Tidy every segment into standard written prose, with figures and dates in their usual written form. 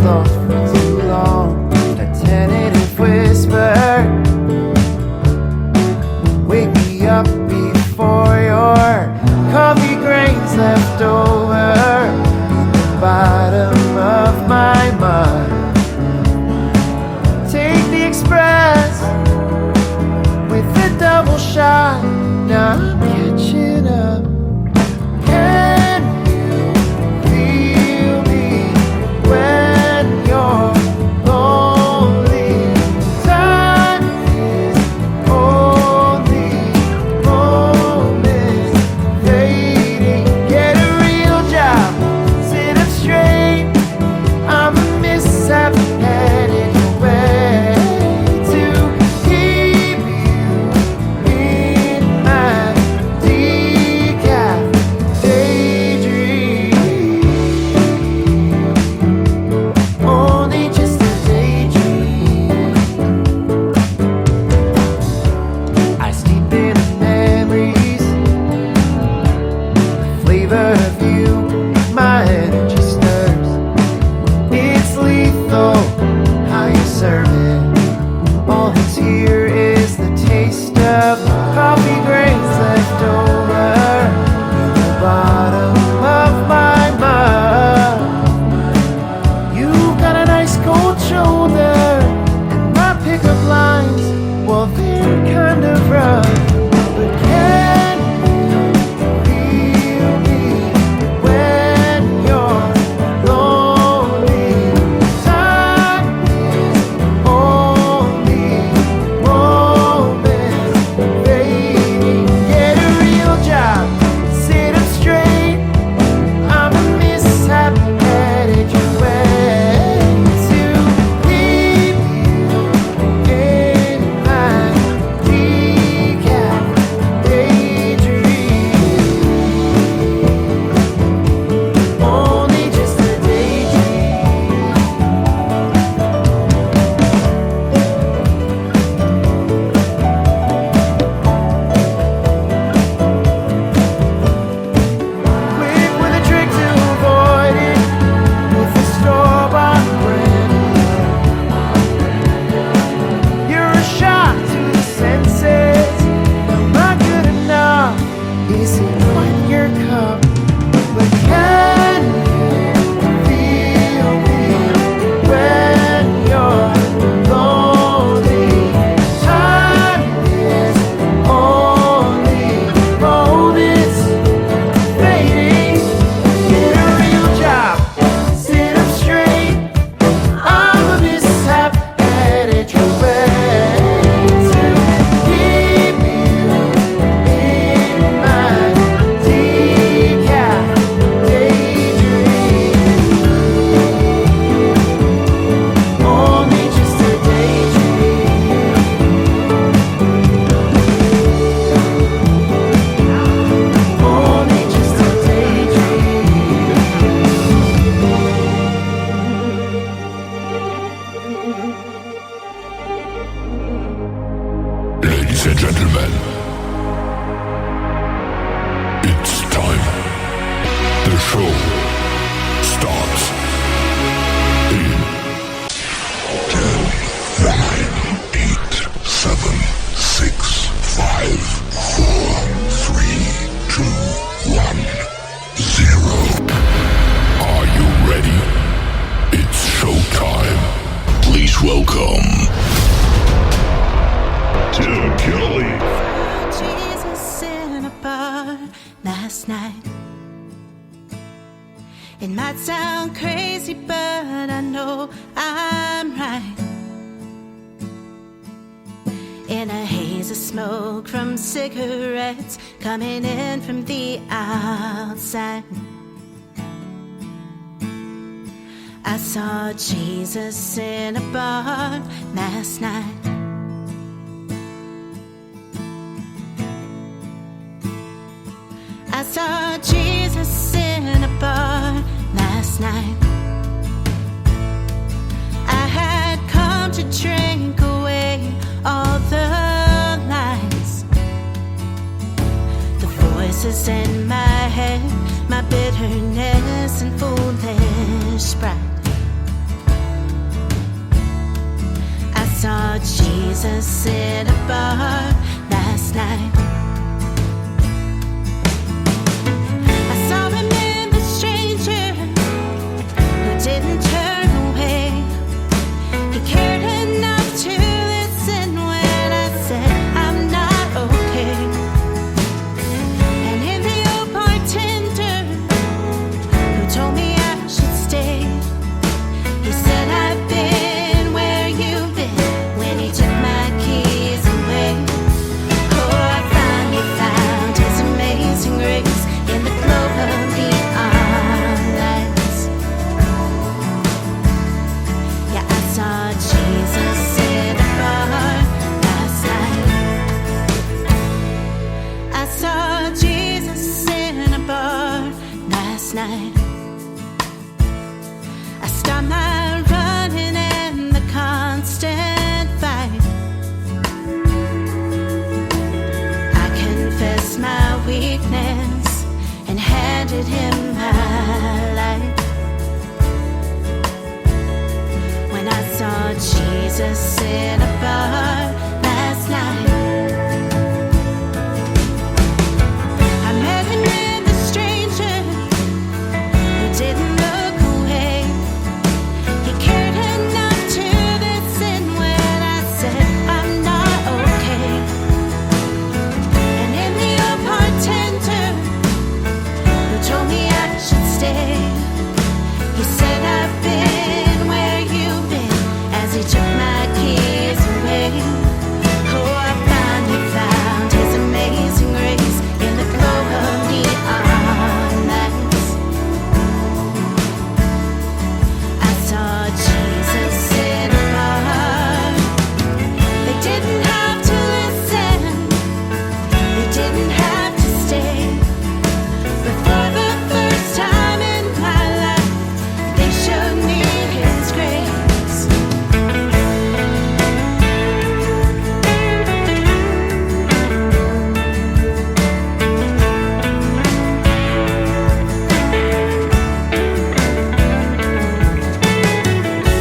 lost for too long. A tentative whisper, wake me up before your coffee grains left over the bottom of my mug. Take the express with a double shot. Now I'm catching up. Can you feel me when you're lonely? Time is only moments fading. Get a real job, sit up straight. I'm a mishap headed your way to keep you in my decaf daydream. Only just a daydream. I steep in the memories, the flavor of you, my energy stirs. It's lethal how you serve it. All that's here is the taste of coffee grains left over the bottom of my mug. You've got a nice cold shoulder, and my pickup lines, well, they're kind of rough. But can you feel me when you're lonely? Time is only moments fading. Get a real job, sit up straight. I'm a mishap headed your way to keep you in my decaf daydream. Only just a daydream. Quick with a trick to avoid it, with the store-bought brand. You're a shock to the senses, not good enough. Isn't quite your cup, but can you feel me when you're lonely? Time is only moments fading. Get a real job, sit up straight. I'm a mishap headed your way to keep you in my decaf daydream. Only just a daydream. Only just a daydream. Ladies and gentlemen, it's time. The show starts in 10, 9, 8, 7, 6, 5, 4, 3, 2, 1, 0. Are you ready? It's showtime. Please welcome Tim Kelly. Jesus in a bar last night. It might sound crazy, but I know I'm right. In a haze of smoke from cigarettes coming in from the outside, I saw Jesus in a bar last night. I saw Jesus in a bar last night. I had come to drink away all the lies, the voices in my head, my bitterness and foolish pride. Jesus in a bar last night. I saw him in the stranger who didn't turn away. He cared enough to listen when I said I'm not okay. And in the old bartender who told me I should stay, he said I've been where you've been when he took my keys away. Oh, I finally found his amazing grace in the glow of neon lights. Yeah, I saw Jesus in a bar last night. I saw Jesus in a bar last night. I stopped my running and the constant fight. I confessed my weakness and handed him my life. When I saw Jesus in a bar last night, I met him in the stranger who didn't look away. He cared enough to listen when I said I'm not okay. And in the old bartender who told me I should stay, he said I've been where you've been as he took my keys away. Oh, I finally found his amazing grace in the glow of neon lights. I saw Jesus in a bar. They didn't have to listen, they didn't have to stay. But for the first time in my life, they showed me his grace.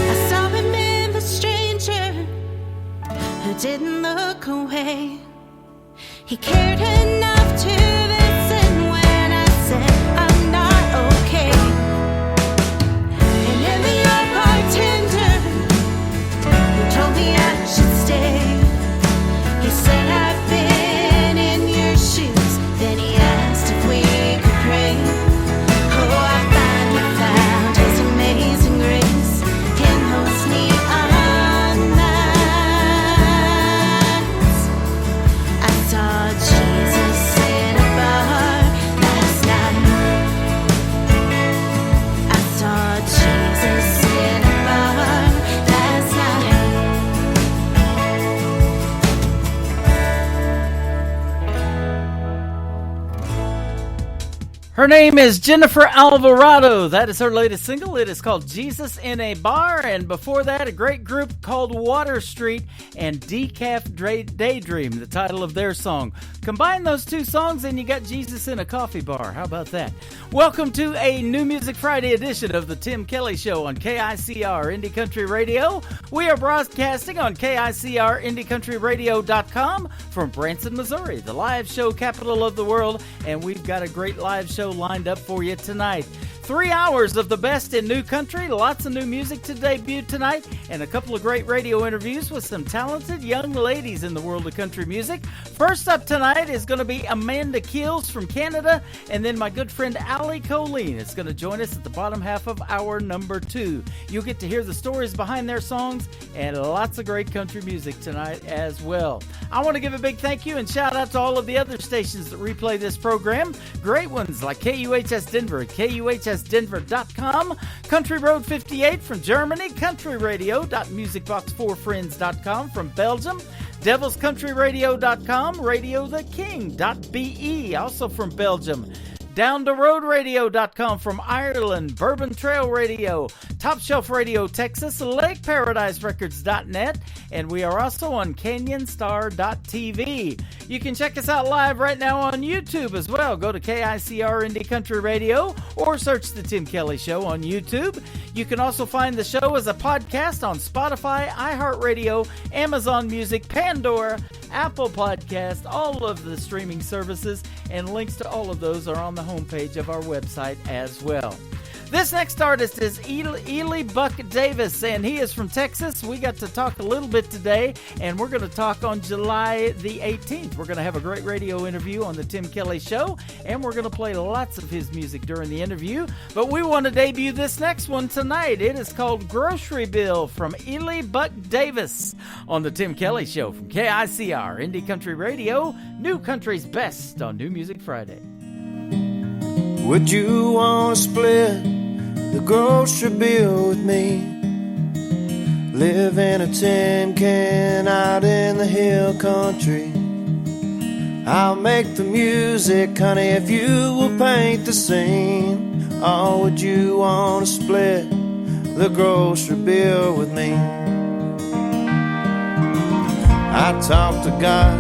I saw him in the stranger who didn't look away. He cared enough to listen when I said I'm not okay. And in the old bartender who told me I should stay, he said I've been in your shoes. Then he asked if we could pray. Oh, I finally found his amazing grace in those neon lights. I saw Jesus in a bar last night. I saw Jesus in a bar last night. Her name is Jennifer Alvarado. That is her latest single. It is called Jesus in a Bar. And before that, a great group called Water Street and Decaf Daydream, the title of their song. Combine those two songs and you got Jesus in a coffee bar. How about that? Welcome to a New Music Friday edition of the Tim Kelly Show on KICR Indie Country Radio. We are broadcasting on KICRIndieCountryRadio.com from Branson, Missouri, the live show capital of the world. And we've got a great live show lined up for you tonight. 3 hours of the best in new country, lots of new music to debut tonight, and a couple of great radio interviews with some talented young ladies in the world of country music. First up tonight is going to be Amanda Keels from Canada, and then my good friend Allie Colleen is going to join us at the bottom half of hour number 2. You'll get to hear the stories behind their songs and lots of great country music tonight as well. I want to give a big thank you and shout out to all of the other stations that replay this program. Great ones like KUHS Denver at KUHSdenver.com, Country Road 58 from Germany, countryradio.musicbox4friends.com from Belgium, devilscountryradio.com, radiotheking.be, also from Belgium, DownTheRoadRadio.com from Ireland, Bourbon Trail Radio, Top Shelf Radio Texas, LakeParadiseRecords.net, and we are also on CanyonStar.tv. You can check us out live right now on YouTube as well. Go to KICR Indie Country Radio or search The Tim Kelly Show on YouTube. You can also find the show as a podcast on Spotify, iHeartRadio, Amazon Music, Pandora, Apple Podcast, all of the streaming services, and links to all of those are on the homepage of our website as well. This next artist is Ely Buck Davis, and he is from Texas. We got to talk a little bit today, and we're going to talk on July the 18th. We're going to have a great radio interview on The Tim Kelly Show, and we're going to play lots of his music during the interview. But we want to debut this next one tonight. It is called Grocery Bill from Ely Buck Davis on The Tim Kelly Show from KICR Indie Country Radio, New Country's Best on New Music Friday. Would you want to split the grocery bill with me? Live in a tin can out in the hill country. I'll make the music, honey, if you will paint the scene. Or would you want to split the grocery bill with me? I talked to God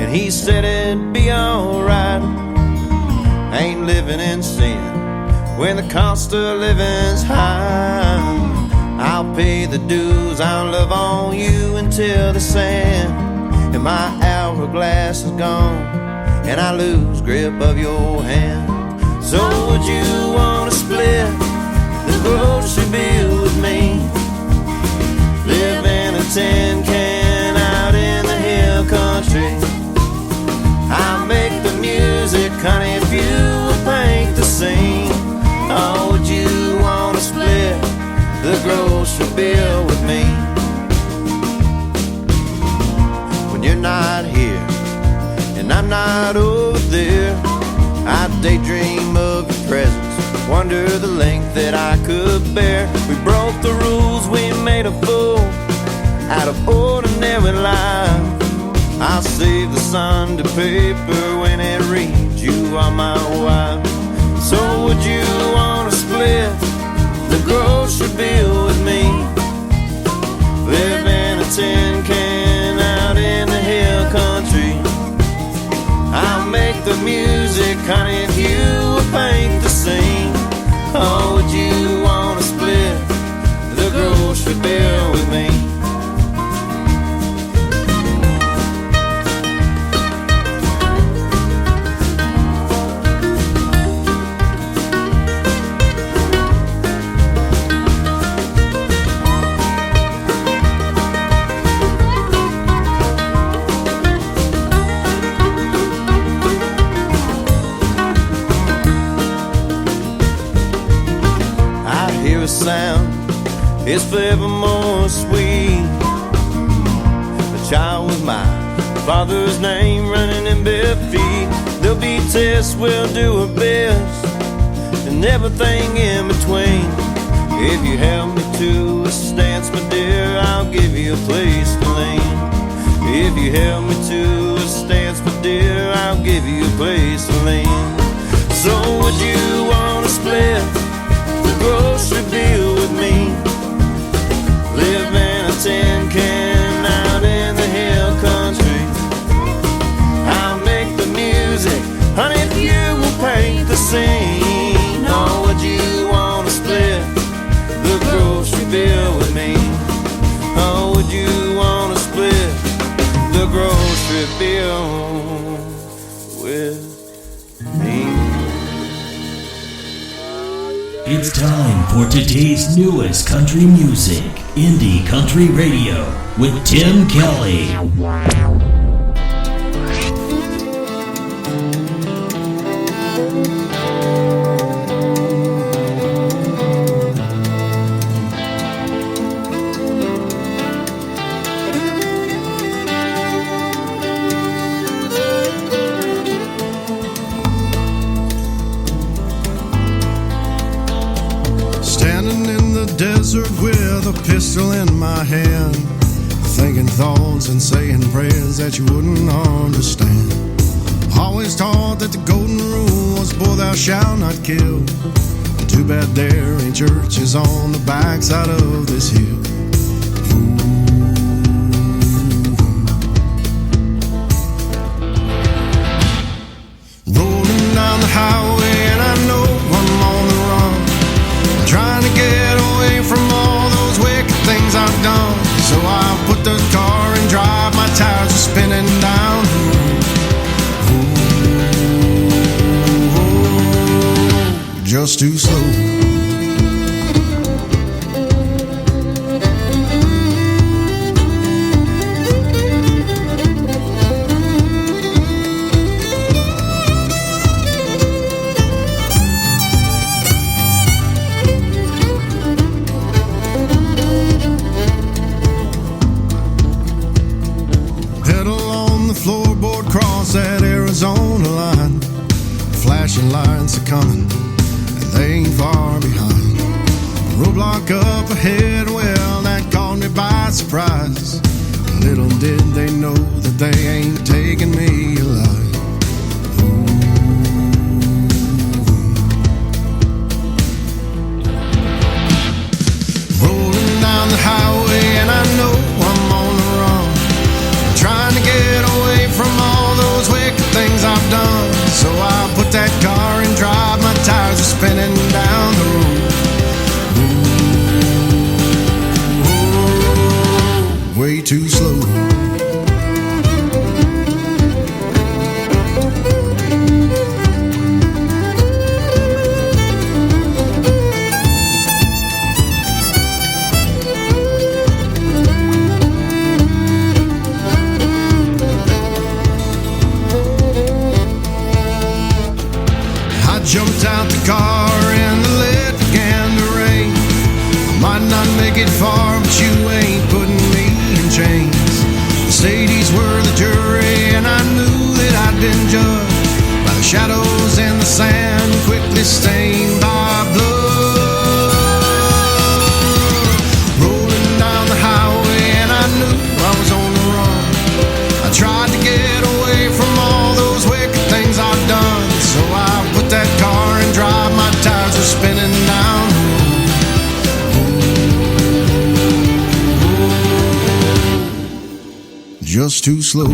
and he said it'd be alright. Ain't living in sin when the cost of living's high. I'll pay the dues, I'll love on you until the sand and my hourglass is gone and I lose grip of your hand. So would you want to split the grocery bill with me? Live in a tin can out in the hill country. I'll make the music, honey, if you will paint the scene. Or would you want to split the grocery bill with me? When you're not here and I'm not over there, I daydream of your presence, wonder the length that I could bear. We broke the rules, we made a fool out of ordinary life. I'll save the Sunday paper when it reads you are my wife. So would you want to split the grocery bill with me? Live in a tin can out in the hill country. I'll make the music, honey, if you will paint the scene. Or would you want to split the grocery bill with me? Sound is forevermore sweet. A child with my father's name running in bare feet. There'll be tests, we'll do our best, and everything in between. If you help me to a stance, my dear, I'll give you a place to lean. If you help me to a stance, my dear, I'll give you a place to lean. So would you want to split the grocery bill with me? Live in a tin can out in the hill country. I'll make the music, honey, if you will paint the scene. Or would you want to split the grocery bill with me? Or would you want to split the grocery bill with me? It's time for today's newest country music, Indie Country Radio, with Tim Kelly. Desert with a pistol in my hand, thinking thoughts and saying prayers that you wouldn't understand. Always taught that the golden rule was, boy, thou shalt not kill. Too bad there ain't churches on the backside of this hill. Rolling down the highway and I know I'm on the run, trying to get away from all those wicked things I've done. So I put the car in drive, my tires are spinning down the road. Just too slow. Floorboard cross that Arizona line. Flashing lights are coming, and they ain't far behind. Roadblock up ahead, well, that caught me by surprise. Little did they know that they ain't taking me alive. Rolling down the highway and I know I'm on the run, trying to get away from all those wicked things I've done. So I put that car in drive, my tires are spinning down the road. Way too slow. Jumped out the car and the lead began to rain. I might not make it far, but you ain't putting me in chains. The Sadies were the jury and I knew that I'd been judged by the shadows in the sand, quickly stained by blood. Rolling down the highway and I knew I was on the run. I tried to get away from all those wicked things I've done. So I put that car in drive, my tires are spinning down the road. Just too slow.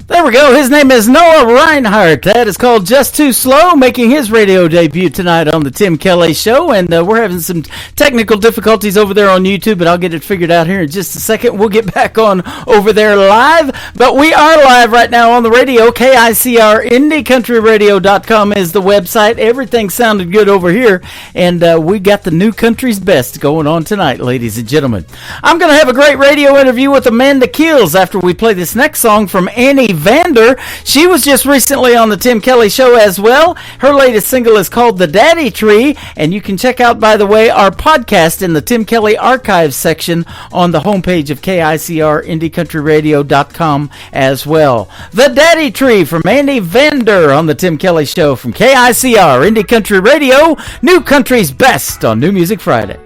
There we go. His name is Noah Reinhardt. That is called Just Too Slow, making his radio debut tonight on the Tim Kelly Show. And we're having some technical difficulties over there on YouTube, but I'll get it figured out here in just a second. We'll get back on over there live. But we are live right now on the radio. KICR IndieCountryRadio.com is the website. Everything sounded good over here. And we got the new country's best going on tonight, ladies and gentlemen. I'm going to have a great radio interview with Amanda Keels after we play this next song from Annie Vander. She was just recently on the Tim Kelly Show as well. Her latest single is called The Daddy Tree, and you can check out, by the way, our podcast in the Tim Kelly Archives section on the homepage of KICR IndieCountryRadio.com as well. The Daddy Tree from Annie Vander on the Tim Kelly Show from KICR Indie Country Radio, New Country's Best on New Music Friday.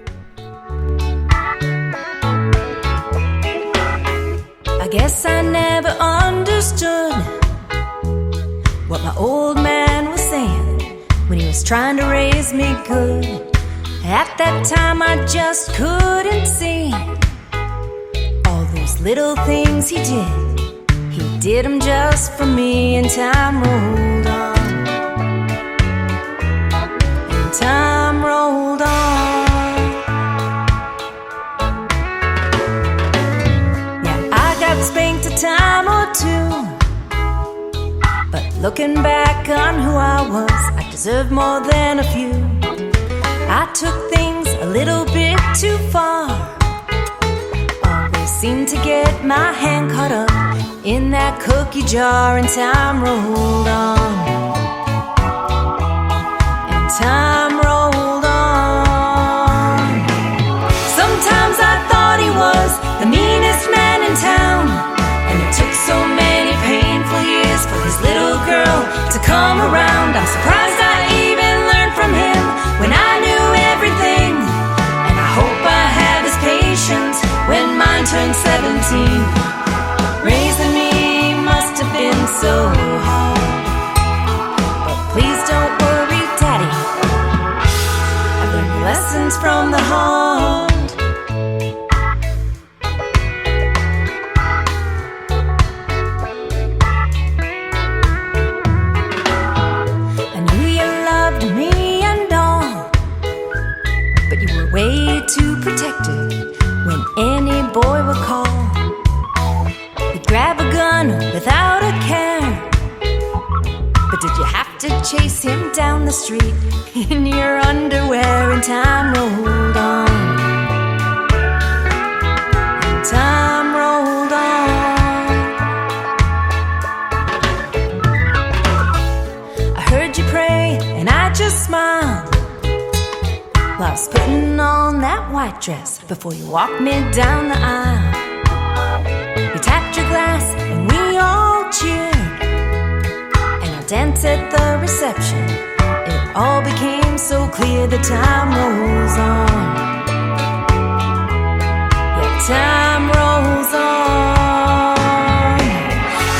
I guess I never understood what my old man was saying when he was trying to raise me good. At that time I just couldn't see all those little things he did. He did them just for me, and time rolled on, and time rolled on. Spanked a time or two, but looking back on who I was, I deserved more than a few. I took things a little bit too far, always seemed to get my hand caught up in that cookie jar, and time rolled on, time rolled on. Sometimes I thought he was the meanest man in town, and it took so many painful years for his little girl to come around. I'm surprised I even learned from him when I knew everything, and I hope I have his patience when mine turns 17. Raising me must have been so hard, but please don't worry, Daddy, I've learned lessons from the heart. I knew you loved me and all, but you were way too protected when any boy would call. You'd grab a gun without a care, but did you have to chase him down the street in your underwear? And time rolled on, and time rolled on. I heard you pray and I just smiled while I was putting on that white dress before you walked me down the aisle. You tapped your glass and we all cheered, and our dance at the reception, it all became so clear. The time rolls on, yeah, time rolls on.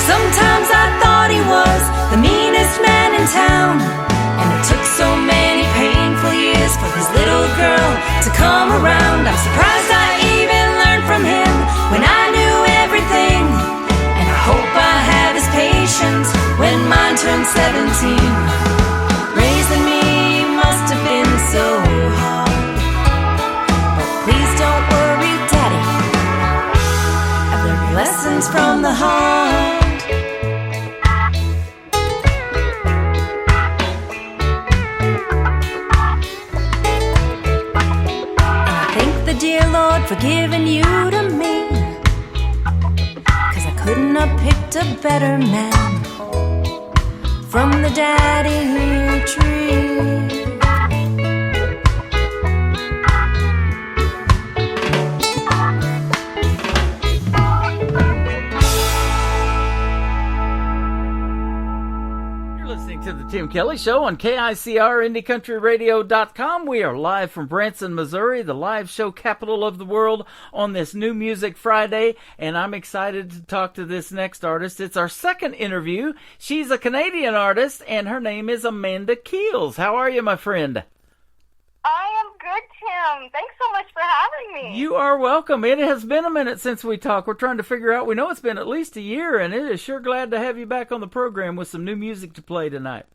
Sometimes I thought he was the meanest man in town, and it took so many painful years for his little girl to come around. I'm surprised I even learned from him when I knew everything, and I hope I have his patience when mine turns 17. Raising me must have been so hard, but please don't worry, Daddy, I've learned lessons from the heart. Dear Lord, for giving you to me, 'cause I couldn't have picked a better man from the daddy tree. To the Tim Kelly Show on KICR IndieCountryRadio.com. We are live from Branson, Missouri, the live show capital of the world, on this New Music Friday, and I'm excited to talk to this next artist. It's our second interview. She's a Canadian artist, and her name is Amanda Keels. How are you, my friend? I am good, Tim. Thanks so much for having me. You are welcome. It has been a minute since we talked. We're trying to figure out, we know it's been at least a year, and it is sure glad to have you back on the program with some new music to play tonight.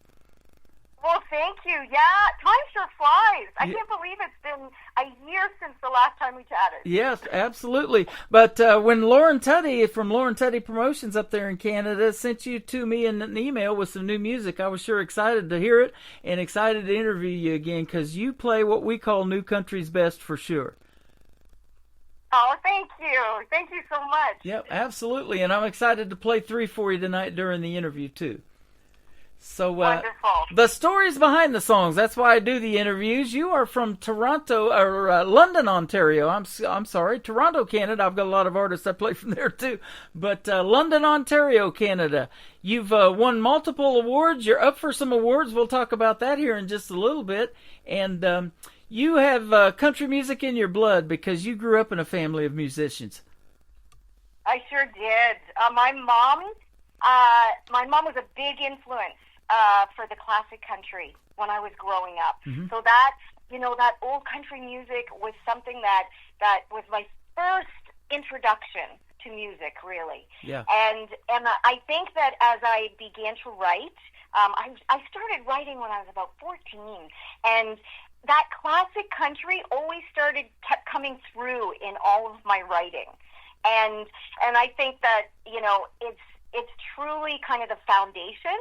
Well, thank you. Yeah, time sure flies. I can't believe it's been a year since the last time we chatted. Yes, absolutely. But when Lauren Tutty from Lauren Tutty Promotions up there in Canada sent you to me in an email with some new music, I was sure excited to hear it and excited to interview you again, because you play what we call new country's best for sure. Oh, thank you. Thank you so much. Yep, absolutely. And I'm excited to play 3 for you tonight during the interview, too. So, wonderful. The stories behind the songs, that's why I do the interviews. You are from Toronto, or London, Ontario. I'm sorry, Toronto, Canada. I've got a lot of artists I play from there, too. But London, Ontario, Canada. You've won multiple awards. You're up for some awards. We'll talk about that here in just a little bit. And you have country music in your blood because you grew up in a family of musicians. I sure did. My mom was a big influence for the classic country when I was growing up. Mm-hmm. So that, that old country music was something that was my first introduction to music, really. Yeah. And I think that as I began to write, I started writing when I was about 14, and that classic country always kept coming through in all of my writing. And I think that, it's truly kind of the foundation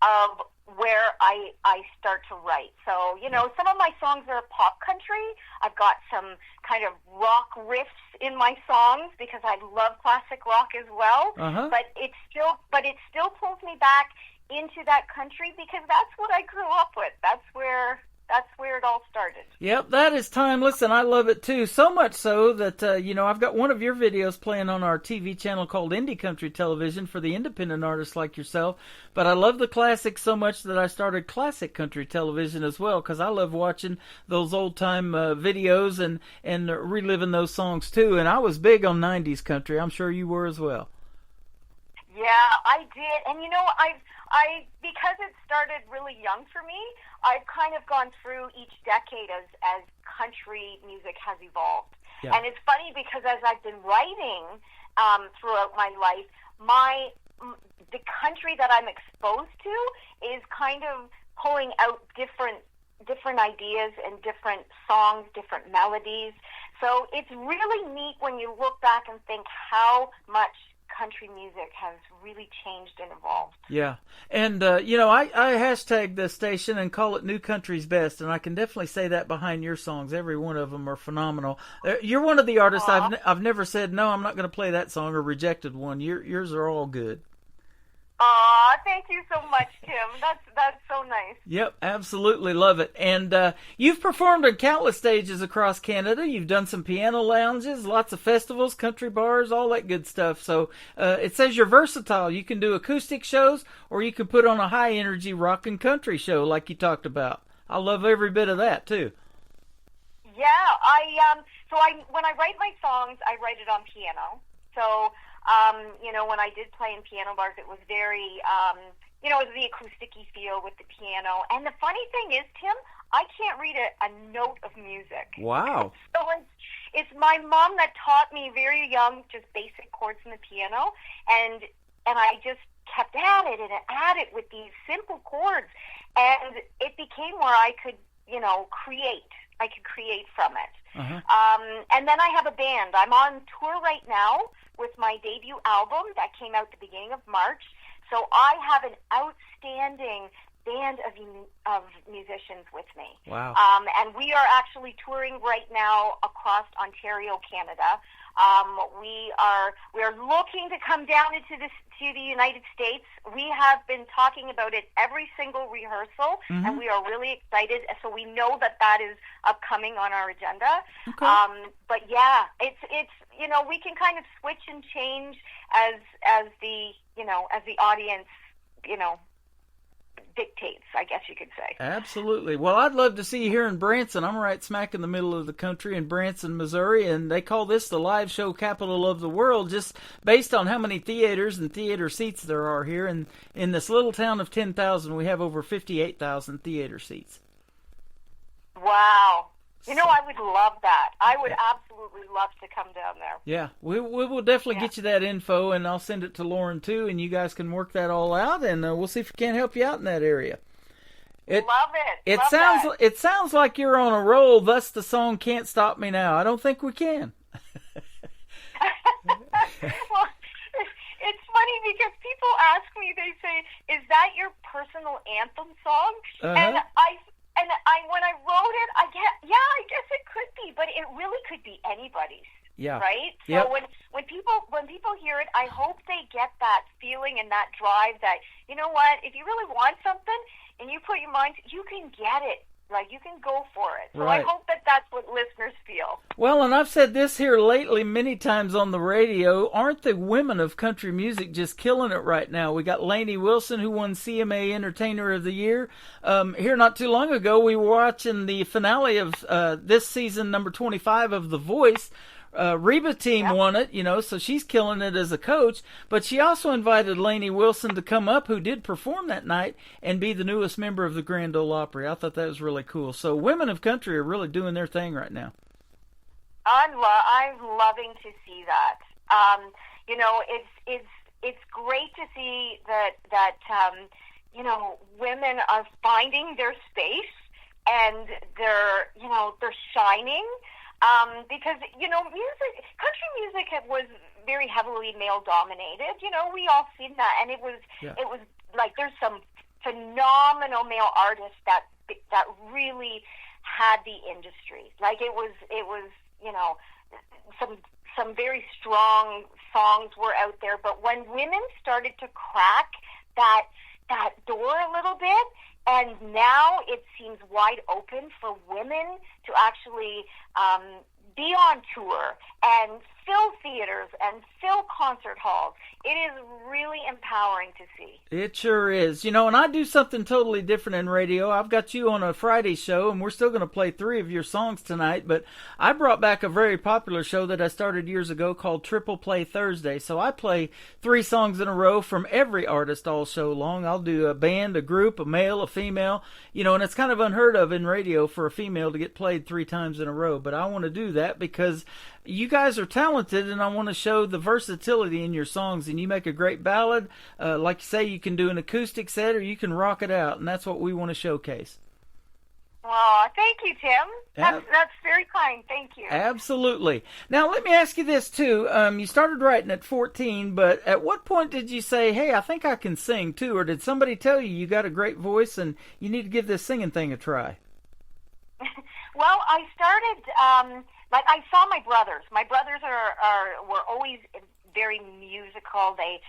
of where I start to write. So, some of my songs are pop country. I've got some kind of rock riffs in my songs because I love classic rock as well. Uh-huh. But it still pulls me back into that country because that's what I grew up with. That's where that's where it all started. Yep, that is timeless, and I love it too. So much so that, I've got one of your videos playing on our TV channel called Indie Country Television for the independent artists like yourself. But I love the classics so much that I started Classic Country Television as well, because I love watching those old-time videos and reliving those songs too. And I was big on 90s country. I'm sure you were as well. Yeah, I did. And, I because it started really young for me, I've kind of gone through each decade as country music has evolved. Yeah. And it's funny because as I've been writing throughout my life, the country that I'm exposed to is kind of pulling out different ideas and different songs, different melodies. So it's really neat when you look back and think how much country music has really changed and evolved. Yeah. And, I hashtag the station and call it New Country's Best, and I can definitely say that behind your songs. Every one of them are phenomenal. You're one of the artists I've never said, no, I'm not going to play that song, or rejected one. Yours are all good. Aw, thank you so much, Tim. That's so nice. Yep, absolutely love it. And you've performed on countless stages across Canada. You've done some piano lounges, lots of festivals, country bars, all that good stuff. So it says you're versatile. You can do acoustic shows, or you can put on a high-energy rock and country show like you talked about. I love every bit of that, too. Yeah, when I write my songs, I write it on piano. So... when I did play in piano bars, it was very, it was the acoustic-y feel with the piano. And the funny thing is, Tim, I can't read a note of music. Wow. So it's my mom that taught me very young, just basic chords in the piano, and I just kept at it with these simple chords, and it became where I could, create. I could create from it. Uh-huh. And then I have a band. I'm on tour right now with my debut album that came out at the beginning of March. So I have an outstanding band of musicians with me. Wow. And we are actually touring right now across Ontario, Canada. We are looking to come down to the United States. We have been talking about it every single rehearsal, mm-hmm. and we are really excited. So we know that is upcoming on our agenda. Okay. But yeah, it's we can kind of switch and change as the audience dictates, I guess you could say. Absolutely. Well, I'd love to see you here in Branson. I'm right smack in the middle of the country in Branson, Missouri, and they call this the live show capital of the world, just based on how many theaters and theater seats there are here. And in this little town of 10,000, we have over 58,000 theater seats. Wow. I would love that. I would absolutely love to come down there. Yeah, we will definitely get you that info, and I'll send it to Lauren, too, and you guys can work that all out, and we'll see if we can't help you out in that area. Love it. It sounds like you're on a roll, thus the song Can't Stop Me Now. I don't think we can. Well, it's funny because people ask me, they say, is that your personal anthem song? Uh-huh. And when I wrote it, I guess it could be, but it really could be anybody's. Yeah. Right? Yep. So when people hear it, I hope they get that feeling and that drive that, you know what, if you really want something and you put your mind, you can get it. Like, you can go for it. So right. I hope that's what listeners feel. Well, and I've said this here lately many times on the radio. Aren't the women of country music just killing it right now? We got Lainey Wilson, who won CMA Entertainer of the Year. Here not too long ago, we were watching the finale of this season, number 25 of The Voice. Reba team won it, so she's killing it as a coach. But she also invited Lainey Wilson to come up, who did perform that night, and be the newest member of the Grand Ole Opry. I thought that was really cool. So women of country are really doing their thing right now. I'm loving to see that. It's great to see that women are finding their space and they're shining. Because, country music was very heavily male-dominated. We all seen that. And it was like, there's some phenomenal male artists that really had the industry. Like, it was some very strong songs were out there. But when women started to crack that door a little bit, And now it seems wide open for women to actually be on tour and fill theaters and fill concert halls. It is really empowering to see. It sure is. And I do something totally different in radio. I've got you on a Friday show, and we're still going to play 3 of your songs tonight, but I brought back a very popular show that I started years ago called Triple Play Thursday. So I play 3 songs in a row from every artist all show long. I'll do a band, a group, a male, a female, and it's kind of unheard of in radio for a female to get played 3 times in a row, but I want to do that because you guys are talented, and I want to show the versatility in your songs. And you make a great ballad. Like you say, you can do an acoustic set or you can rock it out, and that's what we want to showcase. Oh, thank you, Tim. That's very kind. Thank you. Absolutely. Now, let me ask you this, too. You started writing at 14, but at what point did you say, hey, I think I can sing, too? Or did somebody tell you got a great voice and you need to give this singing thing a try? Well, I started... I saw my brothers. My brothers were always very musical. I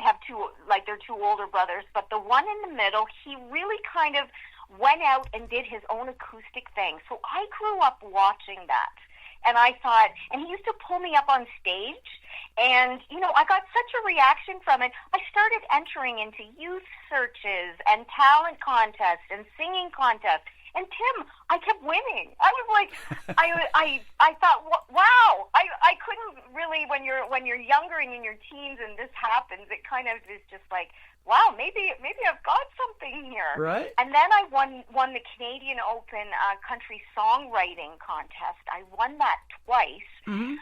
have 2, they're 2 older brothers, but the one in the middle, he really kind of went out and did his own acoustic thing. So I grew up watching that. And I thought, and he used to pull me up on stage, and, I got such a reaction from it. I started entering into youth searches and talent contests and singing contests. And Tim, I kept winning. I was like, I thought, wow. I couldn't really, when you're younger and in your teens and this happens, it kind of is just like, wow, maybe I've got something here. Right. And then I won the Canadian Open country songwriting contest. I won that twice. Mm-hmm.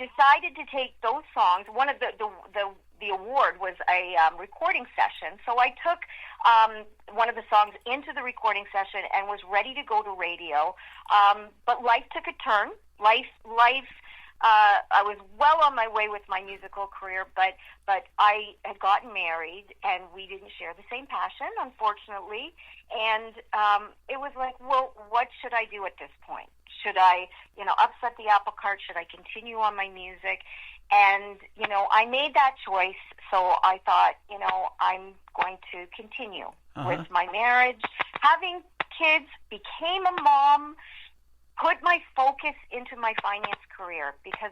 Decided to take those songs. One of the award was a recording session. So I took one of the songs into the recording session and was ready to go to radio. But life took a turn. I was well on my way with my musical career, but I had gotten married and we didn't share the same passion, unfortunately. And it was like, well, what should I do at this point? Should I, upset the apple cart? Should I continue on my music? And, I made that choice. So I thought, I'm going to continue with my marriage. Having kids, became a mom, put my focus into my finance career because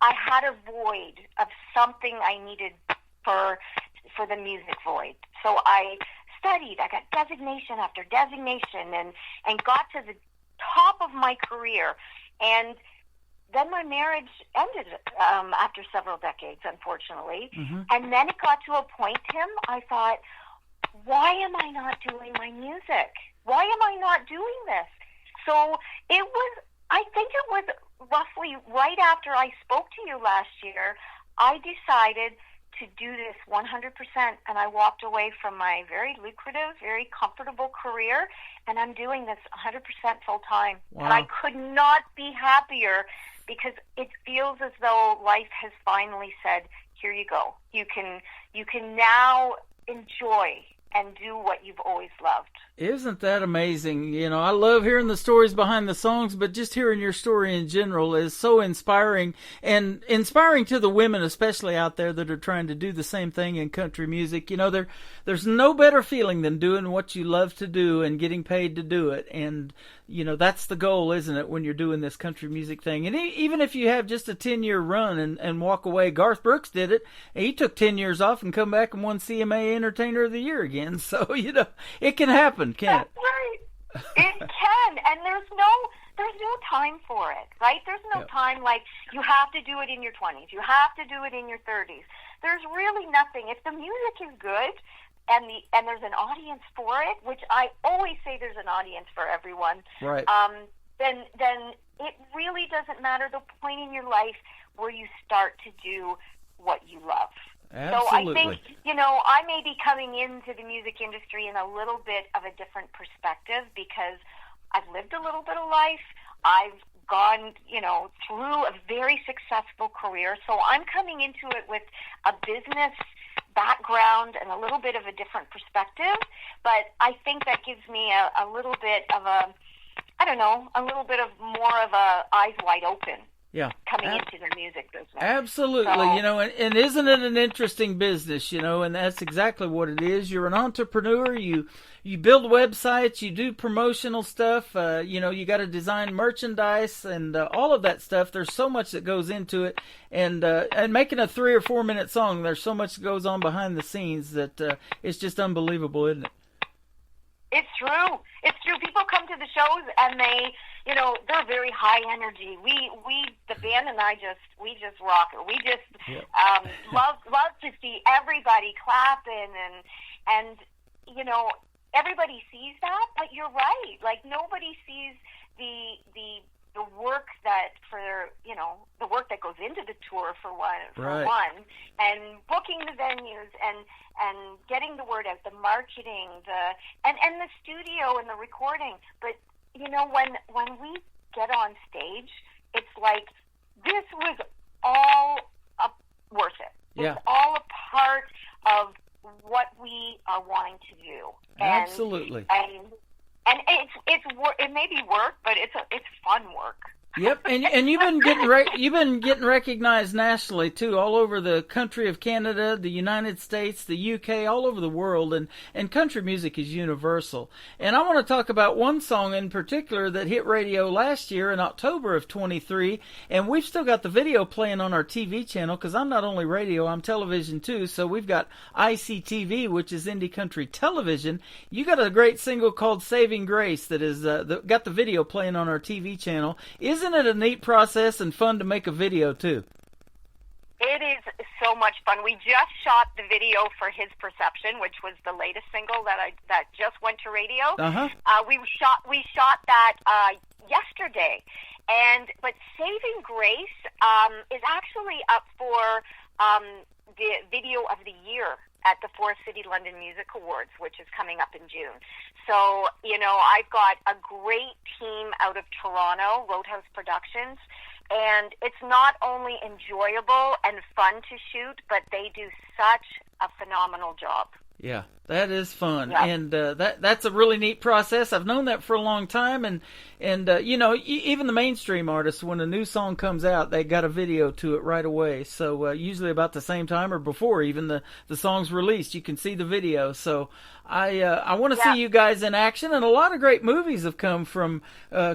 I had a void of something I needed for the music void. So I studied. I got designation after designation and got to the top of my career. And then my marriage ended after several decades, unfortunately. Mm-hmm. And then it got to a point, Tim, I thought, why am I not doing my music? Why am I not doing this? So I think it was roughly right after I spoke to you last year, I decided to do this 100%, and I walked away from my very lucrative, very comfortable career, and I'm doing this 100% full time. Wow. And I could not be happier because it feels as though life has finally said, here you go. You can now enjoy and do what you've always loved. Isn't that amazing? I love hearing the stories behind the songs, but just hearing your story in general is so inspiring, and inspiring to the women, especially out there that are trying to do the same thing in country music. There's no better feeling than doing what you love to do and getting paid to do it. And, that's the goal, isn't it, when you're doing this country music thing? And even if you have just a 10-year run and walk away, Garth Brooks did it. He took 10 years off and come back and won CMA Entertainer of the Year again. So, it can happen. Can't it? That's right. It can, and there's no time for it, right? There's no time like you have to do it in your 20s. You have to do it in your 30s. There's really nothing. If the music is good and there's an audience for it, which I always say there's an audience for everyone, right? Then it really doesn't matter the point in your life where you start to do what you love. Absolutely. So I think, I may be coming into the music industry in a little bit of a different perspective because I've lived a little bit of life. I've gone, through a very successful career. So I'm coming into it with a business background and a little bit of a different perspective. But I think that gives me a little bit of a little bit of more of a eyes wide open. coming into the music business. Absolutely. So, You know, and isn't it an interesting business, you know, and that's exactly what it is. You're an entrepreneur. You build websites, you do promotional stuff, you know, you got to design merchandise and all of that stuff. There's so much that goes into it. And making a 3 or 4 minute song, there's so much that goes on behind the scenes that it's just unbelievable, isn't it? It's true. It's true. People come to the shows and they, you know, they're very high energy. We the band and I just rock it. We just love to see everybody clapping and you know, everybody sees that, but you're right. Like nobody sees the work that the work that goes into the tour for one, and booking the venues and getting the word out, the marketing, and the studio and the recording. But you know, when we get on stage, it's like this was all worth it. It's all a part of what we are wanting to do. Absolutely. And it may be work, but it's fun work. Yep, and you've been getting recognized nationally too, all over the country of Canada, the United States, the UK, all over the world, and country music is universal. And I want to talk about one song in particular that hit radio last year in October of 23, and we've still got the video playing on our TV channel because I'm not only radio, I'm television too. So we've got ICTV, which is Indie Country Television. You got a great single called "Saving Grace" that is got the video playing on our TV channel. Isn't it a neat process and fun to make a video too? It is so much fun. We just shot the video for "His Perception," which was the latest single that just went to radio. We shot that yesterday, but "Saving Grace" is actually up for the video of the year at the Forest City London Music Awards, which is coming up in June. So, you know, I've got a great team out of Toronto, Roadhouse Productions, and it's not only enjoyable and fun to shoot, but they do such a phenomenal job. Yeah, that is fun, and that's a really neat process. I've known that for a long time, and you know, even the mainstream artists, when a new song comes out, they got a video to it right away. So usually about the same time or before even the song's released, you can see the video. So I want to see you guys in action, and a lot of great movies have come from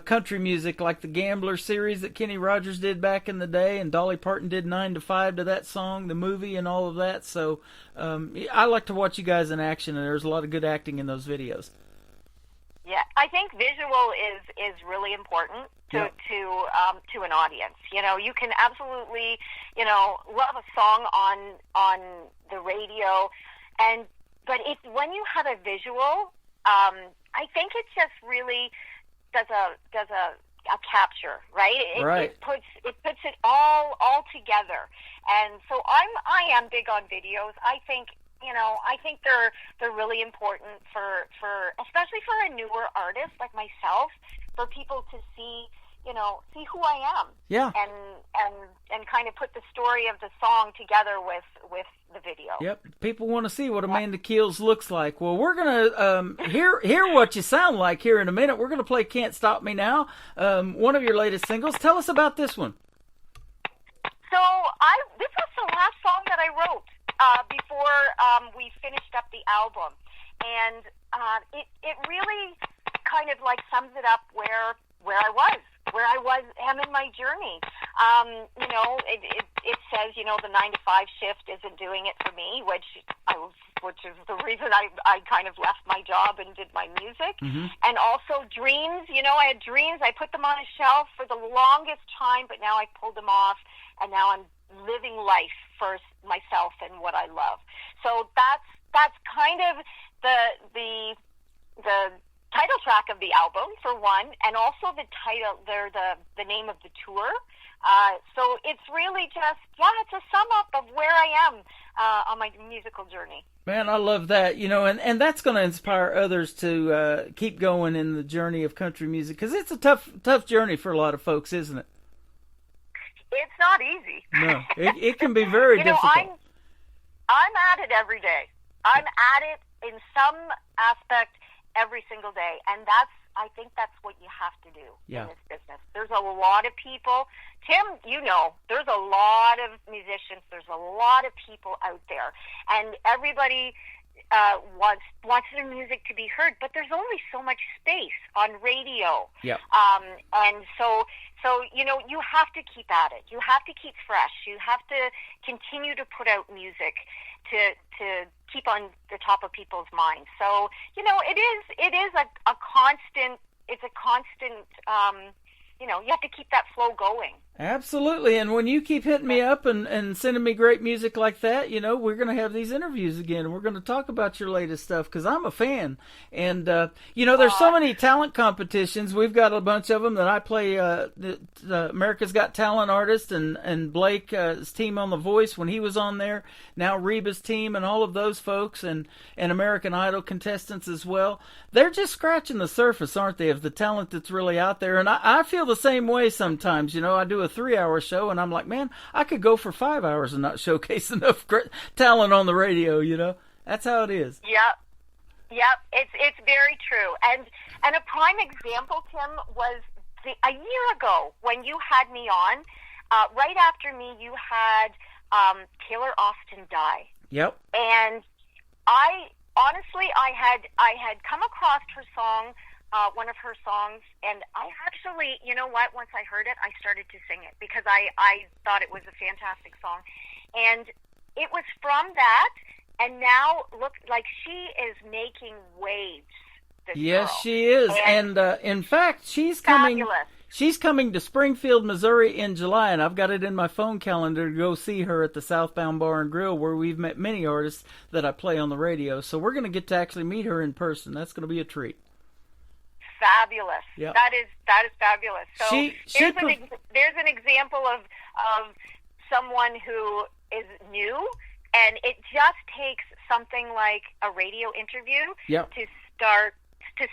country music, like the Gambler series that Kenny Rogers did back in the day, and Dolly Parton did 9 to 5 to that song, the movie, and all of that. So I like to watch you guys in action, and there's a lot of good acting in those videos. Yeah, I think visual is really important to an audience. You know, you can absolutely, you know, love a song on the radio, but when you have a visual, I think it just really does a capture, right? It puts it all together. And so I am big on videos. I think they're really important for especially for a newer artist like myself, for people to see who I am. Yeah. And kind of put the story of the song together with the video. Yep. People want to see what Amanda Keels looks like. Well, we're going to hear what you sound like here in a minute. We're going to play "Can't Stop Me Now," one of your latest singles. Tell us about this one. So this was the last song that I wrote before we finished up the album, and it really kind of like sums it up where I am in my journey. It says, the 9 to 5 shift isn't doing it for me, which is the reason I kind of left my job and did my music. Mm-hmm. And also dreams, I had dreams. I put them on a shelf for the longest time, but now I pulled them off, and now I'm living life for myself and what I love. So that's kind of the title track of the album, for one, and also the name of the tour. So it's really just, it's a sum up of where I am on my musical journey. Man, I love that, and that's going to inspire others to keep going in the journey of country music, because it's a tough journey for a lot of folks, isn't it? It's not easy. No, it can be very difficult. I'm at it every day. I'm at it in some aspect every single day, and I think that's what you have to do Yeah. in this business. There's a lot of people. Tim, you know, there's a lot of musicians. There's a lot of people out there, and everybody wants their music to be heard. But there's only so much space on radio. Yeah. And so you know, you have to keep at it. You have to keep fresh. You have to continue to put out music to keep on the top of people's minds. So, you know, it is a constant. It's a constant. You know, you have to keep that flow going. Absolutely, and when you keep hitting me up and sending me great music like that, you know, we're going to have these interviews again, and we're going to talk about your latest stuff, because I'm a fan. And, you know, there's so many talent competitions. We've got a bunch of them that I play, America's Got Talent artist, and Blake's team on The Voice when he was on there, now Reba's team and all of those folks, and American Idol contestants as well. They're just scratching the surface, aren't they, of the talent that's really out there. And I feel the same way sometimes. You know, I do a 3-hour show, and I'm like, man, I could go for 5 hours and not showcase enough great talent on the radio. You know, that's how it is. Yep. It's very true. And a prime example, Tim, was a year ago when you had me on. Right after me, you had Taylor Austin die. Yep. And I had come across her song. One of her songs, and I actually, you know what, once I heard it, I started to sing it because I thought it was a fantastic song. And it was from that, and now look, like, she is making waves. Yes, girl. she is. And in fact, she's coming. Fabulous. She's coming to Springfield, Missouri in July, and I've got it in my phone calendar to go see her at the Southbound Bar and Grill, where we've met many artists that I play on the radio. So we're going to get to actually meet her in person. That's going to be a treat. Fabulous. Yep. That is fabulous. So there's an example of someone who is new, and it just takes something like a radio interview Yep. to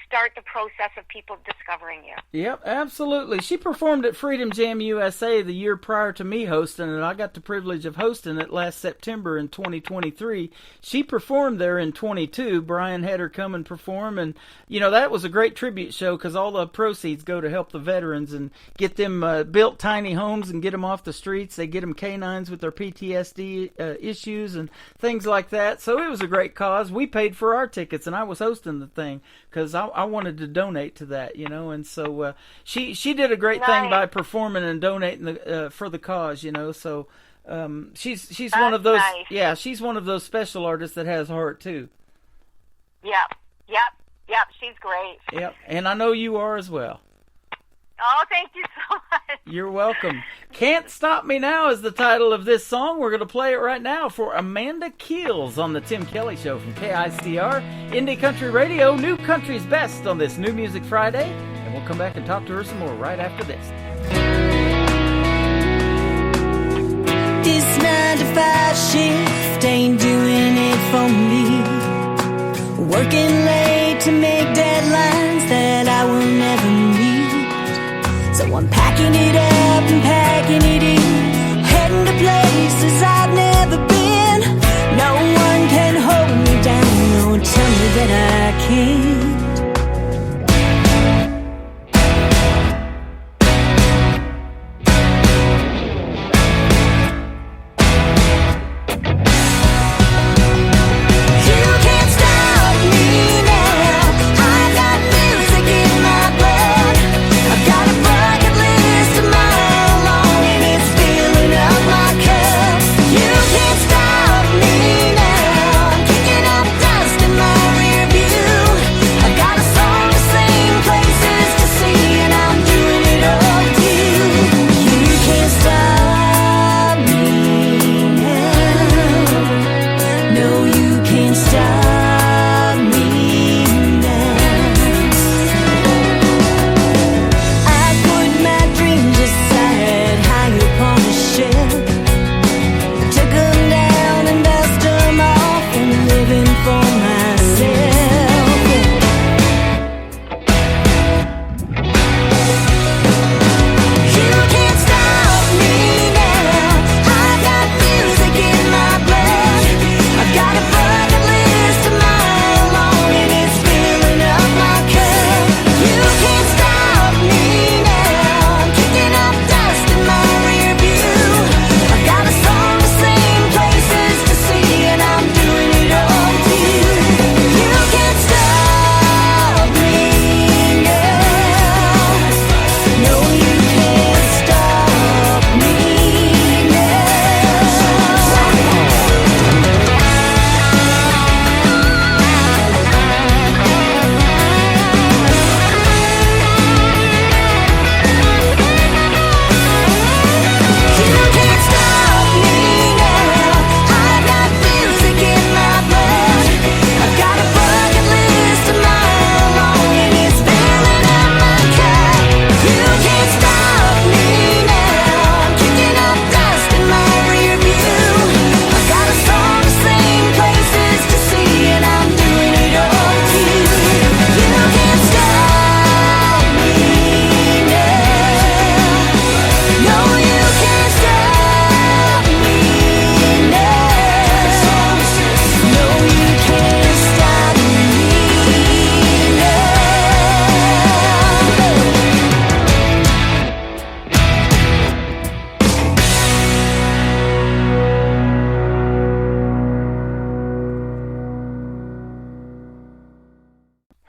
start the process of people discovering you. Yep, absolutely. She performed at Freedom Jam USA the year prior to me hosting it. I got the privilege of hosting it last September in 2023. She performed there in 22. Brian had her come and perform, and, you know, that was a great tribute show because all the proceeds go to help the veterans and get them built tiny homes and get them off the streets. They get them canines with their PTSD issues and things like that. So it was a great cause. We paid for our tickets, and I was hosting the thing because I wanted to donate to that, you know, and so she did a great thing by performing and donating for the cause, you know. So she's one of those, she's one of those special artists that has heart too. Yep. She's great. Yep, and I know you are as well. Oh, thank you so much. You're welcome. Can't Stop Me Now is the title of this song. We're going to play it right now for Amanda Keels on the Tim Kelly Show from KICR, Indie Country Radio, New Country's Best on this New Music Friday. And we'll come back and talk to her some more right after this. This 9-to-5 shift ain't doing it for me. Working late to make deadlines that I will never meet. So I'm packing it up and packing it in, heading to places I've never been. No one can hold me down or tell me that I can't. My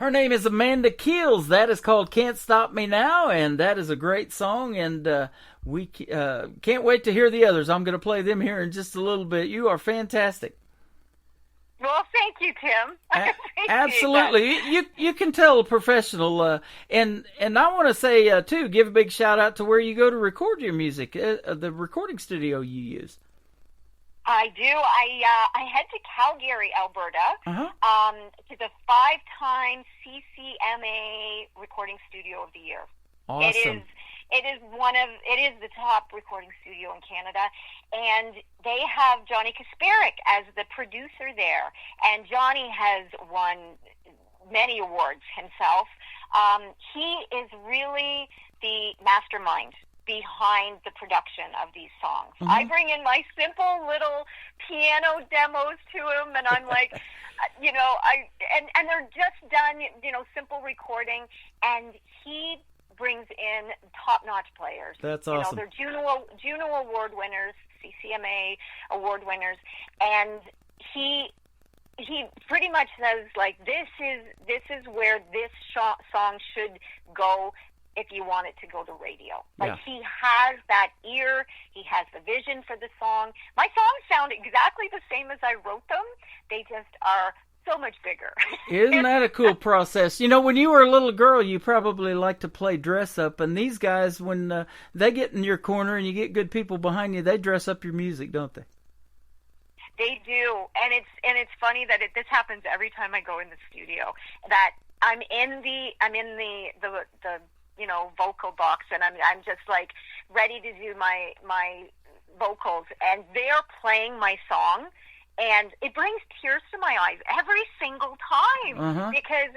Her name is Amanda Keels. That is called Can't Stop Me Now, and that is a great song, and we can't wait to hear the others. I'm going to play them here in just a little bit. You are fantastic. Well, thank you, Tim. I appreciate Absolutely. You can tell a professional. And I want to say, too, give a big shout out to where you go to record your music, the recording studio you use. I do. I head to Calgary, Alberta, to the 5-time CCMA Recording Studio of the Year. Awesome. It is the top recording studio in Canada, and they have Johnny Kasparik as the producer there. And Johnny has won many awards himself. He is really the mastermind behind the production of these songs. Mm-hmm. I bring in my simple little piano demos to him, and I'm like, and they're just done, simple recording, and he brings in top-notch players. That's awesome. They're Juno Award winners, CCMA Award winners, and he pretty much says, like, this is where this song should go if you want it to go to radio. Like, he has that ear, he has the vision for the song. My songs sound exactly the same as I wrote them. They just are so much bigger. Isn't that a cool process? When you were a little girl, you probably liked to play dress up, and these guys, when they get in your corner and you get good people behind you, they dress up your music, don't they? They do, and it's funny that this happens every time I go in the studio. That I'm in the vocal box, and I'm just like ready to do my vocals, and they're playing my song, and it brings tears to my eyes every single time because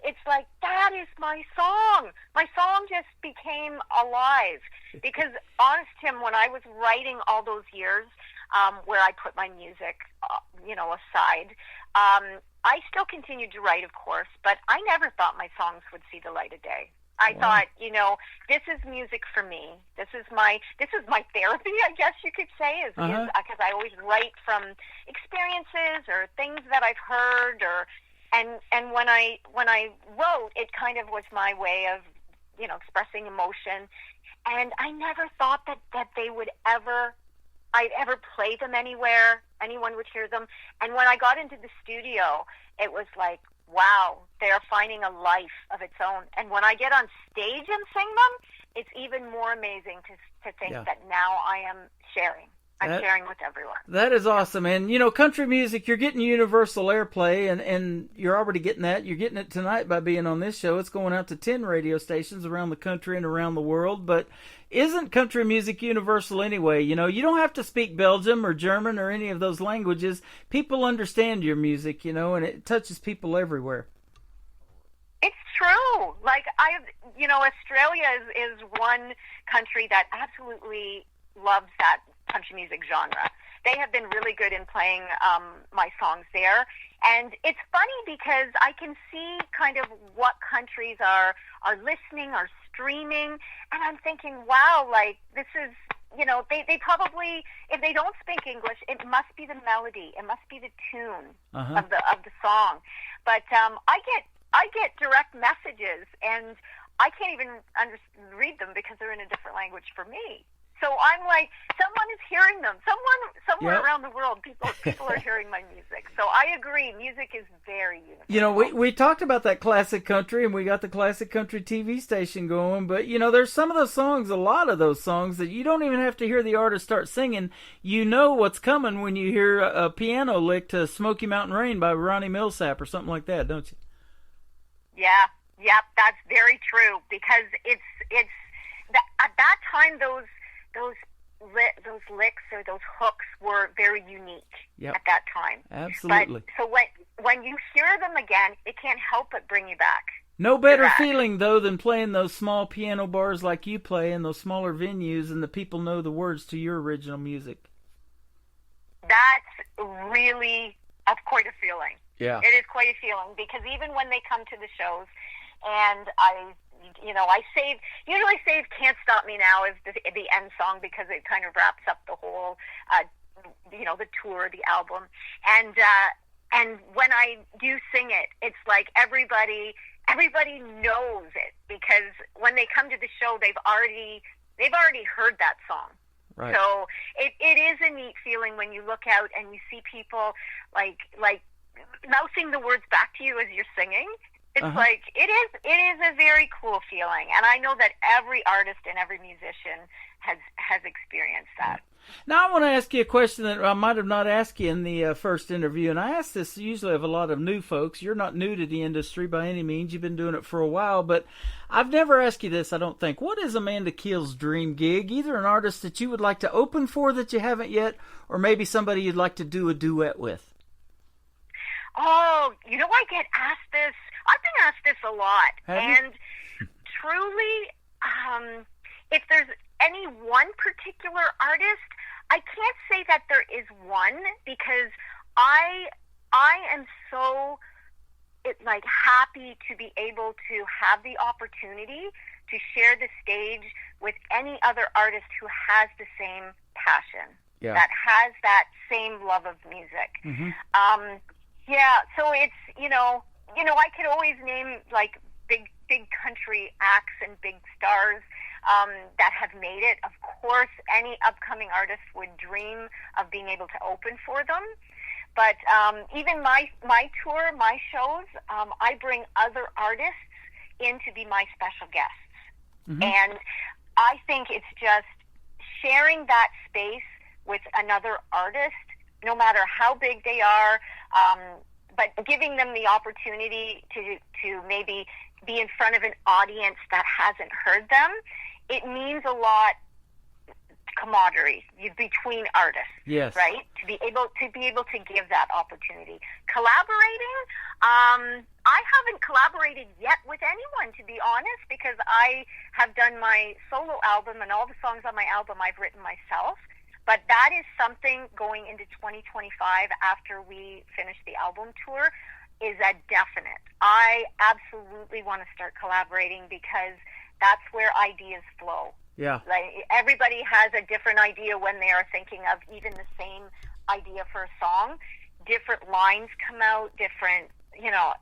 it's like, that is my song. My song just became alive. Because honest, Tim, when I was writing all those years, where I put my music, aside, I still continued to write, of course, but I never thought my songs would see the light of day. I thought, this is music for me. This is my therapy, I guess you could say, is because I always write from experiences or things that I've heard, and when I wrote, it kind of was my way of, expressing emotion. And I never thought that they would I'd ever play them anywhere, anyone would hear them. And when I got into the studio, it was like, wow, they're finding a life of its own. And when I get on stage and sing them, it's even more amazing to think that now I am sharing. I'm sharing with everyone. That is awesome. And, country music, you're getting universal airplay, and you're already getting that. You're getting it tonight by being on this show. It's going out to 10 radio stations around the country and around the world. But isn't country music universal anyway? You don't have to speak Belgium or German or any of those languages. People understand your music, and it touches people everywhere. It's true. Like, Australia is one country that absolutely loves that country music genre. They have been really good in playing my songs there. And it's funny because I can see kind of what countries are listening, are streaming, and I'm thinking, wow, like, this is, they probably, if they don't speak English, it must be the melody, it must be the tune of the song. But I get direct messages, and I can't even read them because they're in a different language for me. So I'm like, someone is hearing them. Somewhere around the world, people are hearing my music. So I agree, music is very universal. We talked about that classic country, and we got the classic country TV station going. But, there's some of those songs, a lot of those songs, that you don't even have to hear the artist start singing. You know what's coming when you hear a piano lick to Smoky Mountain Rain by Ronnie Millsap or something like that, don't you? Yeah, that's very true. Because at that time, those licks or those hooks were very unique at that time. Absolutely. But, so when you hear them again, it can't help but bring you back. No better feeling, though, than playing those small piano bars like you play in those smaller venues, and the people know the words to your original music. That's really quite a feeling. Yeah. It is quite a feeling, because even when they come to the shows, and I usually save Can't Stop Me Now as the end song, because it kind of wraps up the whole, the tour, the album. And And when I do sing it, it's like everybody knows it, because when they come to the show, they've already heard that song. Right. So it is a neat feeling when you look out and you see people like mouthing the words back to you as you're singing. It's like it is a very cool feeling, and I know that every artist and every musician has experienced that. Now I want to ask you a question that I might have not asked you in the first interview, and I ask this usually of a lot of new folks. You're not new to the industry by any means. You've been doing it for a while, but I've never asked you this, I don't think. What is Amanda Keel's dream gig? Either an artist that you would like to open for that you haven't yet, or maybe somebody you'd like to do a duet with? Oh, I get asked this. I've been asked this a lot. And truly, if there's any one particular artist, I can't say that there is one, because I am so happy to be able to have the opportunity to share the stage with any other artist who has the same passion, that has that same love of music. So it's, I could always name like big country acts and big stars that have made it. Of course, any upcoming artist would dream of being able to open for them. But even my tour, my shows, I bring other artists in to be my special guests. And I think it's just sharing that space with another artist, no matter how big they are, but giving them the opportunity to maybe be in front of an audience that hasn't heard them. It means a lot, camaraderie between artists, right? To be able to give that opportunity. Collaborating, I haven't collaborated yet with anyone, to be honest, because I have done my solo album, and all the songs on my album I've written myself. But that is something going into 2025 after we finish the album tour is a definite. I absolutely want to start collaborating, because that's where ideas flow. Yeah. Like everybody has a different idea when they are thinking of even the same idea for a song. Different lines come out, different,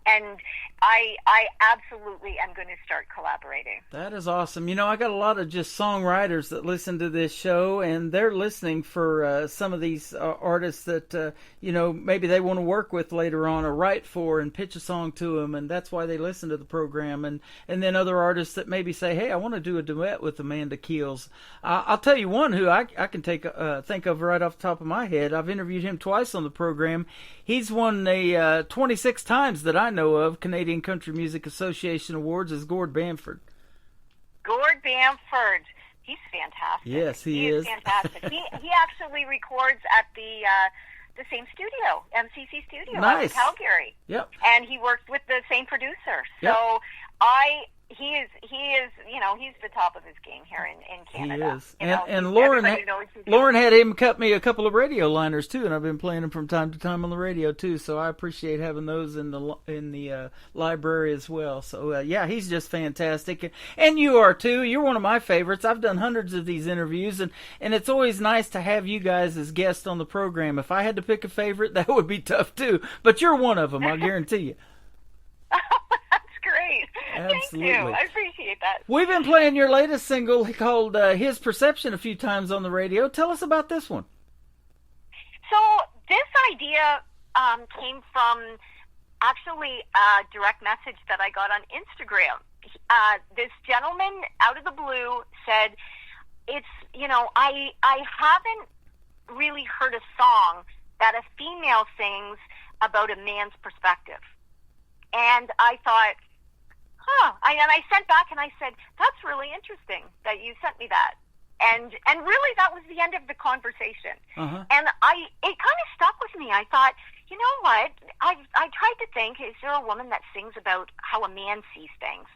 and I absolutely am going to start collaborating. That is awesome. I got a lot of just songwriters that listen to this show, and they're listening for some of these artists that, maybe they want to work with later on or write for and pitch a song to them, and that's why they listen to the program. And then other artists that maybe say, hey, I want to do a duet with Amanda Keels. I'll tell you one who I can think of right off the top of my head. I've interviewed him twice on the program. He's won 26 times that I know of Canadian Country Music Association Awards as Gord Bamford. Gord Bamford, he's fantastic. Yes, he is fantastic. he actually records at the same studio, MCC studio, out in Calgary. Yep. And he worked with the same producer. So he is, he's the top of his game here in Canada. He is. And Lauren had him cut me a couple of radio liners too, and I've been playing them from time to time on the radio too. So I appreciate having those in the library as well. So he's just fantastic, and you are too. You're one of my favorites. I've done hundreds of these interviews, and it's always nice to have you guys as guests on the program. If I had to pick a favorite, that would be tough too. But you're one of them, I guarantee you. Great. Absolutely. Thank you. I appreciate that. We've been playing your latest single called His Perception a few times on the radio. Tell us about this one. So this idea came from actually a direct message that I got on Instagram. This gentleman out of the blue said, I haven't really heard a song that a female sings about a man's perspective. And I thought, and I sent back and I said, that's really interesting that you sent me that. And really that was the end of the conversation. And it kind of stuck with me. I thought, you know what? I tried to think, is there a woman that sings about how a man sees things?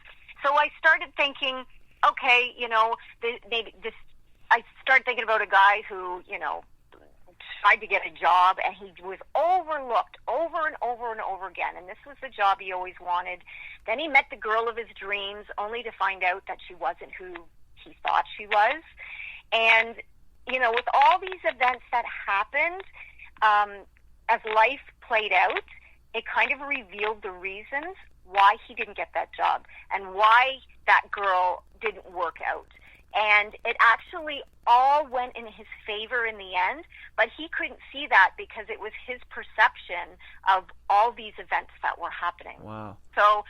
So I started thinking, okay, I started thinking about a guy who, tried to get a job, and he was overlooked over and over and over again, and this was the job he always wanted. Then he met the girl of his dreams, only to find out that she wasn't who he thought she was. And, with all these events that happened, as life played out, it kind of revealed the reasons why he didn't get that job and why that girl didn't work out. And it actually all went in his favor in the end, but he couldn't see that because it was his perception of all these events that were happening. Wow. So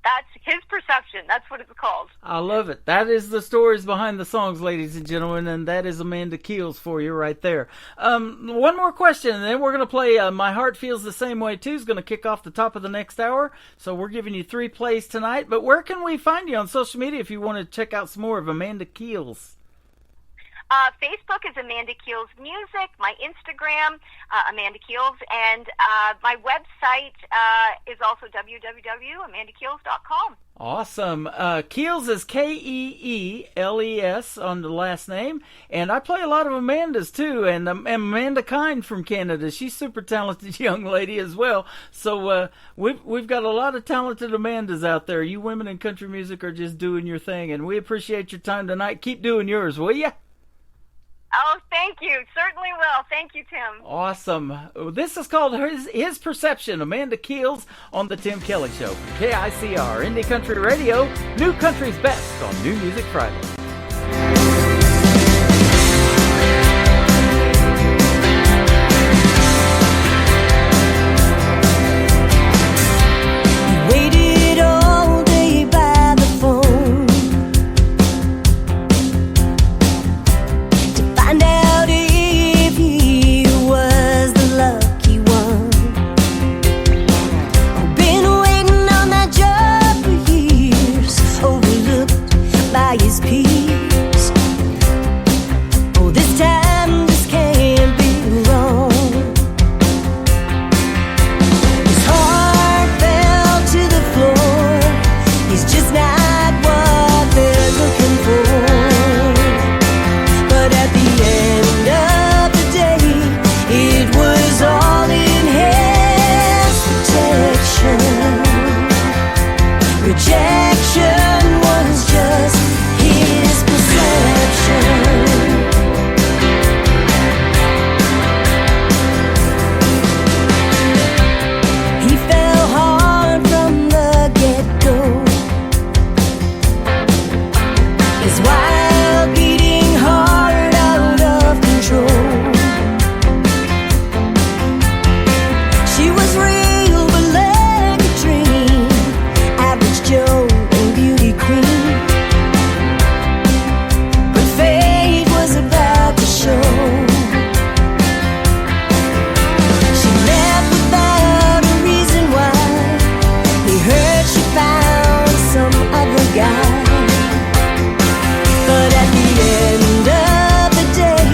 that's his perception. That's what it's called. I love it. That is the stories behind the songs, ladies and gentlemen, and that is Amanda Keels for you right there. One more question, and then we're going to play My Heart Feels the Same Way Too. Is going to kick off the top of the next hour, so we're giving you 3 plays tonight. But where can we find you on social media if you want to check out some more of Amanda Keels? Facebook is Amanda Keels Music, my Instagram, Amanda Keels, and my website is also www.amandakeels.com. Awesome. Keels is Keeles on the last name, and I play a lot of Amandas too, and Amanda Kine from Canada. She's super talented young lady as well. So we've got a lot of talented Amandas out there. You women in country music are just doing your thing, and we appreciate your time tonight. Keep doing yours, will ya? Oh, thank you. Certainly will. Thank you, Tim. Awesome. This is called His Perception. Amanda Keels on The Tim Kelly Show. KICR, Indie Country Radio, New Country's Best on New Music Friday. Waited all day by the phone to find out if he was the lucky one. Been waiting on that job for years, overlooked by his peers. Oh, this time this can't be wrong. His heart fell to the floor. He's just not what they're looking for. But at the end of the day, it was all in his protection. Rejection was just his perception. He fell hard from the get-go. His wild beating heart out of control. She was real but like a dream, average Joe and beauty queen. But fate was about to show. She left without a reason why. He heard she found some other guy. But at the end of the day,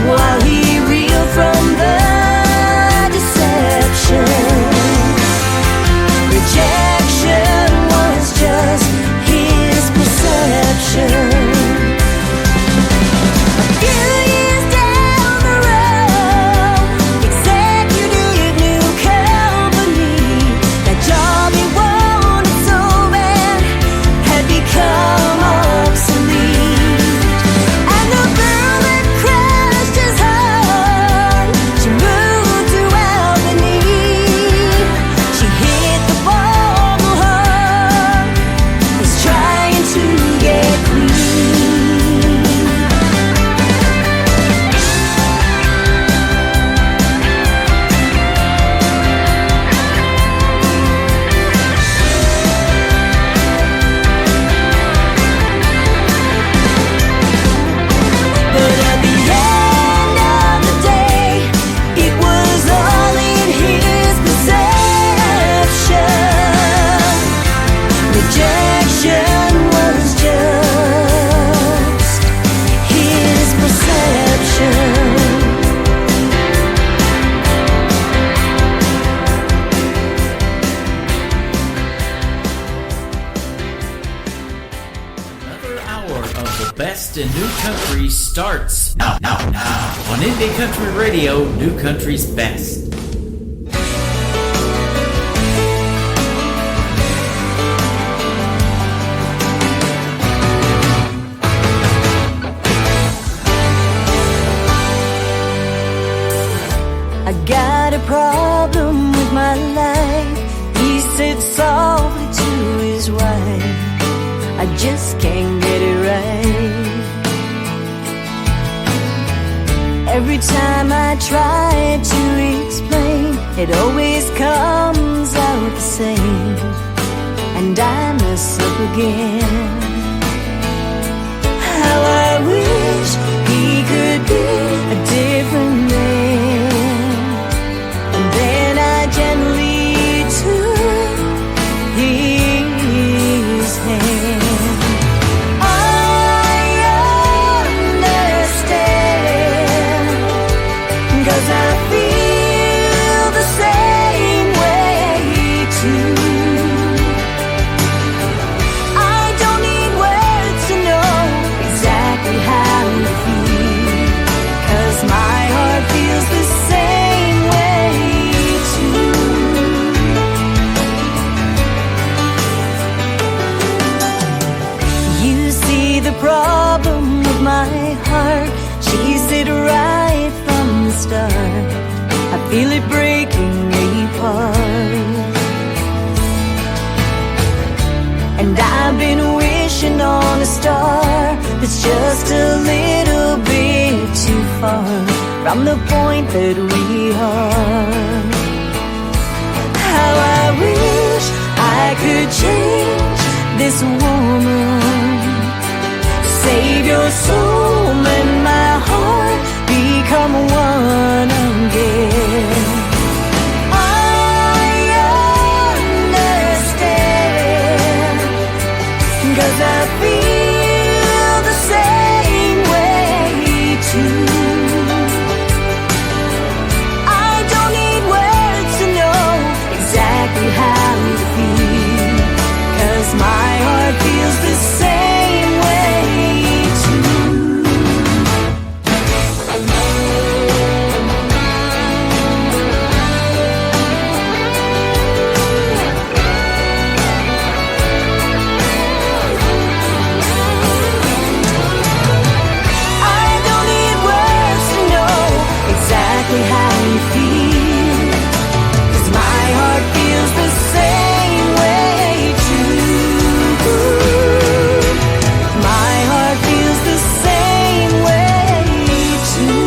while he reeled from the deception, rejection was just his perception. A few years down the road, executive new company. That job he wanted so bad had become obsolete. And the girl that crushed his heart, she moved to Albany. She hit the ball hard, was trying to get clean. But at the end of the day, it was all in his perception. Rejection was just his perception. Another hour of the best in new country starts now on Indie Country Radio, New Country's Best. I got a problem with my life, he said softly to his wife, I just can't get it right. Every time I try to explain, it always comes out the same, and I mess up again. How I wish he could be a different man. And then I gently took his hand. I understand, 'cause I feel the same way too. I don't need words to know exactly how you feel, 'cause my heart feels the same way too. You see the problem with my heart, she said right from the start. I feel it breaking apart, and I've been wishing on a star that's just a little bit too far from the point that we are. How I wish I could change this woman, save your soul and my heart become one again. I understand, 'cause I feel the same way too. I don't need words to know exactly how you feel, 'cause my heart feels the same way too. I don't need words to know exactly how you feel, 'cause my heart feels the same way too. My heart feels the same way too.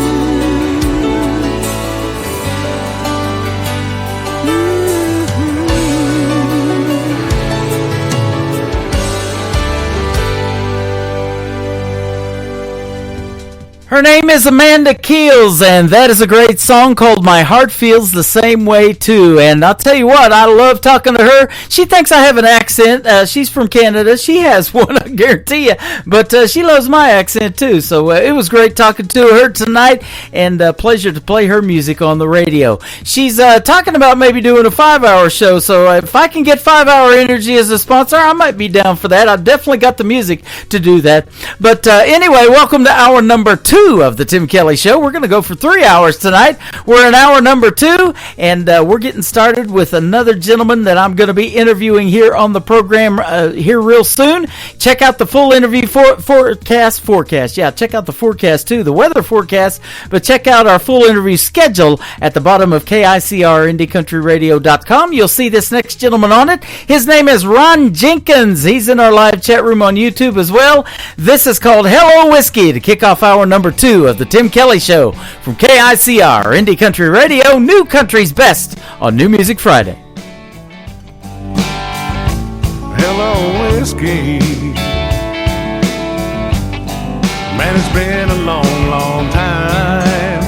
Her name is Amanda Keels, and that is a great song called My Heart Feels the Same Way Too. And I'll tell you what, I love talking to her. She thinks I have an accent. She's from Canada. She has one, I guarantee you. But she loves my accent too. So it was great talking to her tonight, and a pleasure to play her music on the radio. She's talking about maybe doing a 5-hour show. So if I can get 5-Hour Energy as a sponsor, I might be down for that. I've definitely got the music to do that. But anyway, welcome to hour number 2 of the Tim Kelly Show. We're going to go for 3 hours tonight. We're in hour number 2, and we're getting started with another gentleman that I'm going to be interviewing here on the program here real soon. Check out the full interview forecast. Yeah, check out the forecast too, the weather forecast, but check out our full interview schedule at the bottom of KICRIndieCountryRadio.com. You'll see this next gentleman on it. His name is Ron Jenkins. He's in our live chat room on YouTube as well. This is called Hello Whiskey to kick off hour number 2 of the Tim Kelly Show from KICR Indie Country Radio, New Country's Best on New Music Friday. Hello, whiskey. Man, it's been a long, long time.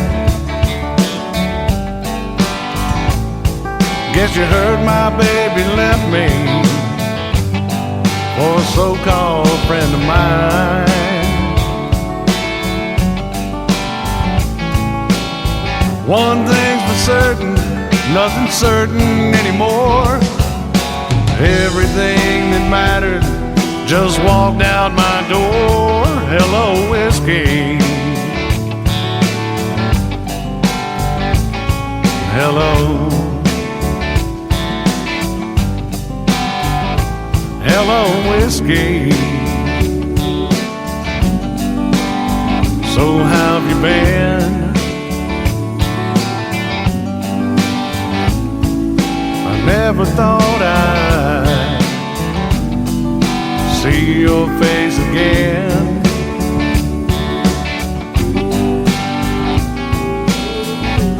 Guess you heard my baby left me for a so-called friend of mine. One thing's for certain, nothing's certain anymore. Everything that mattered just walked out my door. Hello, whiskey. Hello. Hello, whiskey. So how have you been? never thought I'd see your face again.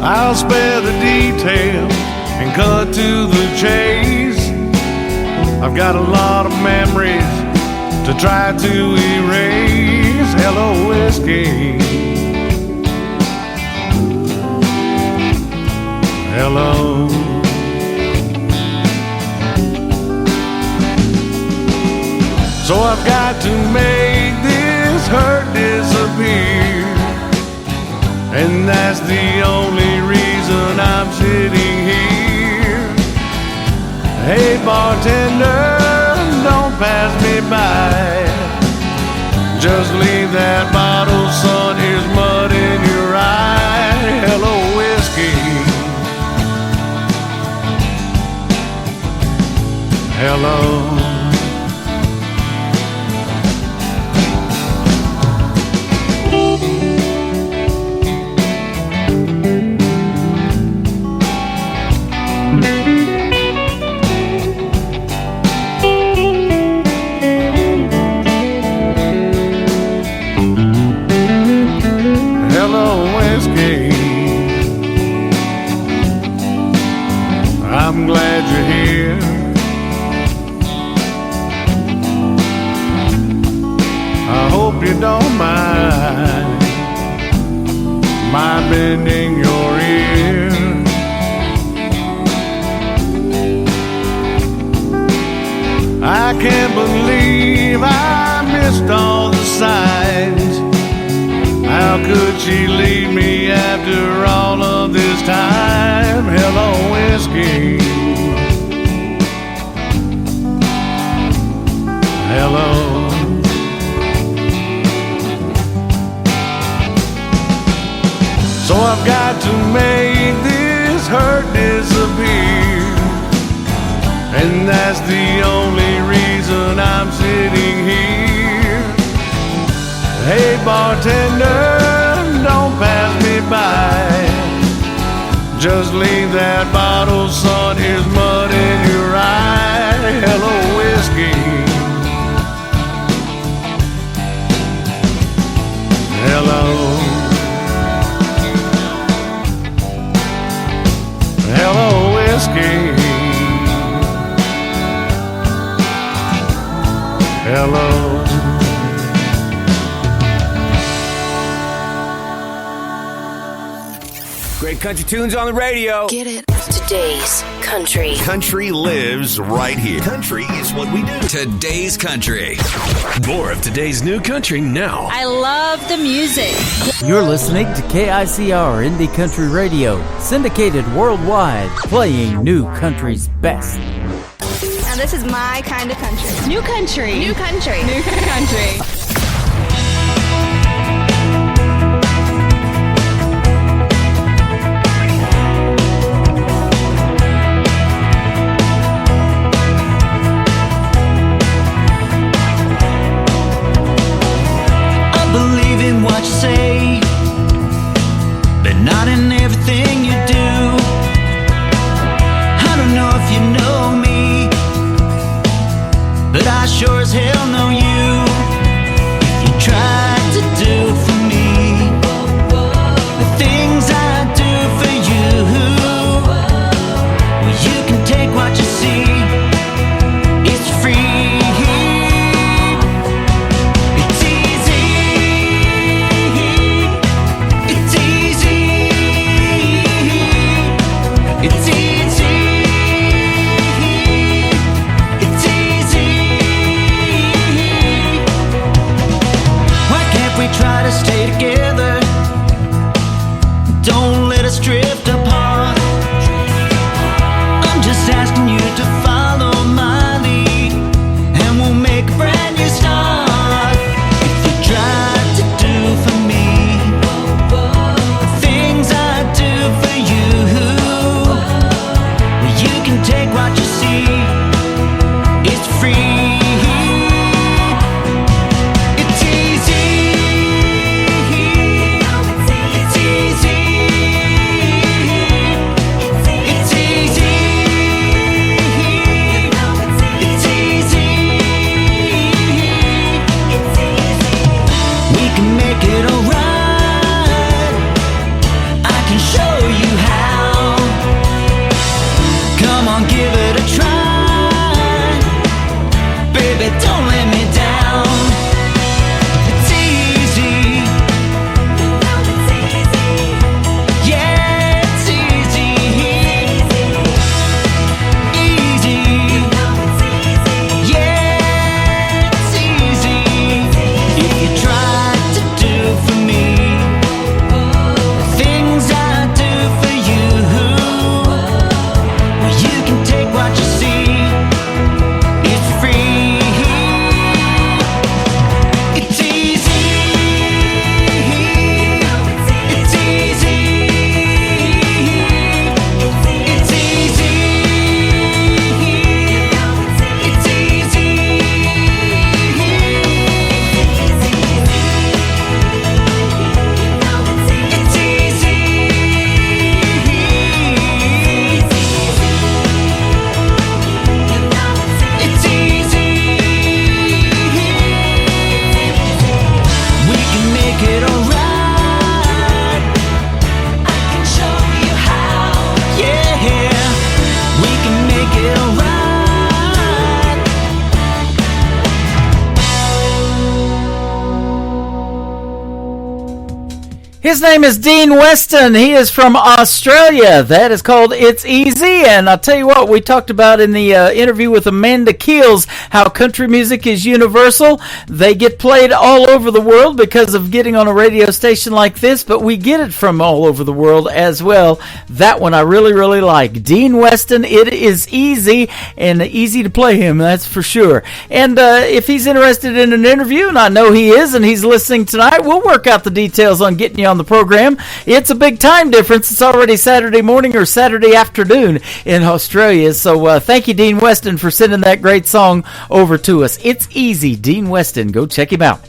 I'll spare the details and cut to the chase. I've got a lot of memories to try to erase. Hello, whiskey. Hello. So I've got to make this hurt disappear, and that's the only reason I'm sitting here. Hey bartender, don't pass me by. Just leave that bottle, son, here's mud in your eye. Hello, whiskey. Hello. I'm glad you're here. I hope you don't mind my bending your ear. I can't believe I missed all the signs. How could she leave me after all of this time? Hello, whiskey. Hello. So I've got to make this hurt disappear, and that's the only reason I'm sitting here. Hey bartender, don't pass me by. Just leave that bottle, son, here's mud in your eye. Hello, whiskey. Hello. Hello, whiskey. Hello. Great country tunes on the radio. Get it? Today's country. Country lives right here. Country is what we do. Today's country. More of today's new country now. I love the music. You're listening to KICR Indie Country Radio, syndicated worldwide, playing new country's best. Now this is my kind of country. New country. New country. New country. What you say, but not in everything you do. I don't know if you know me, but I sure as hell know you. If you tried to do for me the things I do for you, well, you can take what you see. It's free. Try to stay together. Don't let us drift apart. I'm just asking you to follow my lead, and we'll make a brand new start. If you tried to do for me the things I do for you, His name is Dean Weston. He is from Australia. That is called It's Easy. And I'll tell you what, we talked about in the interview with Amanda Keels how country music is universal. They get played all over the world because of getting on a radio station like this, but we get it from all over the world as well. That one I really, really like. Dean Weston, It Is Easy, and easy to play him, that's for sure. And if he's interested in an interview, and I know he is, and he's listening tonight, we'll work out the details on getting you on the program. It's a big time difference. It's already Saturday morning or Saturday afternoon in Australia. So thank you, Dean Weston, for sending that great song over to us. It's Easy, Dean Weston. Go check him out.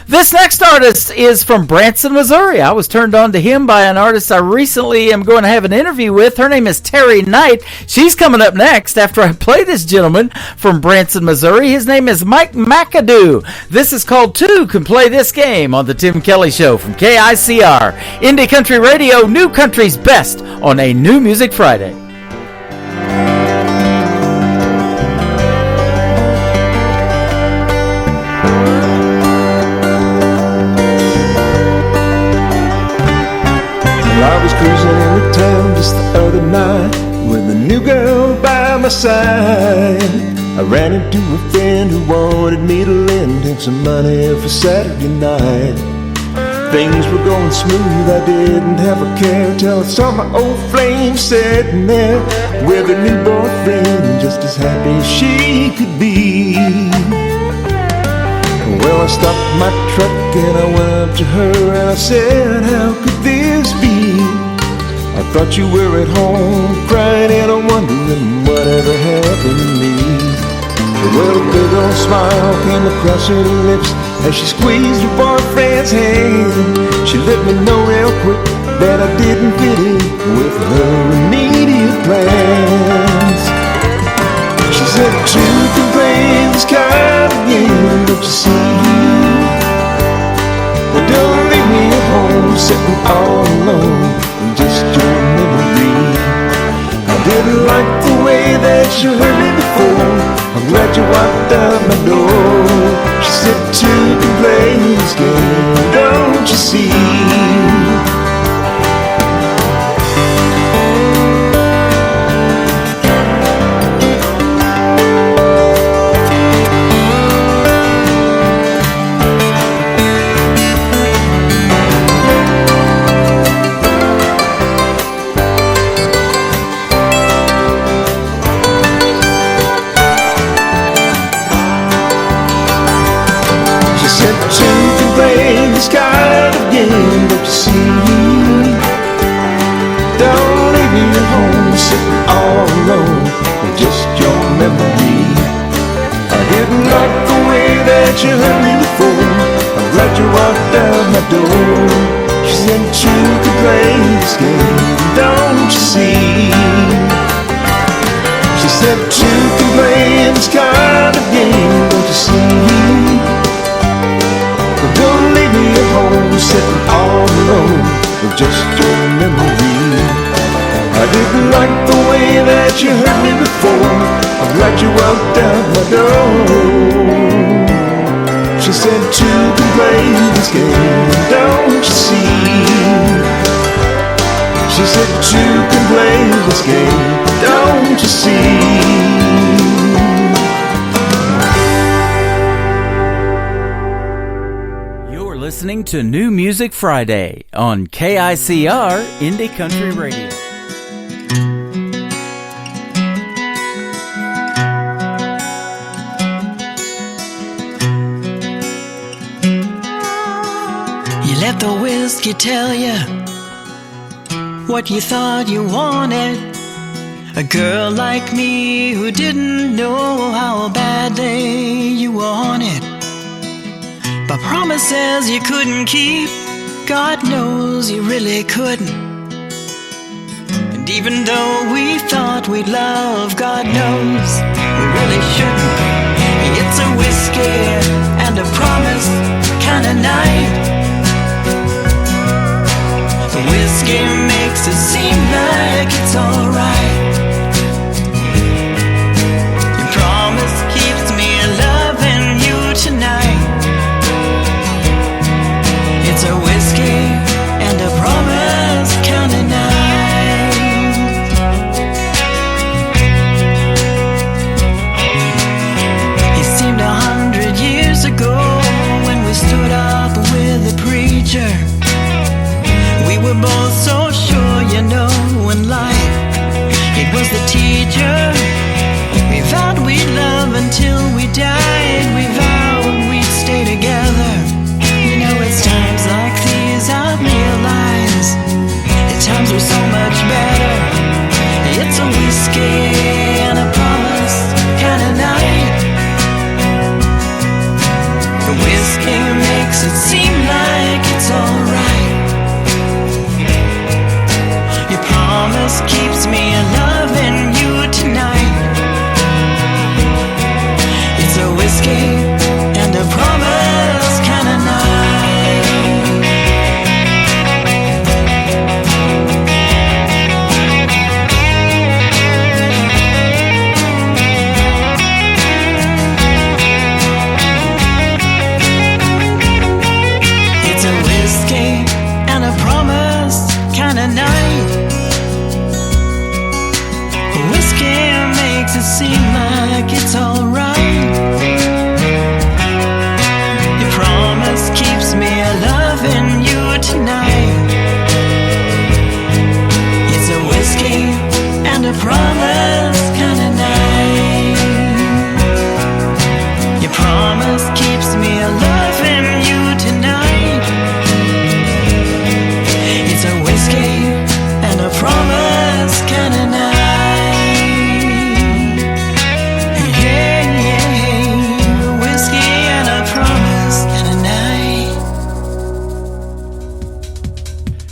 This next artist is from Branson, Missouri. I was turned on to him by an artist I recently am going to have an interview with. Her name is Terry Knight. She's coming up next after I play this gentleman from Branson, Missouri. His name is Mike McAdoo. This is called Two Can Play This Game on the Tim Kelly Show from KICR. Indie Country Radio, New Country's best on a New Music Friday. I was cruising into town just the other night with a new girl by my side. I ran into a friend who wanted me to lend him some money for Saturday night. Things were going smooth, I didn't have a care till I saw my old flame sitting there with her new boyfriend, just as happy as she could be. Well, I stopped my truck and I went up to her and I said, how could this be? I thought you were at home crying and I'm wondering whatever happened to me. Well, a big old smile came across her lips as she squeezed her boyfriend's hand. She let me know real quick that I didn't fit in with her immediate plans. She said, two can play this kind of game, don't you see? Well, don't leave me at home sitting all alone with just your memory. I didn't like the way that you hurt me before. I'm glad you walked out my door. She said, two can play this game, don't you see? This kind of game, don't you see? Don't leave me at home sitting all alone with just your memory. I didn't like the way that you hurt me before. I'm glad you walked out my door. She said you could play this game, don't you see? She said you can play this kind of game, don't you see? Don't leave me at home sitting all alone with just your memory. I didn't like the way that you hurt me before. I'm glad you walked out my door. She said two can play this game, don't you see? She said two can play this game, don't you see? Listening to New Music Friday on KICR Indie Country Radio. You let the whiskey tell you what you thought you wanted. A girl like me who didn't know how badly you wanted. By promises you couldn't keep, God knows you really couldn't. And even though we thought we'd love, God knows we really shouldn't. It's a whiskey and a promise kind of night. The whiskey makes it seem like it's alright. Your promise keeps me loving you tonight. It's a whiskey and a makes it seem like it's alright. Your promise keeps me loving you tonight. It's a whiskey and a promise kind of night. Your promise keeps me loving you tonight. It's a whiskey and a promise kind of night.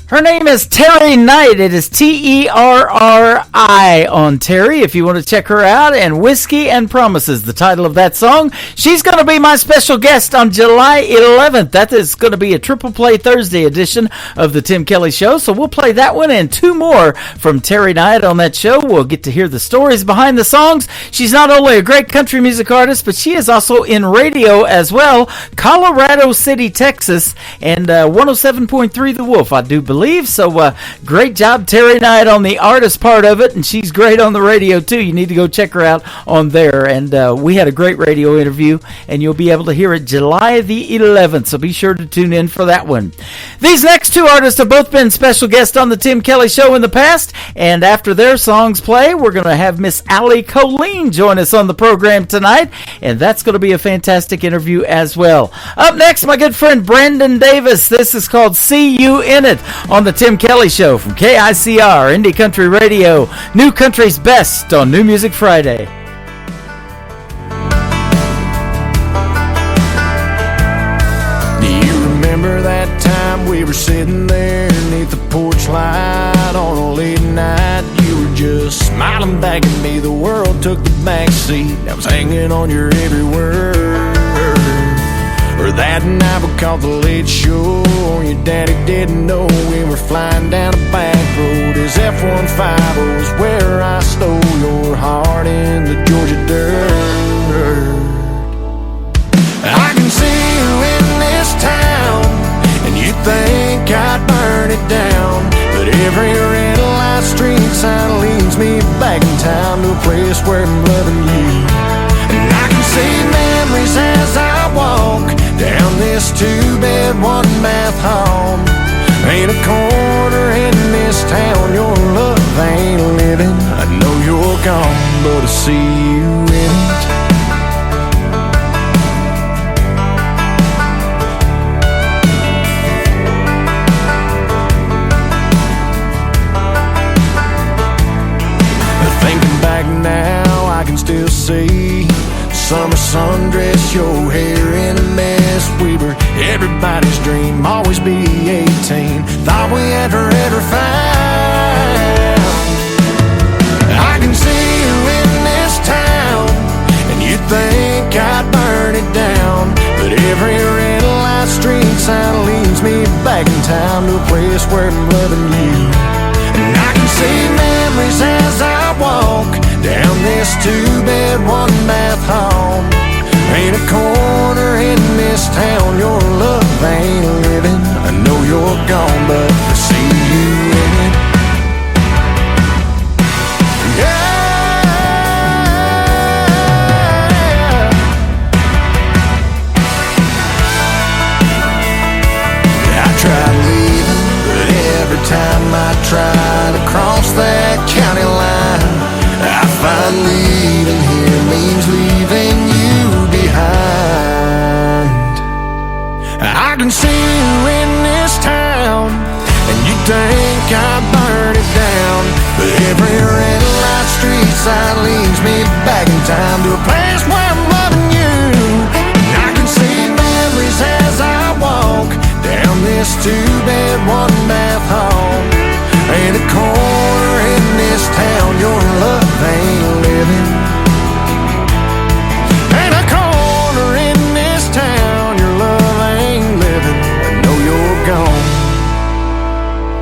Her name is Terry Knight. It is Terri on Terry, if you want to check her out. And Whiskey and Promises, the title of that song. She's going to be my special guest on July 11th. That is going to be a Triple Play Thursday edition of the Tim Kelly Show. So we'll play that one and two more from Terry Knight on that show. We'll get to hear the stories behind the songs. She's not only a great country music artist, but she is also in radio as well. Colorado City, Texas, and 107.3 The Wolf, I do believe. So great job, Terry Knight, on the artist part of it, and she's great on the radio too. You need to go check her out on there. And we had a great radio interview, and you'll be able to hear it July the 11th, so be sure to tune in for that one. These next two artists have both been special guests on the Tim Kelly Show in the past, and after their songs play, we're going to have Miss Allie Colleen join us on the program tonight, and that's going to be a fantastic interview as well. Up next, my good friend Brandon Davis. This is called See You In It on the Tim Kelly Show from KICR, Indie Country Radio, New Country's Best on New Music Friday. Do you remember that time we were sitting there beneath the porch light on a late night? You were just smiling back at me. The world took the back seat. I was hanging on your every word. Or that night we caught the late show. Your daddy didn't know we were flying down a back road. His F-150 was where I stole your heart in the Georgia dirt. I can see you in this town, and you think I'd burn it down. But every red light street sign leads me back in time to a place where I'm loving you. And I can see memories as I walk down this two-bed, one-bath home. Ain't a corner in this town your love ain't living. I know you're gone, but I see you in it. Thinking back now, I can still see summer sundress, your hair in a mess. We were everybody's dream, always be 18. Thought we had forever found. I can see you in this town, and you think I'd burn it down. But every red light street sign leads me back in town to a place where I'm loving you. And I can see memories as I walk down this two-bed, one-bath home. Ain't a corner in this town your love ain't living. I know you're gone, but I see you in it. I tried leaving, but every time I try to cross that county line, I find leaving here means leaving you behind. I can see you in this town, and you think I'd burn it down. But every red light street sign leads me back in time to a place where I'm loving you. And I can see memories as I walk down this two-bed, one-bath home. Ain't a corner in this town your love ain't living. Ain't a corner in this town your love ain't living. I know you're gone,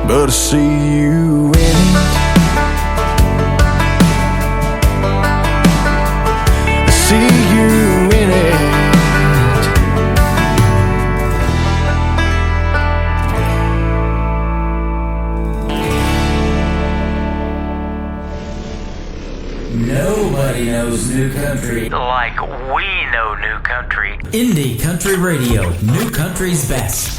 but I see you in it. I see you in it. Nobody knows new country like we know new country. Indie Country Radio, new country's best.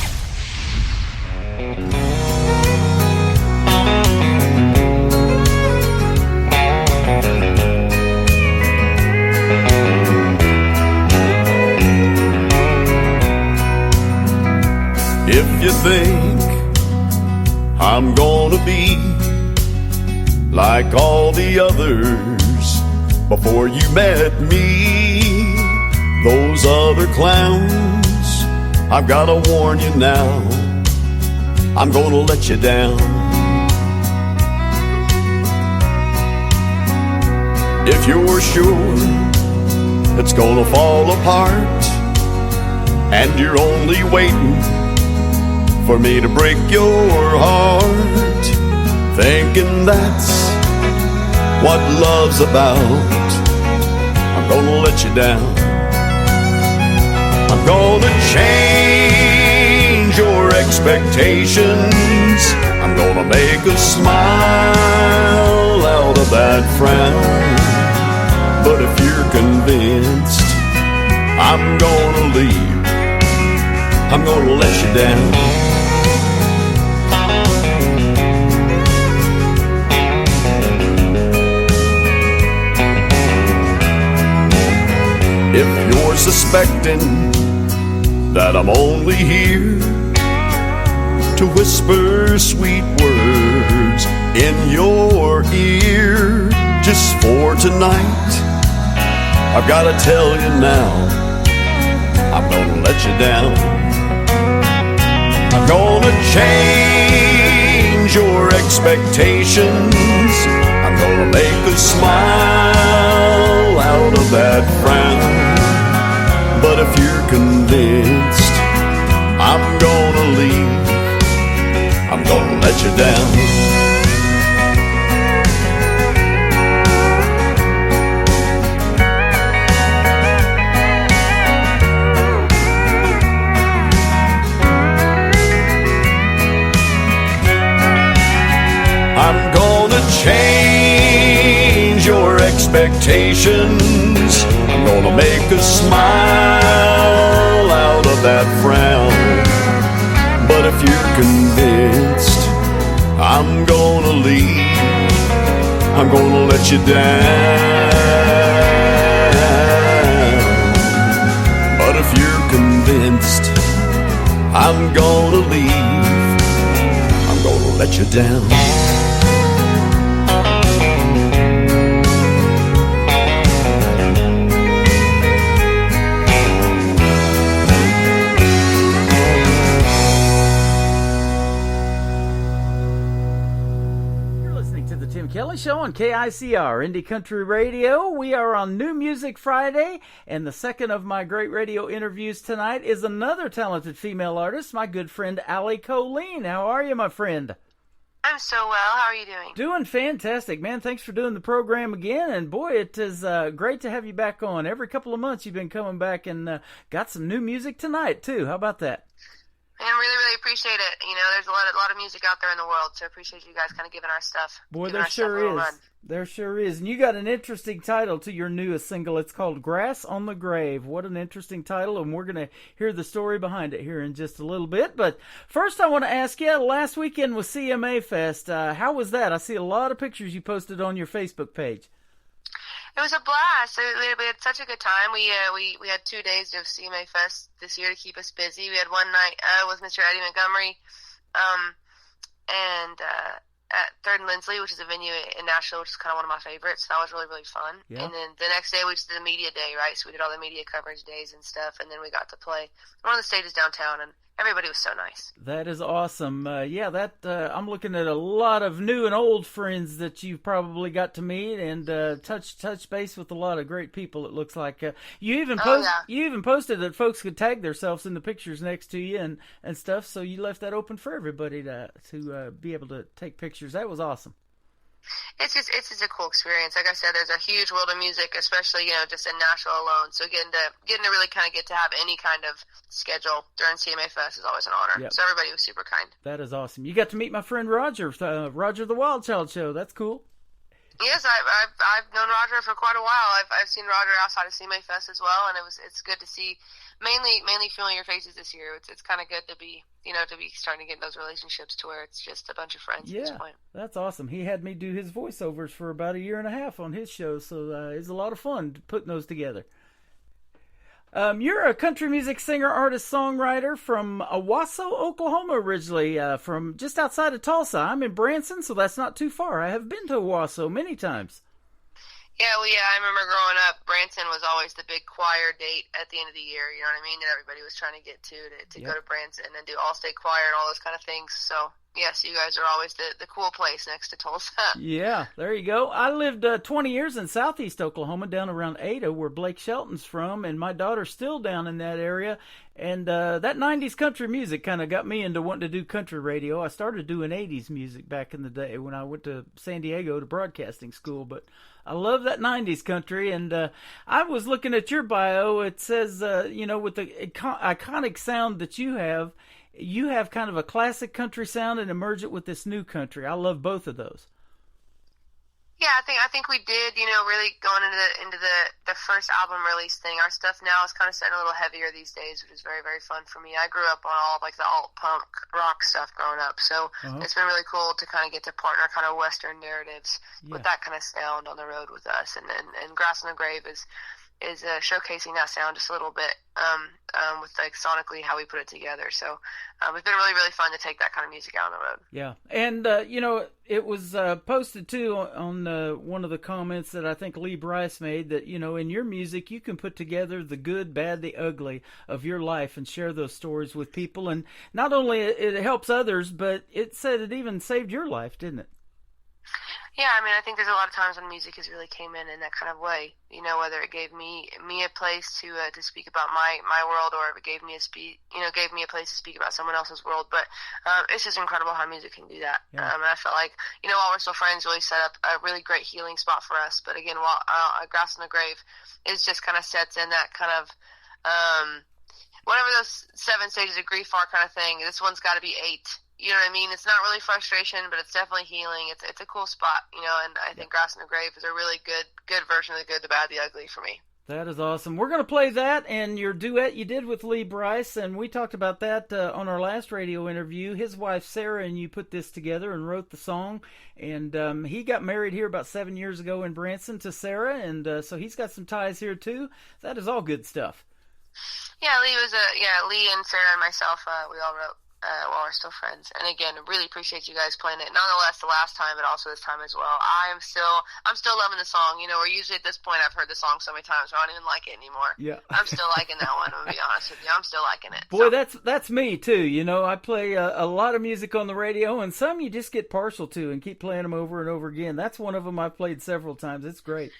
If you think I'm gonna be like all the others before you met me, those other clowns, I've gotta warn you now, I'm gonna let you down. If you're sure it's gonna fall apart and you're only waiting for me to break your heart, thinking that's what love's about, I'm gonna let you down. I'm gonna change your expectations, I'm gonna make a smile out of that frown. But if you're convinced I'm gonna leave, I'm gonna let you down. If you're suspecting that I'm only here to whisper sweet words in your ear just for tonight, I've gotta tell you now, I'm gonna let you down. I'm gonna change your expectations, I'm gonna make a smile out of that frown. But if you're convinced I'm gonna leave, I'm gonna let you down. I'm gonna change your expectations, I'm gonna make a smile out of that frown. But if you're convinced I'm gonna leave, I'm gonna let you down. But if you're convinced I'm gonna leave, I'm gonna let you down. Kelly Show on KICR, Indie Country Radio. We are on New Music Friday, and the second of my great radio interviews tonight is another talented female artist, my good friend Allie Colleen. How are you, my friend? I'm so well. How are you doing? Doing fantastic, man. Thanks for doing the program again, and boy, it is great to have you back on. Every couple of months you've been coming back and got some new music tonight, too. How about that? I really, really appreciate it. You know, there's a lot of music out there in the world, so I appreciate you guys kind of giving our stuff. Boy, there sure is. There sure is. And you got an interesting title to your newest single. It's called Grass on the Grave. What an interesting title, and we're going to hear the story behind it here in just a little bit. But first I want to ask you, last weekend was CMA Fest. How was that? I see a lot of pictures you posted on your Facebook page. It was a blast. We had such a good time. We had 2 days of CMA Fest this year to keep us busy. We had one night with Mr. Eddie Montgomery, and at Third and Lindsley, which is a venue in Nashville, which is kind of one of my favorites. So that was really, really fun. Yeah. And then the next day we just did a media day, right? So we did all the media coverage days and stuff, and then we got to play one of the stages downtown, and everybody was so nice. That is awesome. I'm looking at a lot of new and old friends that you've probably got to meet and touch base with a lot of great people. It looks like you even posted that folks could tag themselves in the pictures next to you and stuff. So you left that open for everybody to be able to take pictures. That was awesome. It's just a cool experience. Like I said, there's a huge world of music, especially, just in Nashville alone. So getting to really kind of get to have any kind of schedule during CMA Fest is always an honor. Yep. So everybody was super kind. That is awesome. You got to meet my friend Roger, Roger the Wild Child Show. That's cool. Yes, I've known Roger for quite a while. I've seen Roger outside of CMA Fest as well, and it's good to see mainly familiar faces this year. It's kind of good to be starting to get those relationships to where it's just a bunch of friends at this point. That's awesome. He had me do his voiceovers for about 1.5 years on his show, so it's a lot of fun putting those together. You're a country music singer, artist, songwriter from Owasso, Oklahoma, originally, from just outside of Tulsa. I'm in Branson, so that's not too far. I have been to Owasso many times. Yeah, I remember growing up, Branson was always the big choir date at the end of the year, you know what I mean? That everybody was trying to get to go to Branson and do all-state choir and all those kind of things. So, yes, you guys are always the cool place next to Tulsa. Yeah, there you go. I lived 20 years in southeast Oklahoma, down around Ada, where Blake Shelton's from, and my daughter's still down in that area. And that 90s country music kind of got me into wanting to do country radio. I started doing 80s music back in the day when I went to San Diego to broadcasting school, but I love that 90s country. And I was looking at your bio. It says, with the iconic sound that you have kind of a classic country sound and merge it with this new country. I love both of those. Yeah, I think we did, really going into the first album release thing. Our stuff now is kind of setting a little heavier these days, which is very, very fun for me. I grew up on all like the alt-punk rock stuff growing up, so it's been really cool to kind of get to partner kind of Western narratives with that kind of sound on the road with us. And Grass on the Grave is showcasing that sound just a little bit with like sonically how we put it together. So it's been really, really fun to take that kind of music out on the road. Yeah, and it was posted too on one of the comments that I think Lee Brice made that in your music you can put together the good, bad, the ugly of your life and share those stories with people. And not only it helps others, but it said it even saved your life, didn't it? Yeah, I mean, I think there's a lot of times when music has really came in that kind of way. Whether it gave me a place to speak about my world, or if it gave me a place to speak about someone else's world. But it's just incredible how music can do that. Yeah. And I felt like While We're Still Friends really set up a really great healing spot for us. But again, while Grass on the Grave is just kind of sets in that kind of whatever those 7 stages of grief are kind of thing. This one's got to be 8. You know what I mean? It's not really frustration, but it's definitely healing. It's a cool spot, and I think Grass on the Grave is a really good version of the good, the bad, the ugly for me. That is awesome. We're going to play that and your duet you did with Lee Brice, and we talked about that on our last radio interview. His wife, Sarah, and you put this together and wrote the song, and he got married here about 7 years ago in Branson to Sarah, and so he's got some ties here too. That is all good stuff. Yeah, Lee and Sarah and myself, we all wrote While We're Still Friends. And again, really appreciate you guys playing it. Not only the last time, but also this time as well. I'm still loving the song. Where usually at this point I've heard the song so many times, so I don't even like it anymore. Yeah. I'm still liking that one, I'm going to be honest with you. I'm still liking it. Boy, that's me too. I play a lot of music on the radio, and some you just get partial to and keep playing them over and over again. That's one of them I've played several times. It's great.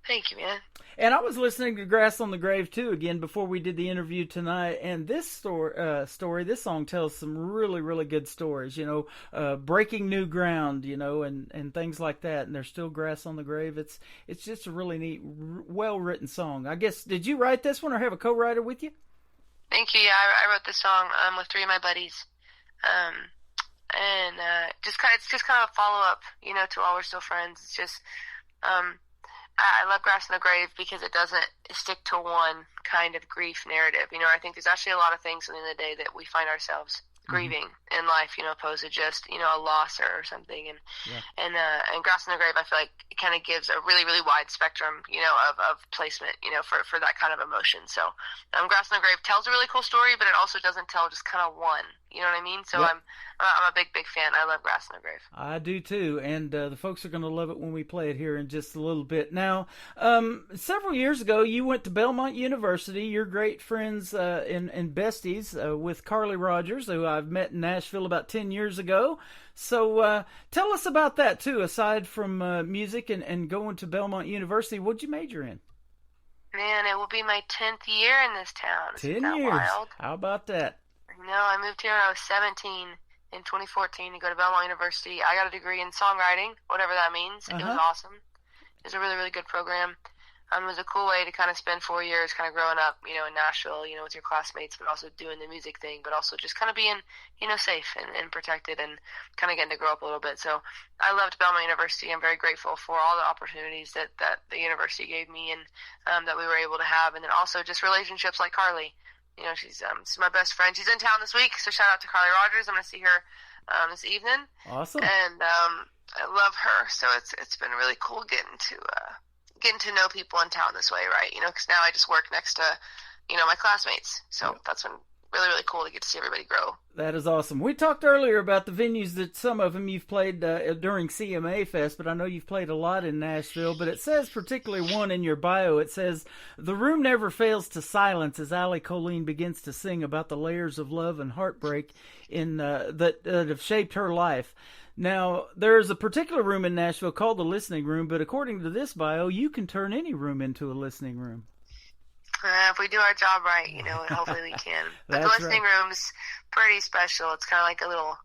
Thank you, man. And I was listening to Grass on the Grave too again before we did the interview tonight. And this this song tells some really, really good stories. Breaking new ground. And things like that. And there's still grass on the grave. It's just a really neat, well written song. I guess, did you write this one or have a co-writer with you? Thank you. Yeah, I wrote this song with 3 of my buddies. It's just kind of a follow up, to While We're Still Friends. It's just. I love Grass on the Grave because it doesn't stick to one kind of grief narrative. I think there's actually a lot of things at the end of the day that we find ourselves grieving in life, opposed to just, a loss or something. And Grass on the Grave, I feel like it kind of gives a really, really wide spectrum, of placement, for that kind of emotion. So, Grass on the Grave tells a really cool story, but it also doesn't tell just kind of one. You know what I mean? So I'm a big, big fan. I love Grass on the Grave. I do too, and the folks are going to love it when we play it here in just a little bit. Now, several years ago, you went to Belmont University. You're great friends and besties with Carly Rogers, who I've met in Nashville about 10 years ago. So tell us about that too. Aside from music and going to Belmont University, what'd you major in? Man, it will be my 10th year in this town. 10 years. Wild? How about that? No, I moved here when I was 17 in 2014 to go to Belmont University. I got a degree in songwriting, whatever that means. It was awesome. It was a really, really good program. It was a cool way to kind of spend 4 years kind of growing up, in Nashville, with your classmates, but also doing the music thing, but also just kind of being, safe and protected and kind of getting to grow up a little bit. So I loved Belmont University. I'm very grateful for all the opportunities that the university gave me and that we were able to have. And then also just relationships like Carly. She's my best friend. She's in town this week, so shout out to Carly Rogers. I'm going to see her this evening. Awesome. And I love her. So it's been really cool getting to know people in town this way, right? Because now I just work next to, my classmates. So that's been really, really cool to get to see everybody grow. That is awesome. We talked earlier about the venues that some of them you've played during CMA Fest, but I know you've played a lot in Nashville. But it says, particularly one in your bio, it says, "The room never fails to silence as Allie Colleen begins to sing about the layers of love and heartbreak that have shaped her life." Now, there's a particular room in Nashville called the Listening Room, but according to this bio, you can turn any room into a listening room. If we do our job right, hopefully we can. But the listening room's pretty special. It's kind of like a little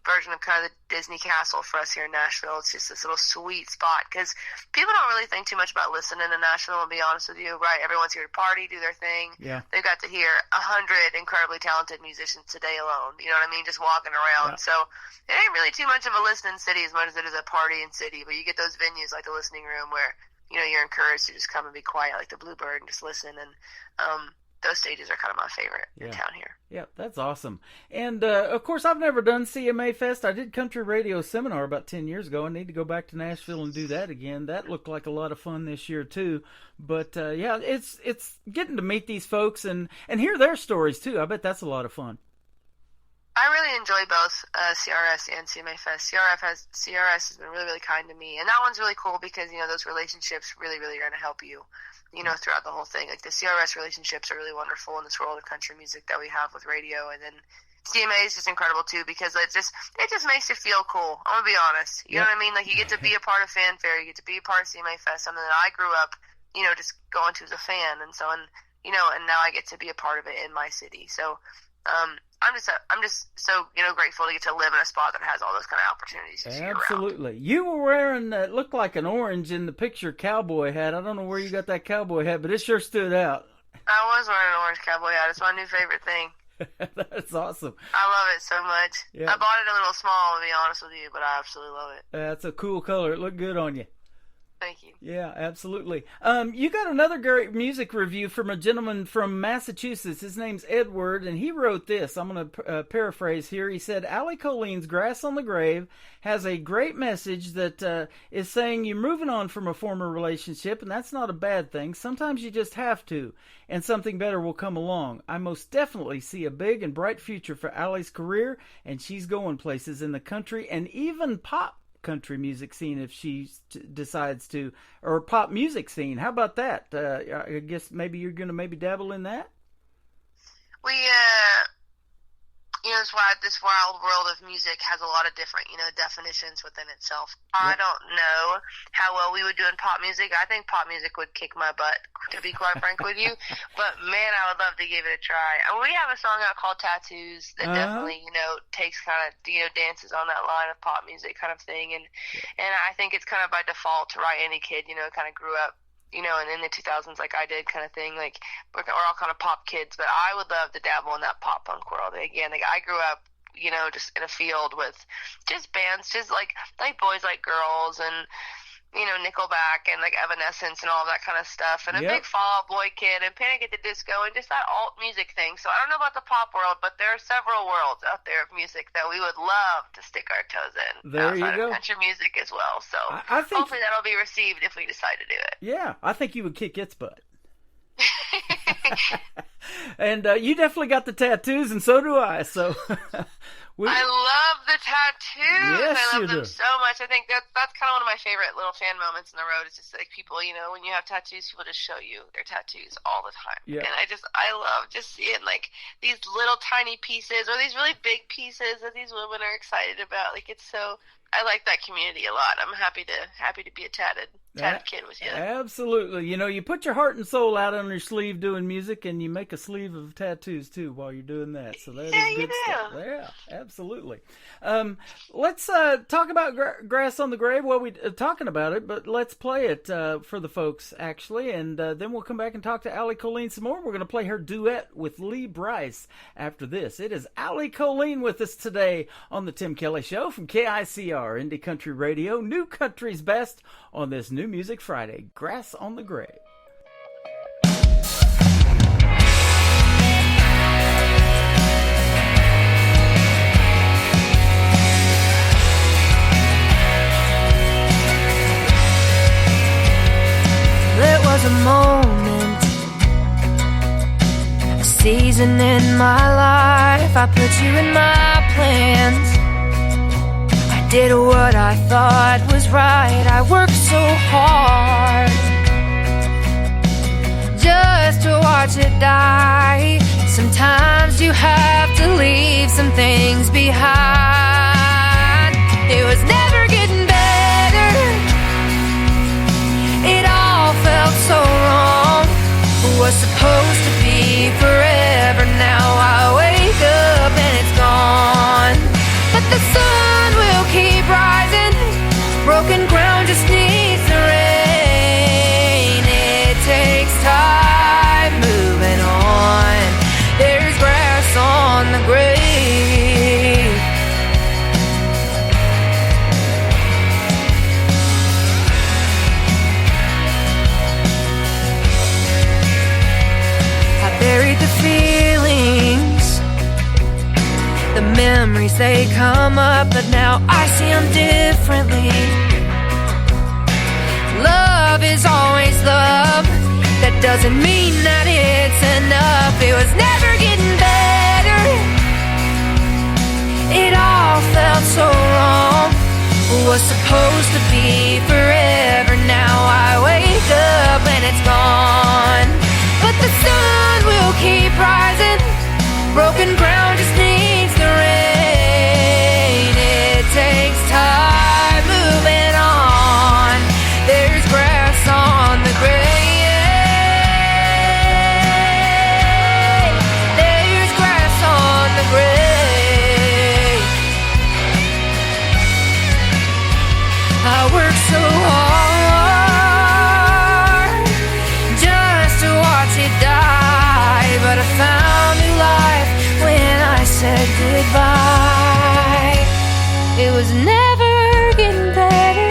version of kind of the Disney castle for us here in Nashville. It's just this little sweet spot because people don't really think too much about listening in Nashville, I'll be honest with you, right? Everyone's here to party, do their thing. Yeah. They've got to hear 100 incredibly talented musicians today alone, you know what I mean? Just walking around. Yeah. So it ain't really too much of a listening city as much as it is a partying city, but you get those venues like the Listening Room where you're encouraged to just come and be quiet like the Bluebird and just listen. And those stages are kind of my favorite in town here. Yeah, that's awesome. And, of course, I've never done CMA Fest. I did Country Radio Seminar about 10 years ago. I need to go back to Nashville and do that again. That looked like a lot of fun this year, too. But, yeah, it's getting to meet these folks and hear their stories, too. I bet that's a lot of fun. I really enjoy both CRS and CMA Fest. CRS has been really, really kind to me. And that one's really cool because, those relationships really, really are going to help you, throughout the whole thing. Like the CRS relationships are really wonderful in this world of country music that we have with radio. And then CMA is just incredible, too, because it just makes you feel cool. I'm going to be honest. You know what I mean? Like you get to be a part of Fanfare. You get to be a part of CMA Fest. Something that I grew up, just going to as a fan. And so, and now I get to be a part of it in my city. So, I'm just so grateful to get to live in a spot that has all those kind of opportunities. Absolutely. You were wearing it looked like an orange in the picture cowboy hat. I don't know where you got that cowboy hat, but it sure stood out. I was wearing an orange cowboy hat. It's my new favorite thing. That's awesome. I love it so much. Yeah. I bought it a little small, to be honest with you, but I absolutely love it. That's a cool color. It looked good on you. Thank you. Yeah, absolutely. You got another great music review from a gentleman from Massachusetts. His name's Edward, and he wrote this. I'm going to paraphrase here. He said, Allie Colleen's Grass on the Grave has a great message that is saying you're moving on from a former relationship, and that's not a bad thing. Sometimes you just have to, and something better will come along. I most definitely see a big and bright future for Allie's career, and she's going places in the country and even pop country music scene if she decides to, or pop music scene. How about that? I guess maybe you're going to dabble in that? We, this wild world of music has a lot of different, definitions within itself. Yep. I don't know how well we would do in pop music. I think pop music would kick my butt, to be quite frank with you. But, man, I would love to give it a try. And we have a song out called Tattoos that definitely, takes kind of, dances on that line of pop music kind of thing. And I think it's kind of by default, right? Any kid, kind of grew up, and in the 2000s, like I did, kind of thing. Like we're all kind of pop kids, but I would love to dabble in that pop punk world again. Like I grew up, just in a field with just bands, just like Boys Like Girls and Nickelback and like Evanescence and all that kind of stuff, and a big Fall Out Boy kid and Panic at the Disco and just that alt music thing. So I don't know about the pop world, but there are several worlds out there of music that we would love to stick our toes in. There outside you go. Of country music as well. So I think hopefully that'll be received if we decide to do it. Yeah, I think you would kick its butt. And you definitely got the tattoos, and so do I. So I love the tattoos. Yes, I love you them do. so much. I think that's kind of one of my favorite little fan moments in the road. It's just like people, when you have tattoos, people just show you their tattoos all the time. Yeah. And I love just seeing like these little tiny pieces or these really big pieces that these women are excited about. Like I like that community a lot. I'm happy to be a tatted kid with you. Absolutely. You put your heart and soul out on your sleeve doing music, and you make a sleeve of tattoos too while you're doing that. So that is good stuff. Yeah, absolutely. Absolutely. Let's talk about Grass on the Grave. Well, we're talking about it, but let's play it for the folks, actually, and then we'll come back and talk to Allie Colleen some more. We're going to play her duet with Lee Brice after this. It is Allie Colleen with us today on the Tim Kelly Show from KICR, Indie Country Radio, New Country's Best on this New Music Friday. Grass on the Grave. There was a moment, a season in my life. I put you in my plans. I did what I thought was right. I worked so hard just to watch it die. Sometimes you have to leave some things behind. It was never getting better. It all felt so wrong. It was supposed to be forever. Now I wake up and it's gone. But the sun will keep rising. Broken ground just needs the rain. It takes time moving on. There's grass on the grave. Buried the feelings, the memories, they come up, but now I see them differently. Love is always love. That doesn't mean that it's enough. It was never getting better. It all felt so wrong. It was supposed to be forever. Now I wake up and it's gone. But the sun will keep rising. Broken ground just needs the rain. It takes time moving on. There's grass on the grave. There's grass on the grave. I work so hard just to watch it die, but I found new life when I said goodbye. It was never getting better.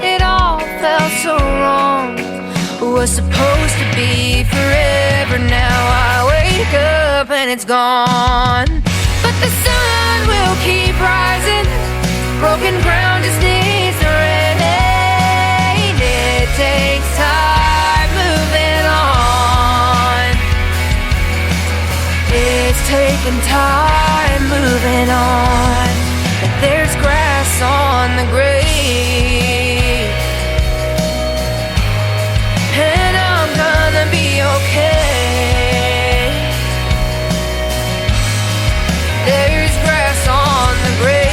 It all felt so wrong. It was supposed to be forever. Now I wake up and it's gone. But the sun will keep rising. Broken ground just needs the rain. It takes time moving on. It's taking time moving on. But there's grass on the grave. And I'm gonna be okay. There's grass on the grave.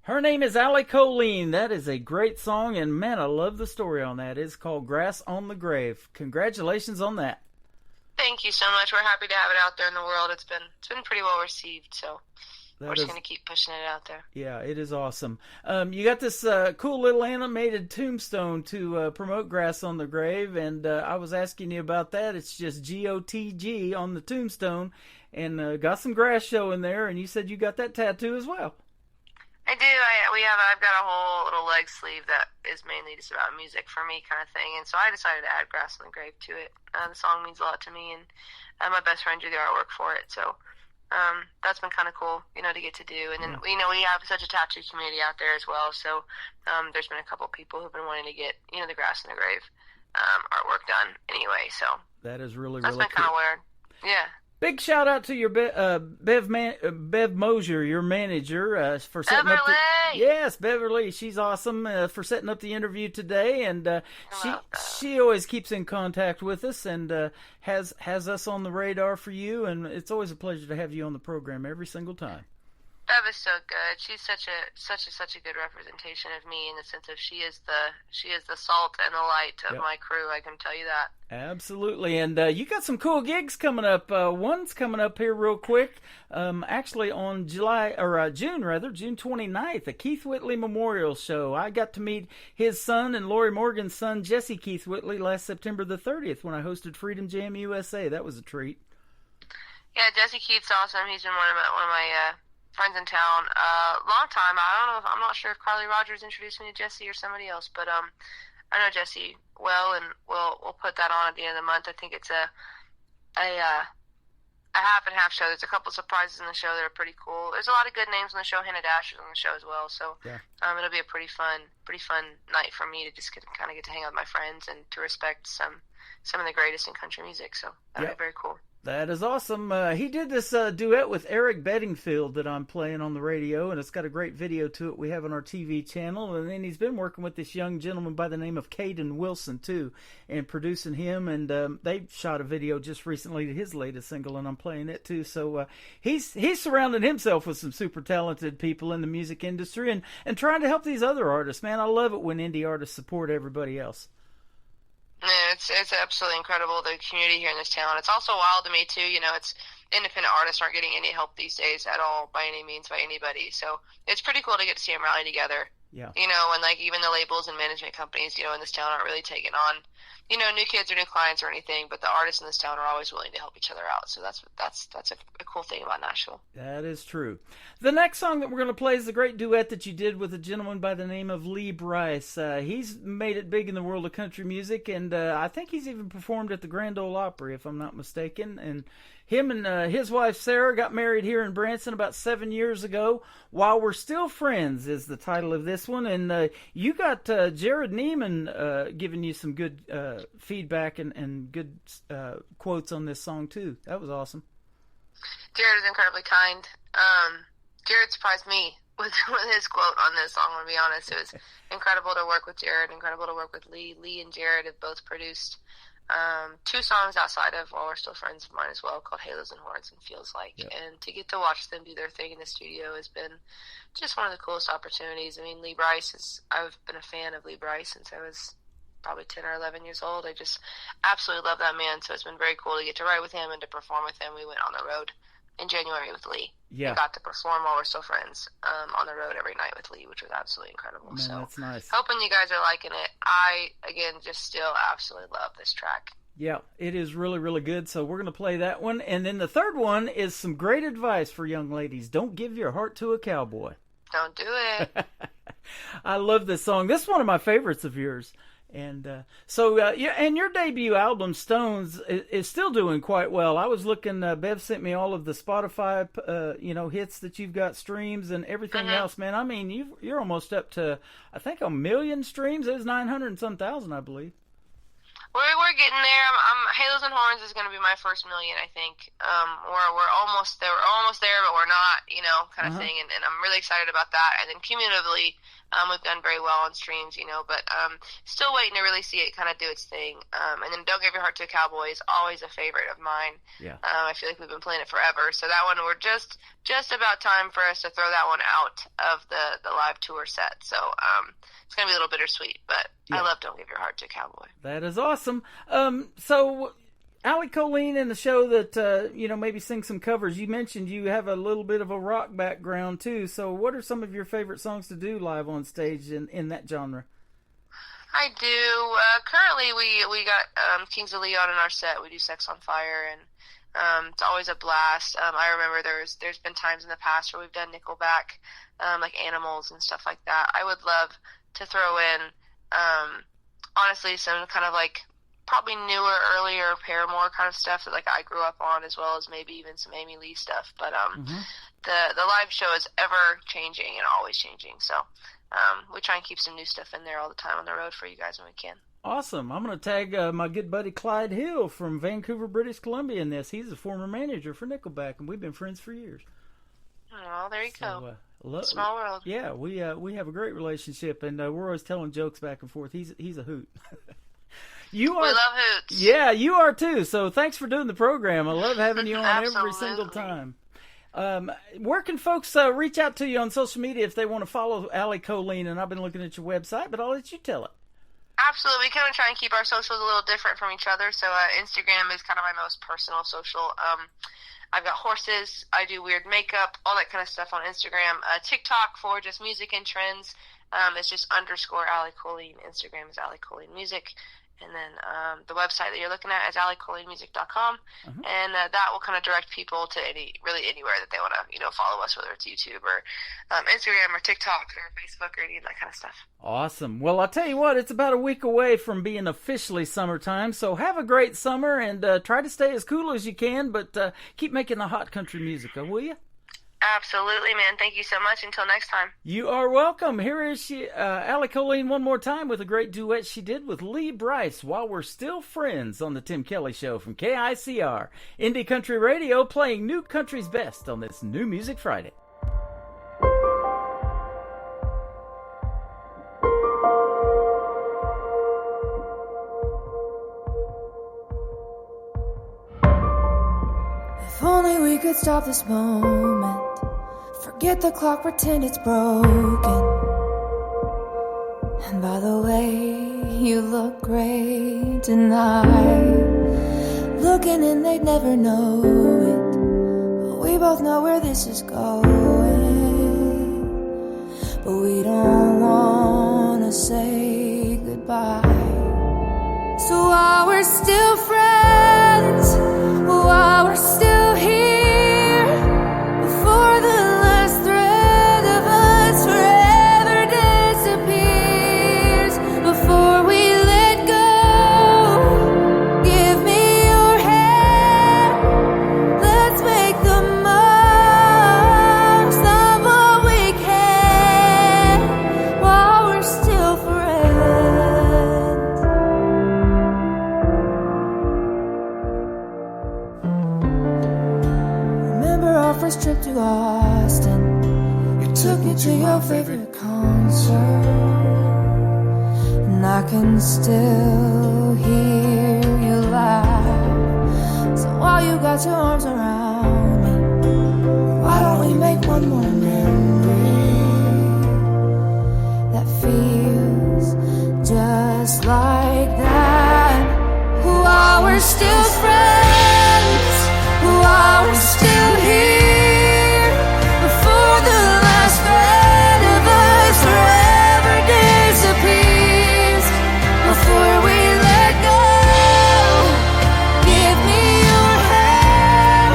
Her name is Allie Colleen. That is a great song, and man, I love the story on that. It's called Grass on the Grave. Congratulations on that. Thank you so much. We're happy to have it out there in the world. It's been pretty well received, so we're just going to keep pushing it out there. Yeah, it is awesome. You got this cool little animated tombstone to promote Grass on the Grave, and I was asking you about that. It's just GOTG on the tombstone, and got some grass showing there, and you said you got that tattoo as well. I do. I've got a whole little leg sleeve that is mainly just about music for me kind of thing, and so I decided to add Grass on the Grave to it. The song means a lot to me, and my best friend drew the artwork for it, so that's been kind of cool, to get to do. And then, we have such a tattoo community out there as well, so there's been a couple people who've been wanting to get, the Grass on the Grave artwork done anyway, so that is really, that's really been kind of weird. Yeah. Big shout out to your Bev Mosier, your manager, for setting up Beverly. She's awesome for setting up the interview today, and she always keeps in contact with us and has us on the radar for you. And it's always a pleasure to have you on the program every single time. Bev is so good. She's such a good representation of me in the sense of she is the salt and the light of my crew. I can tell you that. Absolutely, and you got some cool gigs coming up. One's coming up here real quick. Actually, on June 29th, the Keith Whitley Memorial Show. I got to meet his son and Lori Morgan's son, Jesse Keith Whitley, last September the 30th when I hosted Freedom Jam USA. That was a treat. Yeah, Jesse Keith's awesome. He's been one of my friends in town, long time. I'm not sure if Carly Rogers introduced me to Jesse or somebody else, but I know Jesse well, and we'll put that on at the end of the month. I think it's a half and half show. There's a couple surprises in the show that are pretty cool. There's a lot of good names on the show. Hannah Dash is on the show as well, so it'll be a pretty fun night for me to just get to hang out with my friends and to respect some of the greatest in country music. So that'll be very cool. That is awesome. He did this duet with Eric Bedingfield that I'm playing on the radio, and it's got a great video to it we have on our TV channel. And then he's been working with this young gentleman by the name of Caden Wilson, too, and producing him. And they shot a video just recently to his latest single, and I'm playing it, too. So he's surrounded himself with some super talented people in the music industry and trying to help these other artists. Man, I love it when indie artists support everybody else. Yeah, it's absolutely incredible, the community here in this town. It's also wild to me, too. You know, it's independent artists aren't getting any help these days at all by any means by anybody. So it's pretty cool to get to see them rally together. Yeah. You know, and like even the labels and management companies, you know, in this town aren't really taking on, you know, new kids or new clients or anything, but the artists in this town are always willing to help each other out. So that's a cool thing about Nashville. That is true. The next song that we're going to play is the great duet that you did with a gentleman by the name of Lee Brice. He's made it big in the world of country music, and I think he's even performed at the Grand Ole Opry, if I'm not mistaken. And him and his wife Sarah got married here in Branson about 7 years ago. While We're Still Friends is the title of this one, and you got Jared Neiman giving you some good feedback and good quotes on this song too. That was awesome. Jared is incredibly kind. Jared surprised me with his quote on this song, to be honest. It was incredible to work with Jared, incredible to work with Lee. Lee and Jared have both produced 2 songs outside of While We're Still Friends of mine as well, called Halos and Horns and Feels Like. Yep. And to get to watch them do their thing in the studio has been just one of the coolest opportunities. I mean, Lee Brice I've been a fan of Lee Brice since I was probably 10 or 11 years old. I just absolutely love that man. So it's been very cool to get to write with him and to perform with him. We went on the road in January with Lee. Yeah. We got to perform While We're Still Friends on the road every night with Lee, which was absolutely incredible. Man, so that's nice. Hoping you guys are liking it. I, again, just still absolutely love this track. Yeah, it is really, really good. So we're going to play that one. And then the third one is some great advice for young ladies. Don't give your heart to a cowboy. Don't do it. I love this song. This is one of my favorites of yours. And and your debut album, Stones, is still doing quite well. I was looking, Bev sent me all of the Spotify, hits that you've got, streams and everything else, man. I mean, you're almost up to, I think, 1 million streams. It was 900 and some thousand, I believe. We're getting there. Halos and Horns is going to be my first million, I think. We're almost there. We're almost there, but we're not, kind of thing. And I'm really excited about that. And then cumulatively, we've done very well on streams, but still waiting to really see it kind of do its thing. And then Don't Give Your Heart to a Cowboy is always a favorite of mine. Yeah. I feel like we've been playing it forever. So that one, we're just about time for us to throw that one out of the live tour set. So it's going to be a little bittersweet, but yeah. I love Don't Give Your Heart to a Cowboy. That is awesome. So Allie Colleen in the show that, maybe sing some covers. You mentioned you have a little bit of a rock background, too. So what are some of your favorite songs to do live on stage in that genre? I do. Currently, we got Kings of Leon in our set. We do Sex on Fire, and it's always a blast. I remember there's been times in the past where we've done Nickelback, like Animals and stuff like that. I would love to throw in, honestly, some kind of like probably newer, earlier Paramore kind of stuff that like I grew up on, as well as maybe even some Amy Lee stuff. But the live show is ever changing and always changing. So we try and keep some new stuff in there all the time on the road for you guys when we can. Awesome. I'm going to tag my good buddy Clyde Hill from Vancouver, British Columbia in this. He's a former manager for Nickelback, and we've been friends for years. Oh, there you go. Small world. Yeah, we have a great relationship, and we're always telling jokes back and forth. He's a hoot. We love hoots. Yeah, you are too. So thanks for doing the program. I love having you on every single time. Where can folks reach out to you on social media if they want to follow Allie Colleen? And I've been looking at your website, but I'll let you tell it. Absolutely. We kind of try and keep our socials a little different from each other. So Instagram is kind of my most personal social. I've got horses. I do weird makeup, all that kind of stuff on Instagram. TikTok for just music and trends. It's just _Allie Colleen. Instagram is Allie Colleen Music. And then the website that you're looking at is alliecolleenmusic.com, and that will kind of direct people to anywhere that they want to follow us, whether it's YouTube or Instagram or TikTok or Facebook or any of that kind of stuff. Awesome. Well, I'll tell you what, it's about a week away from being officially summertime, so have a great summer and try to stay as cool as you can, but keep making the hot country music, will you? Absolutely, man. Thank you so much. Until next time. You are welcome. Here is she, Allie Colleen, one more time with a great duet she did with Lee Brice, While We're Still Friends, on the Tim Kelly Show from KICR. Indie Country Radio, playing New Country's best on this New Music Friday. If only we could stop this moment. Forget the clock, pretend it's broken. And by the way, you look great tonight. Looking and they'd never know it, but we both know where this is going. But we don't wanna say goodbye. So while we're still friends, while we're still here, before the last thread of us forever disappears, before we let go, give me your hand. Let's make the most of what we can while we're still friends. Remember our first trip to Austin? You took me to your favorite concert, and I can still hear you laugh. So while you got your arms around me, why don't we make one more memory that feels just like that? While we're still friends, while we're still here, before the last thread of us forever disappears, before we let go, give me your hand.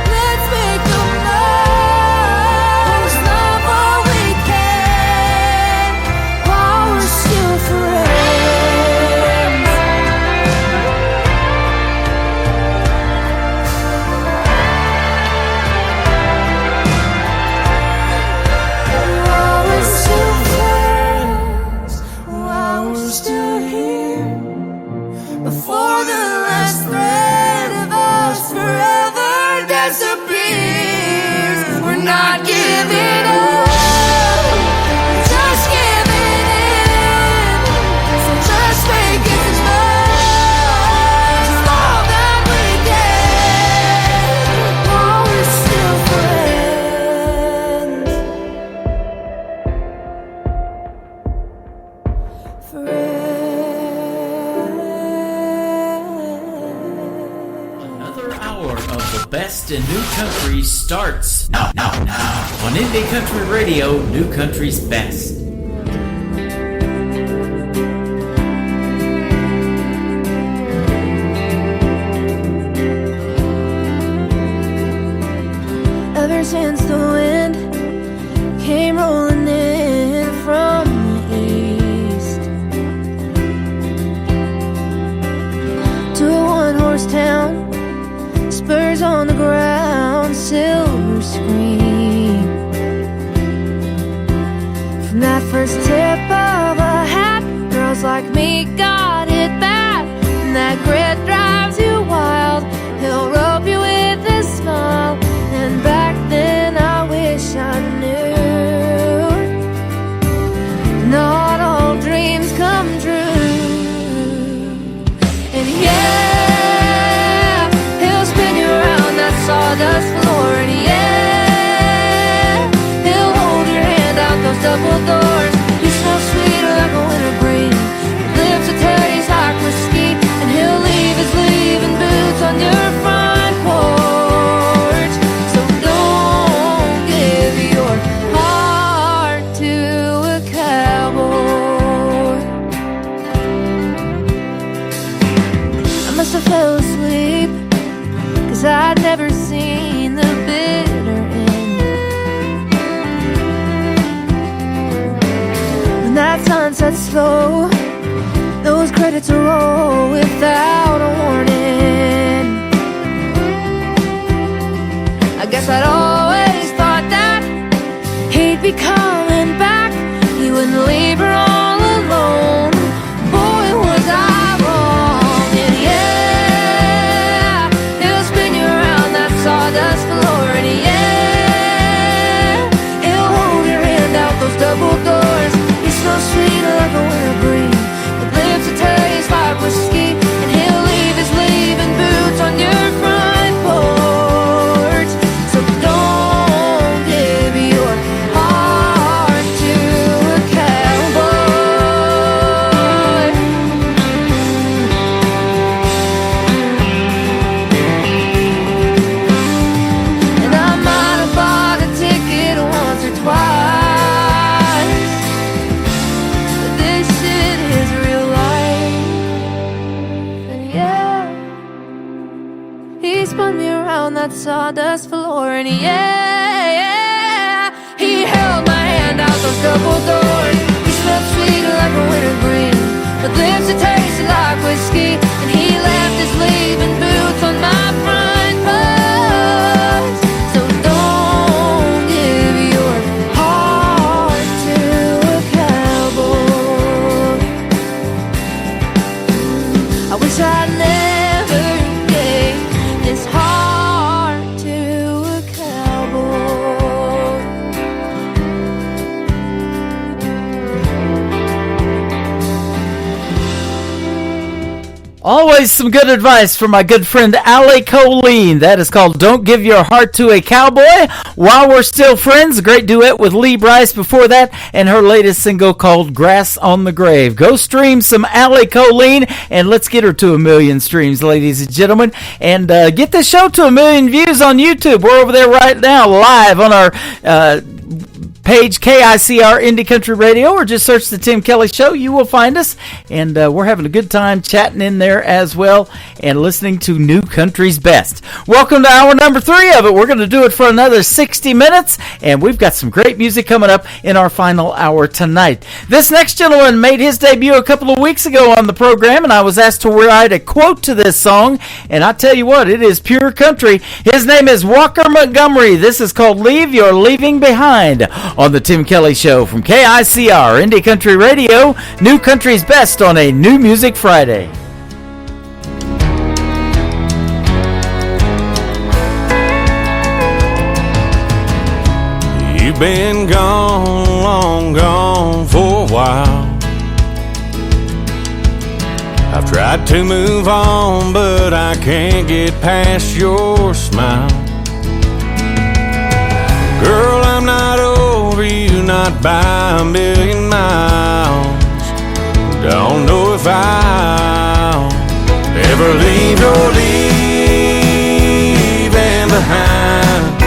Let's make the most of what we can while we're still friends. While we're still friends, while we're still here, before the last thread of us forever disappears, we're not giving up, just giving in. So just make it as much love that we can while we're still friends. Another hour of the best in new country starts now on Indie Country Radio, New Country's best. Ever since the wind came rolling in from the east to a one-horse town, spurs on the ground, silver screen. From that first tip of a hat, girls like me got that grit drives you wild. He'll rope you with a smile. And back then I wish I knew not all dreams come true. And yeah, he'll spin you around that sawdust floor. And yeah, he'll hold your hand out those double doors. You smell sweet like a winter breeze. Lips will taste like whiskey. And he'll leave his leaving boots on your front porch. So don't give your heart to a cowboy. I must have fell asleep, 'cause I'd never seen the bitter end. When that sun sets slow, those credits roll without a warning. I guess I'd always thought that he'd be coming back. He wouldn't leave her all alone. Boy, was I wrong. And yeah, he'll spin you around that sawdust floor. And yeah, he'll hold your hand out those double doors. He's so sweet like a winter breeze. With lips that taste like whiskey. And he'll leave his leaving boots on your front porch. So don't give your heart to a cowboy. And I might have bought a ticket once or twice, but this shit is real life. And yeah, he spun me around that sawdust floor. And yeah, he held my hand out those double doors. He smelled sweet like a winter breeze, with lips that tasted like whiskey. And he left his leaving boots on my front porch. So don't give your heart to a cowboy. I wish I never gave this heart to a cowboy. Always some good advice from my good friend Allie Colleen. That is called Don't Give Your Heart to a Cowboy. While We're Still Friends, a great duet with Lee Brice before that, and her latest single called Grass on the Grave. Go stream some Allie Colleen, and let's get her to 1 million streams, ladies and gentlemen, and get this show to 1 million views on YouTube. We're over there right now, live on our page, KICR Indie Country Radio, or just search The Tim Kelly Show. You will find us, and we're having a good time chatting in there as well and listening to New Country's Best. Welcome to hour number 3 of it. We're going to do it for another 60 minutes, and we've got some great music coming up in our final hour tonight. This next gentleman made his debut a couple of weeks ago on the program, and I was asked to write a quote to this song, and I tell you what, it is pure country. His name is Walker Montgomery. This is called Leave Your Leaving Behind on The Tim Kelly Show from KICR Indie Country Radio, New Country's Best on a New Music Friday. You've been gone, long gone for a while. I've tried to move on, but I can't get past your smile. Girl, I'm not over you, not by a million miles. Don't know if I'll ever leave your leaving behind.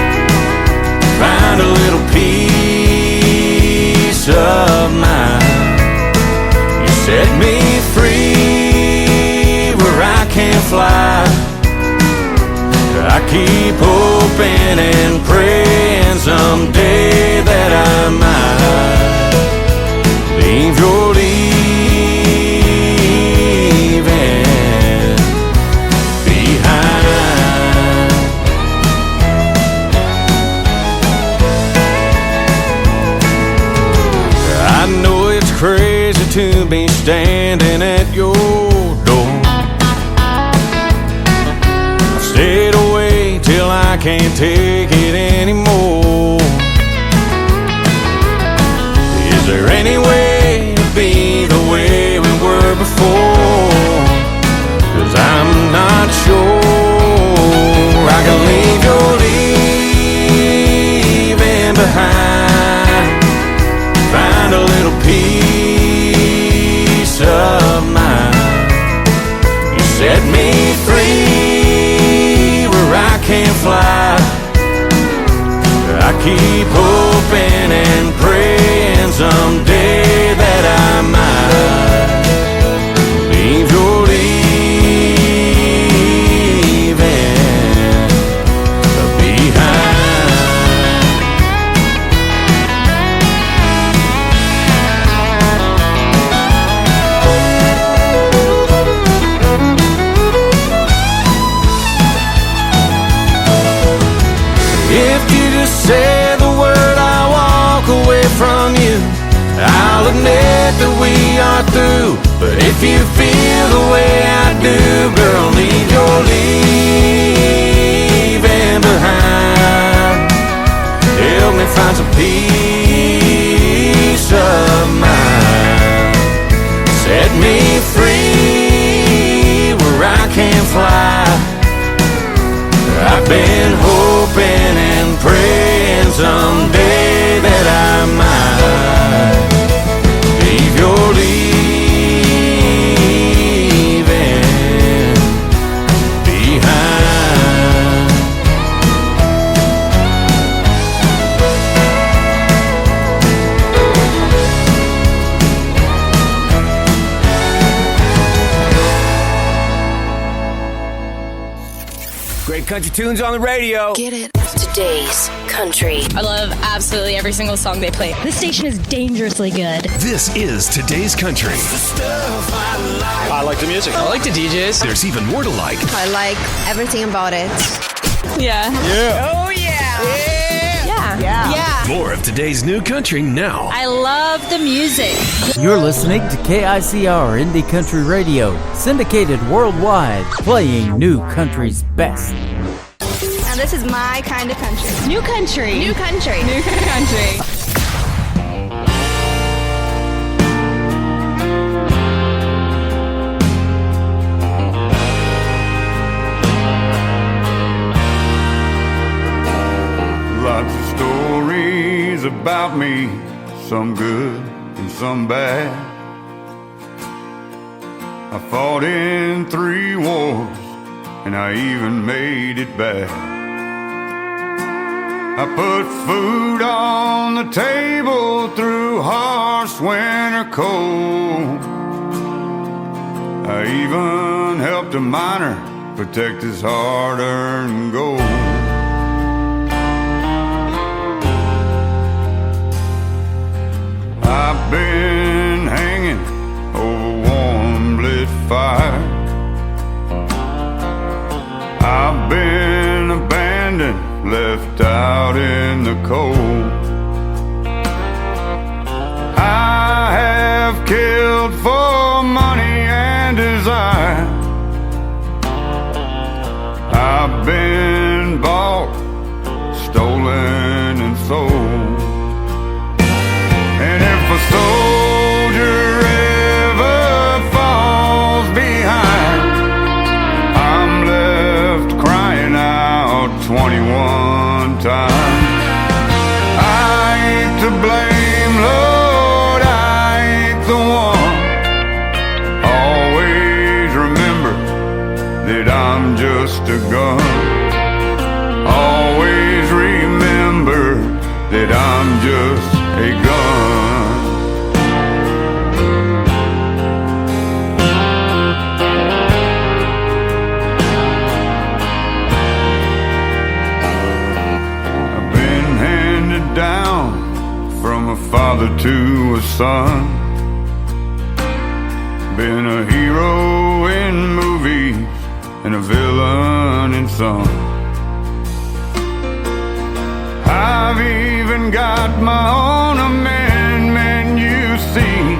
Find a little peace of mind. You set me free where I can't fly. I keep hoping and praying someday that I might leave your leaving behind. I know it's crazy to be standing at your door, can't take it anymore. Is there any way to be the way we were before? 'Cause I'm not sure I can leave your leaving behind. Find a little peace of mind. You set me free where I can't fly. I keep hoping and praying someday that I might leave your leaving behind. If you just say the word, I walk away from you. I'll admit that we are through. But if you feel the way I do, girl, leave your leaving behind. Help me find some peace of mind. Set me free where I can fly. I've been hoping and praying someday that I might leave your leaving behind. Great country tunes on the radio. Get it. Today's country. I love absolutely every single song they play. This station is dangerously good. This is Today's Country. I like the music. I like the DJs. There's even more to like. I like everything about it. Yeah. Yeah. Oh, yeah. Yeah. More of today's new country now. I love the music. You're listening to KICR Indie Country Radio, syndicated worldwide, playing new country's best. And this is my kind of country. New country. New country. New country. Lots of stories about me, some good and some bad. I fought in 3 wars, and I even made it back. I put food on the table through harsh winter cold. I even helped a miner protect his hard-earned gold. I've been hanging over warm lit fire. I've been abandoned, left out in the cold. I have killed for money and desire. I've been bought, stolen and sold. And if a soldier ever falls behind, I'm left crying out 21 times. I ain't to blame, Lord, I ain't the one. Always remember that I'm just a gun. Always remember that I'm just a gun. I've been handed down from a father to a son. Been a hero in movies and a villain in some. I've even got my own amendment, you see.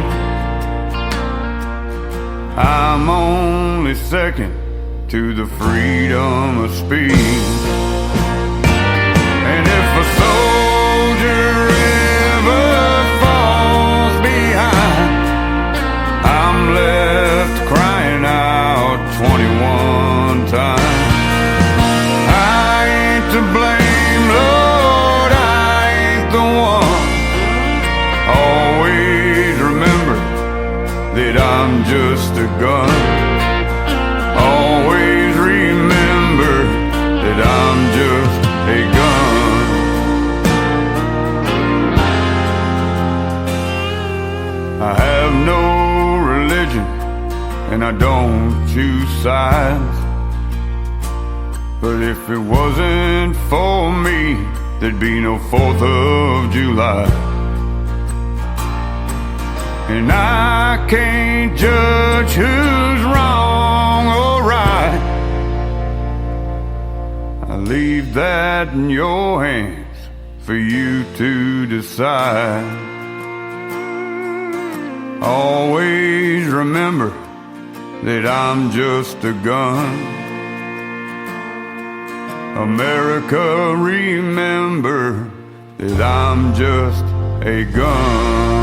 I'm only second to the freedom of speech. gun. Always remember that I'm just a gun. I have no religion and I don't choose sides. But if it wasn't for me, there'd be no 4th of July. And I can't judge who's wrong or right. I leave that in your hands for you to decide. Always remember that I'm just a gun. America, remember that I'm just a gun.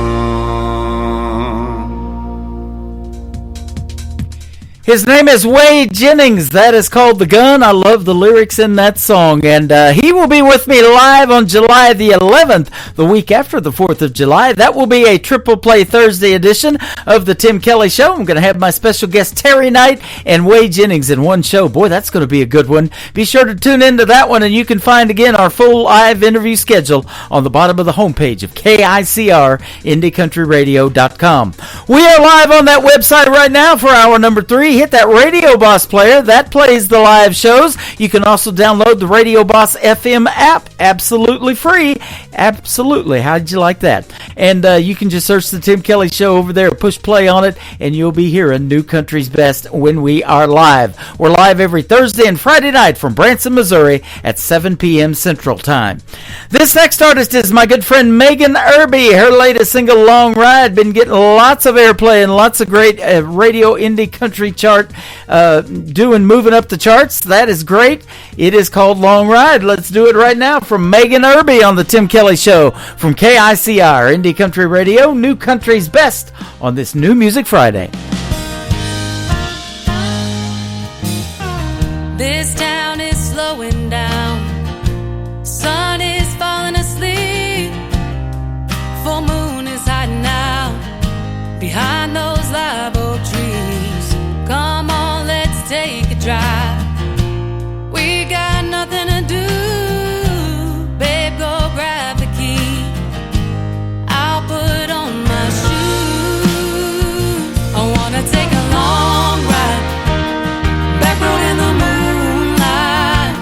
His name is Wade Jennings. That is called The Gun. I love the lyrics in that song. And he will be with me live on July the 11th, the week after the 4th of July. That will be a Triple Play Thursday edition of the Tim Kelly Show. I'm going to have my special guest Terry Knight and Wade Jennings in one show. Boy, that's going to be a good one. Be sure to tune into that one, and you can find, again, our full live interview schedule on the bottom of the homepage of KICR, IndieCountryRadio.com. We are live on that website right now for hour number 3. Hit that Radio Boss player. That plays the live shows. You can also download the Radio Boss FM app. Absolutely free. Absolutely. How'd you like that? And you can just search the Tim Kelly Show over there, push play on it, and you'll be hearing New Country's Best when we are live. We're live every Thursday and Friday night from Branson, Missouri at 7 p.m. Central Time. This next artist is my good friend Megan Irby. Her latest single, Long Ride, been getting lots of airplay and lots of great radio indie country chart, moving up the charts. That is great. It is called Long Ride. Let's do it right now from Megan Irby on the Tim Kelly Show from KICR, Indie Country Radio, New Country's Best on this New Music Friday. This town is slowing down. Sun is falling asleep. Full moon is hiding out behind those live oak trees. Come on, let's take a drive. We got nothing to do. Babe, go grab the key. I'll put on my shoes. I wanna take a long ride. Back road in the moonlight.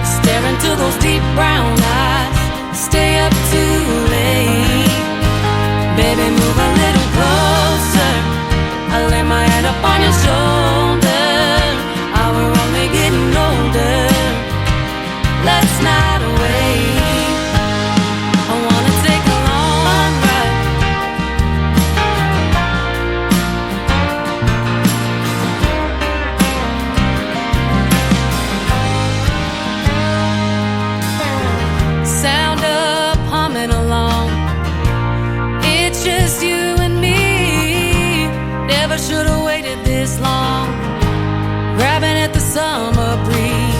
Stare into those deep brown eyes. Stay up too late. Baby, move a little closer. I lay my head up on your shoulder. We're only getting older. Let's not wait. I wanna take a long ride. Sound up, humming along. It's just you and me. Never should have waited this long. Grabbing at the summer breeze.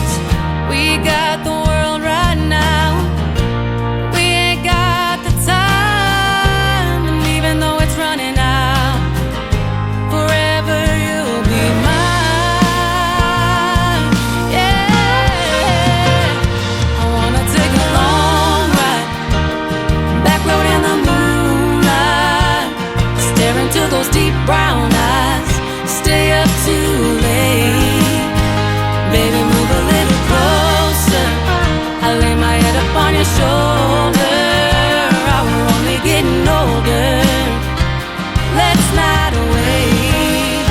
We got the world right now. We ain't got the time. And even though it's running out, forever you'll be mine. Yeah, I wanna take a long ride. Back road in the moonlight. Stare into those deep brown eyes. Stay up too late. Baby, move a little closer. I lay my head up on your shoulder. We're only getting older. Let's not wait.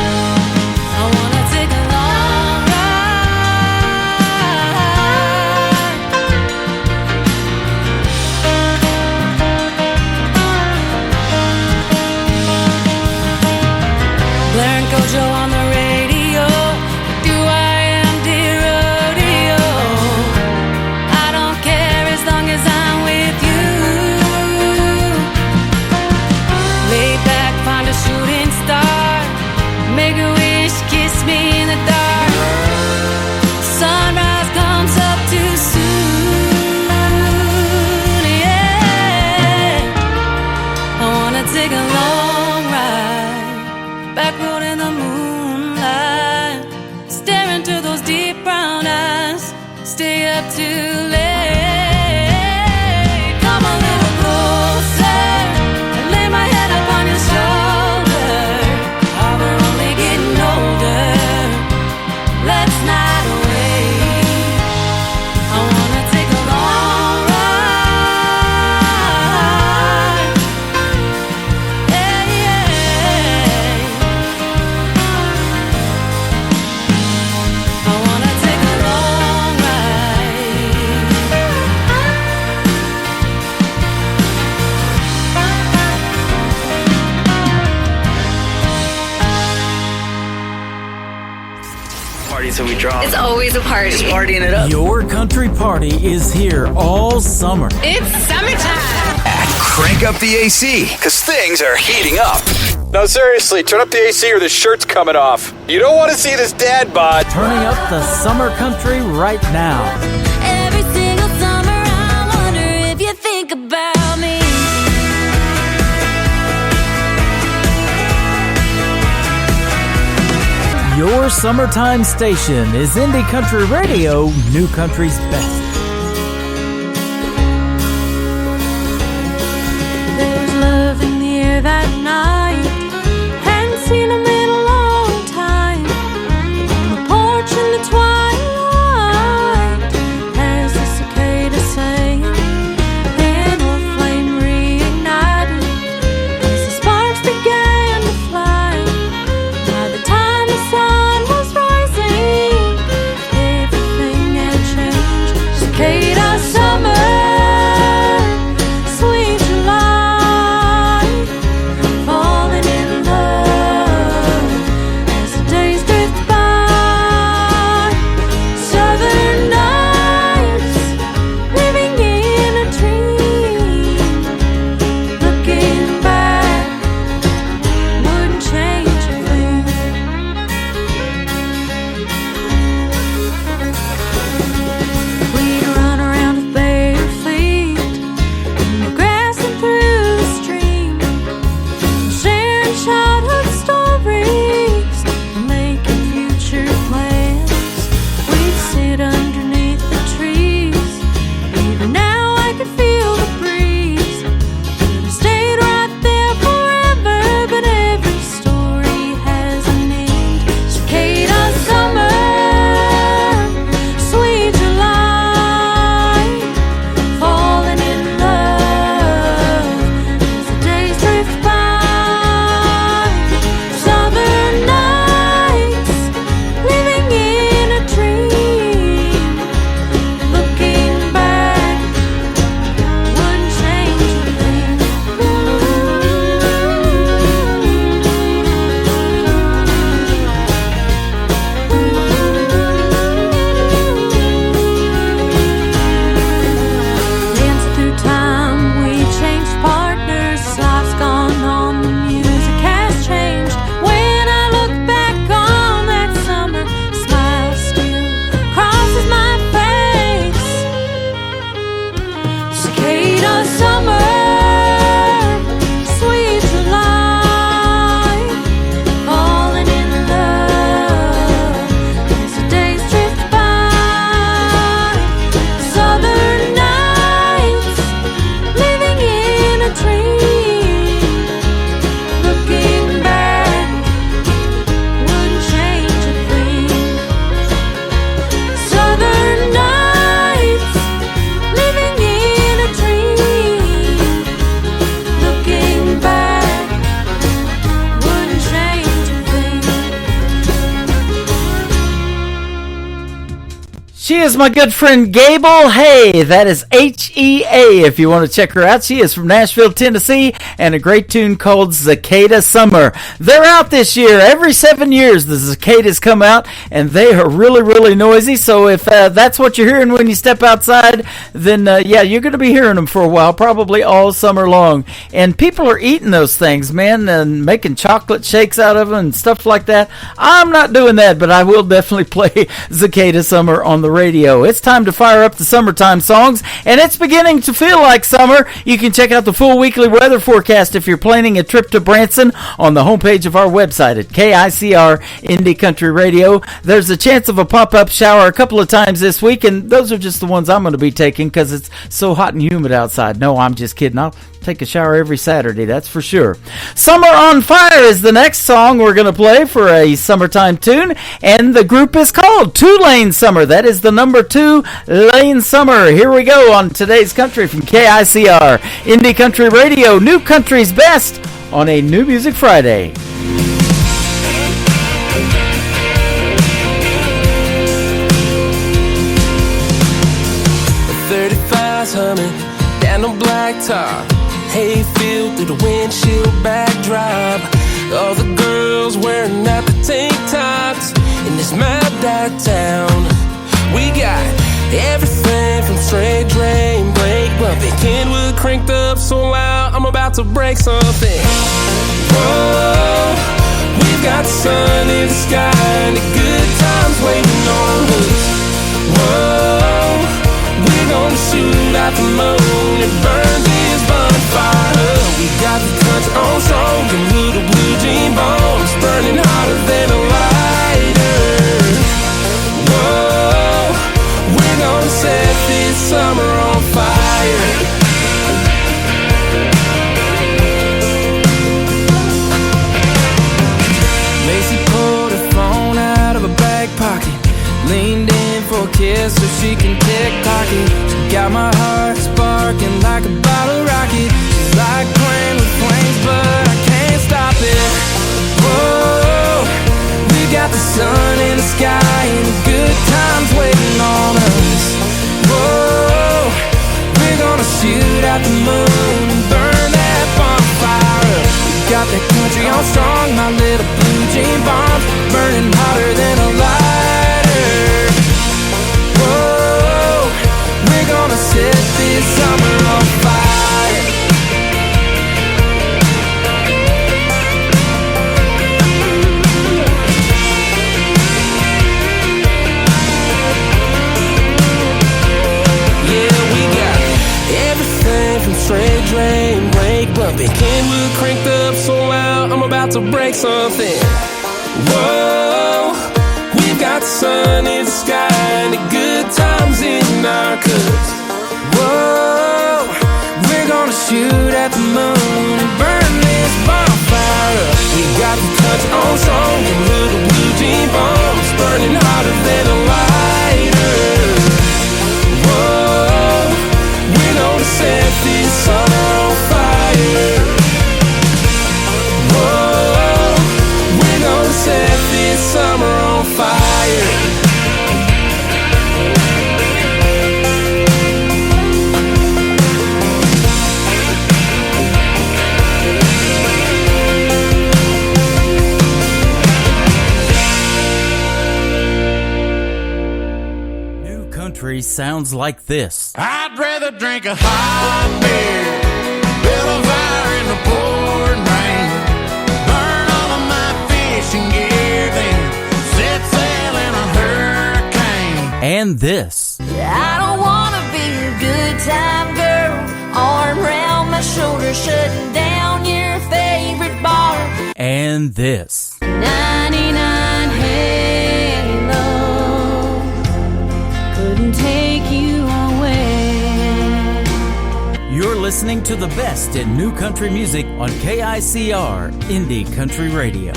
I wanna take a long ride. Blair and Kojo on the radio. Do I am dear rodeo. I don't care as long as I'm with you. Lay back, find a shooting star. Make a wish, kiss me in the dark. Sunrise comes up too soon. Yeah, I wanna take a long ride. Back road in the moonlight. too late. Come a little closer and lay my head up on your shoulder. Oh, we're only getting older. Let's not wait. I wanna take a long ride. Yeah, yeah. I wanna take a long Party till we drop. It's always a party. Just partying it up. Your country party is here all summer. It's summertime. Crank up the AC, because things are heating up. No, seriously, turn up the AC or the shirt's coming off. You don't want to see this dad bod. Turning up the summer country right now. Every single summer I wonder if you think about me. Your summertime station is Indie Country Radio, New Country's best. There was love in the air that night. Hadn't seen him in a long time. On the porch in the twilight, as the cicada sang, an old flame reignited as the sparks began to fly. By the time the sun was rising, everything had changed. Cicada summer, sweet July, falling in love as the days drift by. Southern nights, living in a dream. Looking back, wouldn't change a thing. We'd run around with bare feet in the grass and through the stream, sharing childhood stories, making future plans. We'd sit underneath the trees. Even now I can feel the breeze. Could have stayed right there forever, but every story has a name. Cicada summer, sweet July, falling in love as the days drift by. Southern nights, living in a dream. Looking back, wouldn't change a thing. Dancing through time, we changed partners. Life's gone on, the music has changed. When I look back on that summer, a smile still crosses my face. Cicada summer, sweet July, falling in love as the days drift by. Southern nights, living in a dream. Looking back, wouldn't change a thing. Southern nights, living in a dream. Looking back, wouldn't change a thing. She is my good friend Gable Hay. That is H-E-A if you want to check her out. She is from Nashville, Tennessee, and a great tune called Cicada Summer. They're out this year. Every 7 years the cicadas come out, and they are really, really noisy. So if that's what you're hearing when you step outside, then yeah, you're going to be hearing them for a while, probably all summer long. And people are eating those things, man, and making chocolate shakes out of them and stuff like that. I'm not doing that, but I will definitely play Cicada Summer on the radio. It's time to fire up the summertime songs, and it's beginning to feel like summer. You can check out the full weekly weather forecast if you're planning a trip to Branson on the homepage of our website at KICR Indie Country Radio. There's a chance of a pop-up shower a couple of times this week, and those are just the ones I'm going to be taking because it's so hot and humid outside. No, I'm just kidding. I'll take a shower every Saturday, that's for sure. Summer on Fire is the next song we're going to play for a summertime tune, and the group is called 2 Lane Summer. That is the number 2 Lane Summer. Here we go on Today's Country from KICR Indie Country Radio, New Country's Best on a New Music Friday. 35's humming down on blacktop, hayfield through the windshield backdrop. All the girls wearing out the tank tops in this mapped out town. We got everything from straight drain, brake bumping, Kenwood cranked up so loud I'm about to break something. Whoa, we've got the sun in the sky and the good times waiting on us. Whoa, we're gonna shoot out the moon and burn this bonfire. We got the country on strong and little blue jean bombs burning hotter than a lighter. Whoa, we're gonna set this summer on fire. Macy pulled her phone out of her back pocket, leaned in for a kiss so she can tick-tock it. She got my heart sparking like a bottle rocket. She's like playing with flames, but I can't stop it. Whoa, we got the sun in the sky and the good times waiting on us. Whoa, we're gonna shoot out the moon and burn that bonfire up. We got that country on strong, my little blue jean bombs burning hotter than a lighter. Whoa, we're gonna set this summer on fire. Yeah, we got everything from straight drain, brake bumping, Kenwood cranked up so loud I'm about to break something. Whoa, we've got the sun in the sky and the good times in our cups. Whoa, we're gonna shoot at the moon and burn this bonfire up. We got the country on strong and little blue jean bombs burning hotter than a lighter. Whoa, we're gonna set this summer on fire. Whoa, we're gonna set this summer on fire. New country sounds like this. I'd rather drink a hot beer, build a fire in the pouring rain, burn all of my fishing gear, then set sail in a hurricane. And this. I don't wanna be a good time girl, arm around my shoulder, shutting down your favorite bar. And this. 99 Halo couldn't take you away. You're listening to the best in new country music on KICR Indie Country Radio.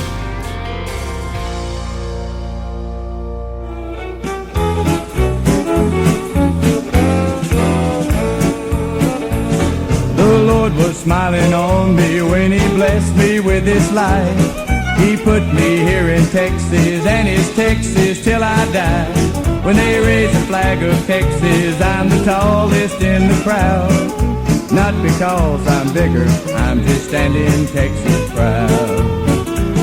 The Lord was smiling on me when He blessed me with this life. He put me here in Texas, and it's Texas till I die. When they raise the flag of Texas, I'm the tallest in the crowd. Not because I'm bigger, I'm just standing Texas proud.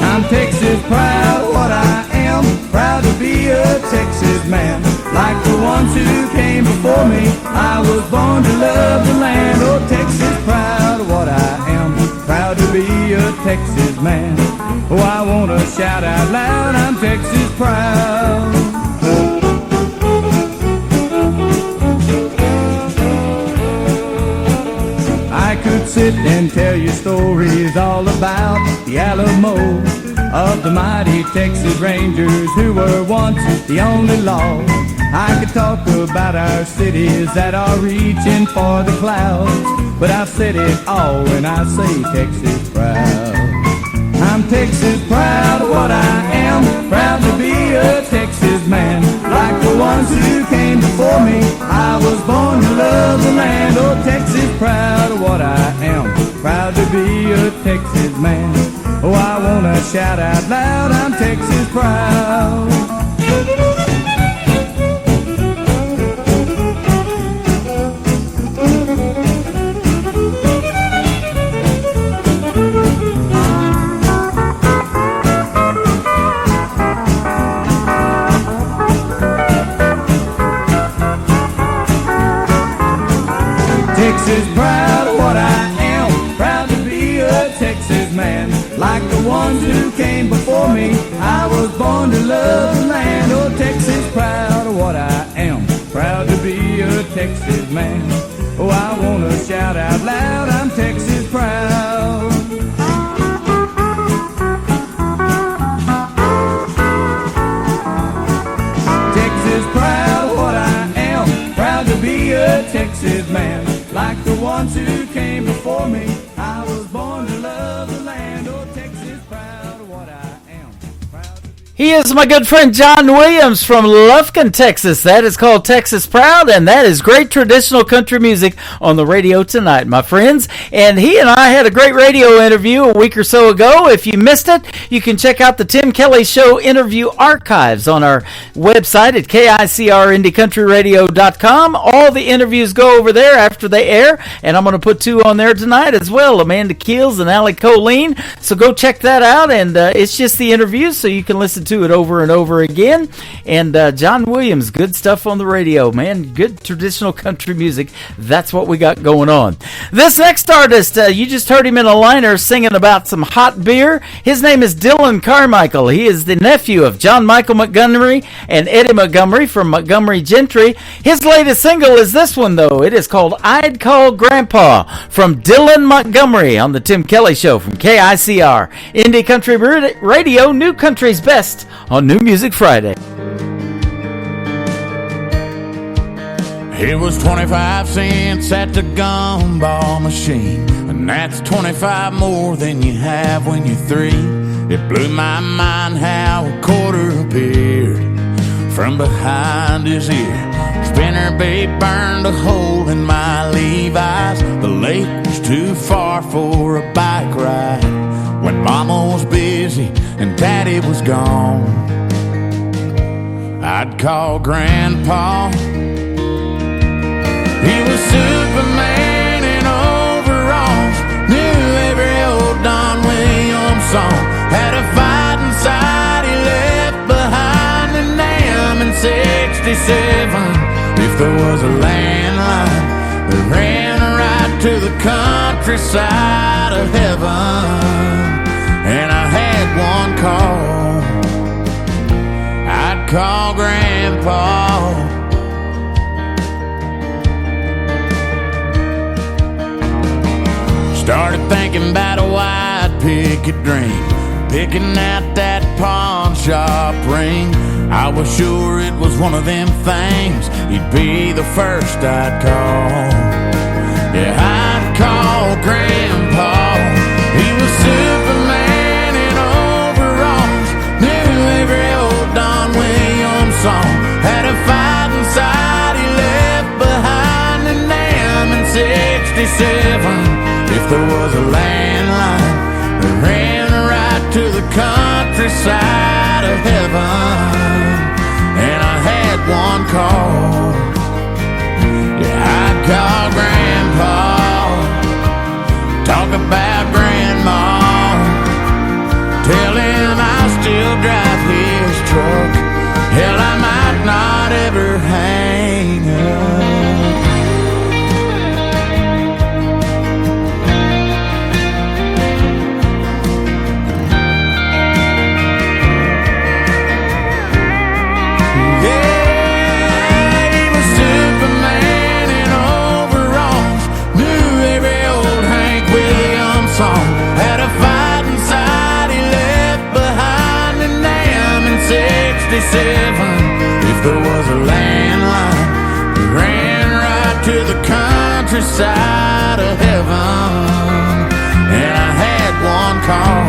I'm Texas proud, what I am, proud to be a Texas man. Like the ones who came before me, I was born to love the land. Oh, Texas proud, what I am, proud to be a Texas man. Oh, I want to shout out loud, I'm Texas proud. sit and tell you stories all about the Alamo, of the mighty Texas Rangers who were once the only law. I could talk about our cities that are reaching for the clouds, but I've said it all when I say Texas proud. I'm Texas proud of what I am, proud to be a Texas man, like the ones who came before me. I was born to love the land. Oh, Texas proud of what I am, proud to be a Texas man. Oh, I wanna shout out loud, I'm Texas proud. Texas proud of what I am, proud to be a Texas man, like the ones who came before me. I was born to love the land. Oh, Texas proud of what I am, proud to be a Texas man. Oh, I wanna shout out loud, I'm Texas proud. Texas proud of what I am, proud to be a Texas man, like the ones who came before me. I was born to love the land. Oh, Texas proud of what I am, proud to be. He is my good friend John Williams from Lufkin, Texas. That is called Texas Proud, and that is great traditional country music on the radio tonight, my friends. And he and I had a great radio interview a week or so ago. If you missed it, you can check out the Tim Kelly Show interview archives on our website at KICRIndieCountryRadio.com. All the interviews go over there after they air, and I'm going to put two on there tonight as well, Amanda Keels and Allie Colleen. So go check that out, and it's just the interviews, so you can listen to it over and over again. And John Williams, good stuff on the radio, man. Good traditional country music. That's what we got going on. This next artist, you just heard him in a liner singing about some hot beer. His name is Dylan Carmichael. He is the nephew of John Michael Montgomery and Eddie Montgomery from Montgomery Gentry. His latest single is this one, though. It is called I'd Call Grandpa, from Dylan Montgomery on the Tim Kelly Show from KICR. Indie Country Radio, New Country's Best on New Music Friday. It was 25 cents at the gumball machine, and that's 25 more than you have when you're 3. It blew my mind how a quarter appeared from behind his ear. Spinnerbait burned a hole in my Levi's. The lake was too far for a bike ride. When Mama was busy and Daddy was gone, I'd call Grandpa. He was Superman in overalls, knew every old Don Williams song, had a fight inside he left behind in Nam in '67. If there was a landline that ran right to the countryside of heaven, and I had one call, I'd call Grandpa. Started thinking about a white picket dream, picking out that pawn shop ring. I was sure it was one of them things, he'd be the first I'd call. Yeah, I'd call Grandpa. He was Superman in overalls, knew every old Don Williams song, had a fight inside he left behind in Nam in '67. If there was a landline that ran right to the countryside of heaven, and I had one call, yeah, I'd call Grandpa. Talk about Grandma, tell him I still drive his truck. Hell, I might not ever hang up. if there was a landline, we ran right to the countryside of heaven. And I had one call,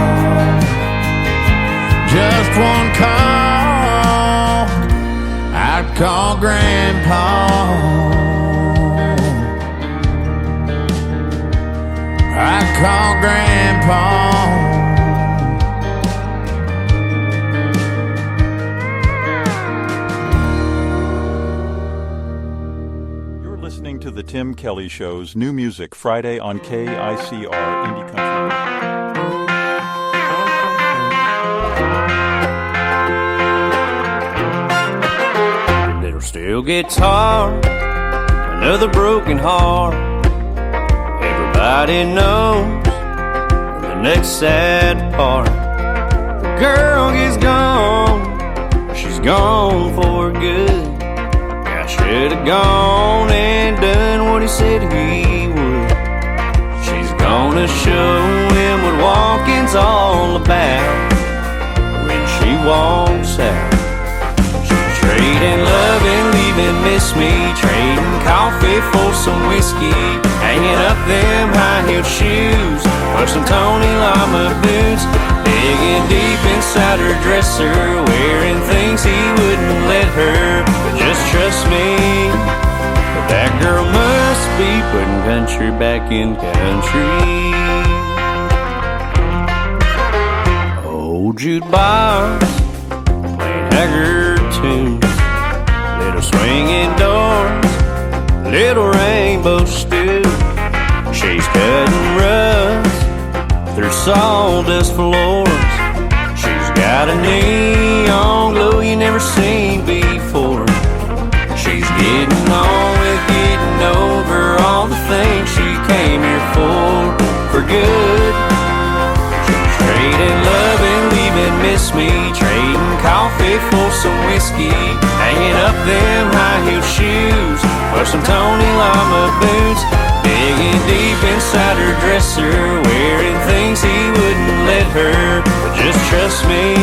just one call. I'd call Grandpa. I'd call Grandpa. Listening to the Tim Kelly Show's New Music Friday on KICR Indie Country. Little steel guitar, another broken heart. Everybody knows the next sad part. The girl is gone, she's gone for good. Should've gone and done what he said he would. She's gonna show him what walking's all about when she walks out. She's trading love and leaving miss me, trading coffee for some whiskey, hanging up them high-heeled shoes for some Tony Lama boots, digging deep inside her dresser, wearing things he wouldn't let her. But just trust me, that girl must be putting country back in country. Old jukebox, playing Haggard tunes, little swinging doors, little rainbow stew. She's cutting rust through sawdust floors. She's got a neon glow you never seen before. She's getting on with getting over all the things she came here for good. She's trading love and leaving miss me, trading coffee for some whiskey, hanging up them high-heeled shoes for some Tony Lama boots, digging deep inside her dresser, wearing things he wouldn't let her. But just trust me,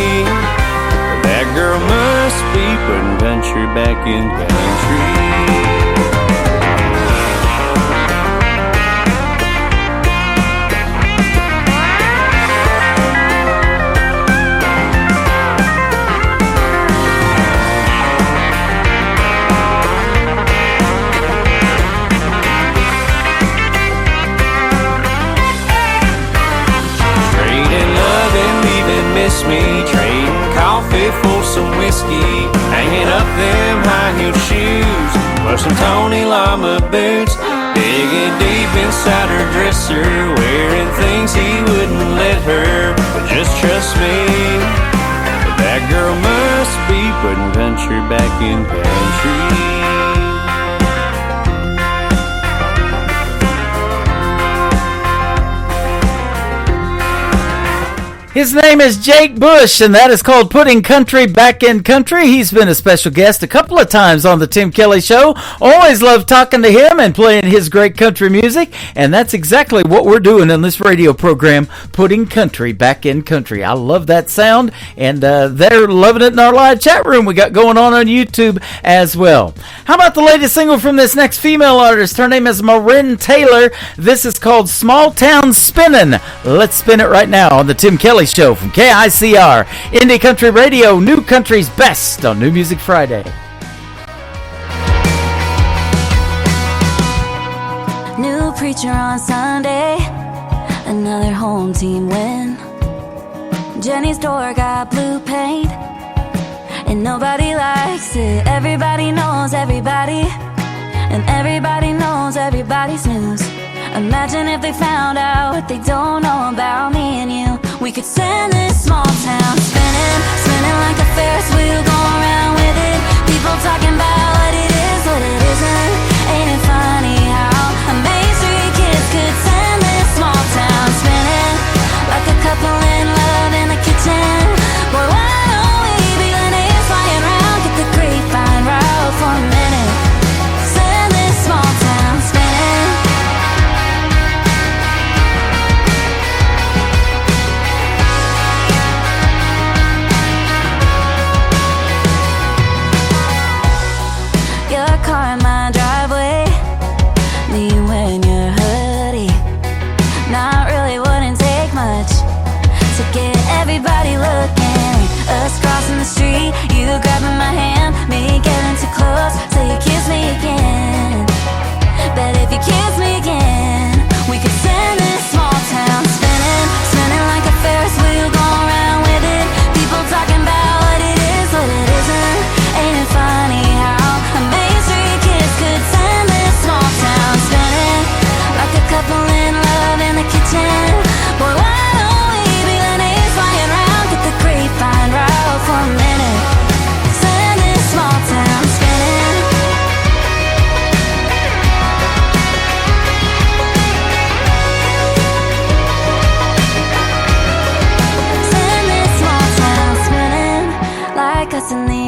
that girl must be putting country back in country. Miss me, trading coffee for some whiskey, hanging up them high-heeled shoes for some Tony Lama boots, digging deep inside her dresser, wearing things he wouldn't let her. But just trust me, that girl must be putting country back in country. His name is Jake Bush, and that is called Putting Country Back in Country. He's been a special guest a couple of times on the Tim Kelly Show. Always love talking to him and playing his great country music, and that's exactly what we're doing in this radio program, Putting Country Back in Country. I love that sound, and they're loving it in our live chat room we got going on YouTube as well. How about the latest single from this next female artist? Her name is Marin Taylor. This is called Small Town Spinnin'. Let's spin it right now on the Tim Kelly Show from KICR, Indie Country Radio, New Country's Best on New Music Friday. New preacher on Sunday, another home team win. Jenny's door got blue paint, and nobody likes it. Everybody knows everybody, and everybody knows everybody's news. Imagine if they found out what they don't know about me and you. We could send this small town spinning, spinning like a Ferris wheel, going around with it. People talking about what it is, what it isn't. Ain't it funny how a Main Street kids could send this small town spinning, like a couple in love in the kitchen. Boy, why don't we be the names flying around? Get the grapevine route for a minute. Send this small town spinning.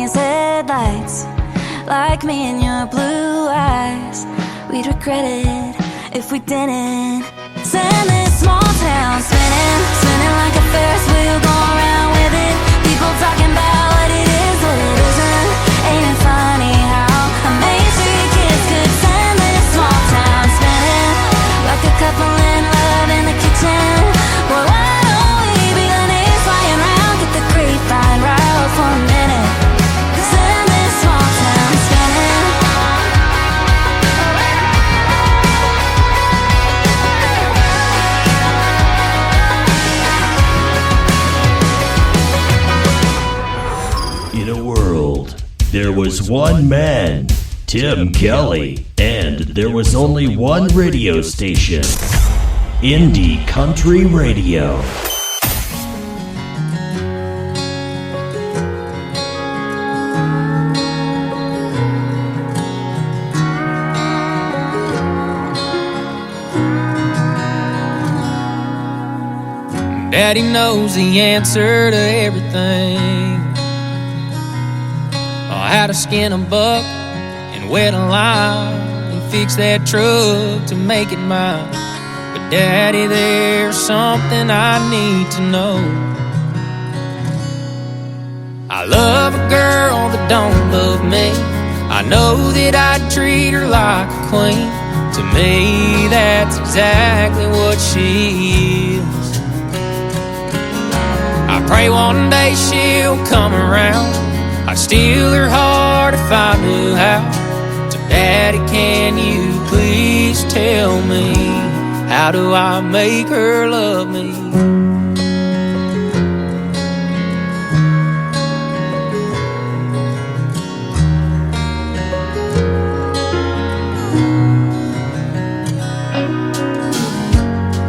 these headlights, like me and your blue eyes. We'd regret it if we didn't. Send this small town spinning, spinning like a Ferris wheel, going around with it. People talking about what it is, what it isn't. Ain't it funny how a Main Street kids could send this small town spinning, like a couple in love in the kitchen. Boy, why don't we be the names flying around, get the grapevine riled for a minute. Send this small town spinning. In a world, there was one man, Tim Kelly, and there was only one radio station, Indie Country Radio. Daddy knows the answer to everything. How to skin a buck and wet a lime and fix that truck to make it mine. But Daddy, there's something I need to know. I love a girl that don't love me. I know that I'd treat her like a queen. To me, that's exactly what she is. I pray one day she'll come around. I'd steal her heart if I knew how. So Daddy, can you please tell me, how do I make her love me?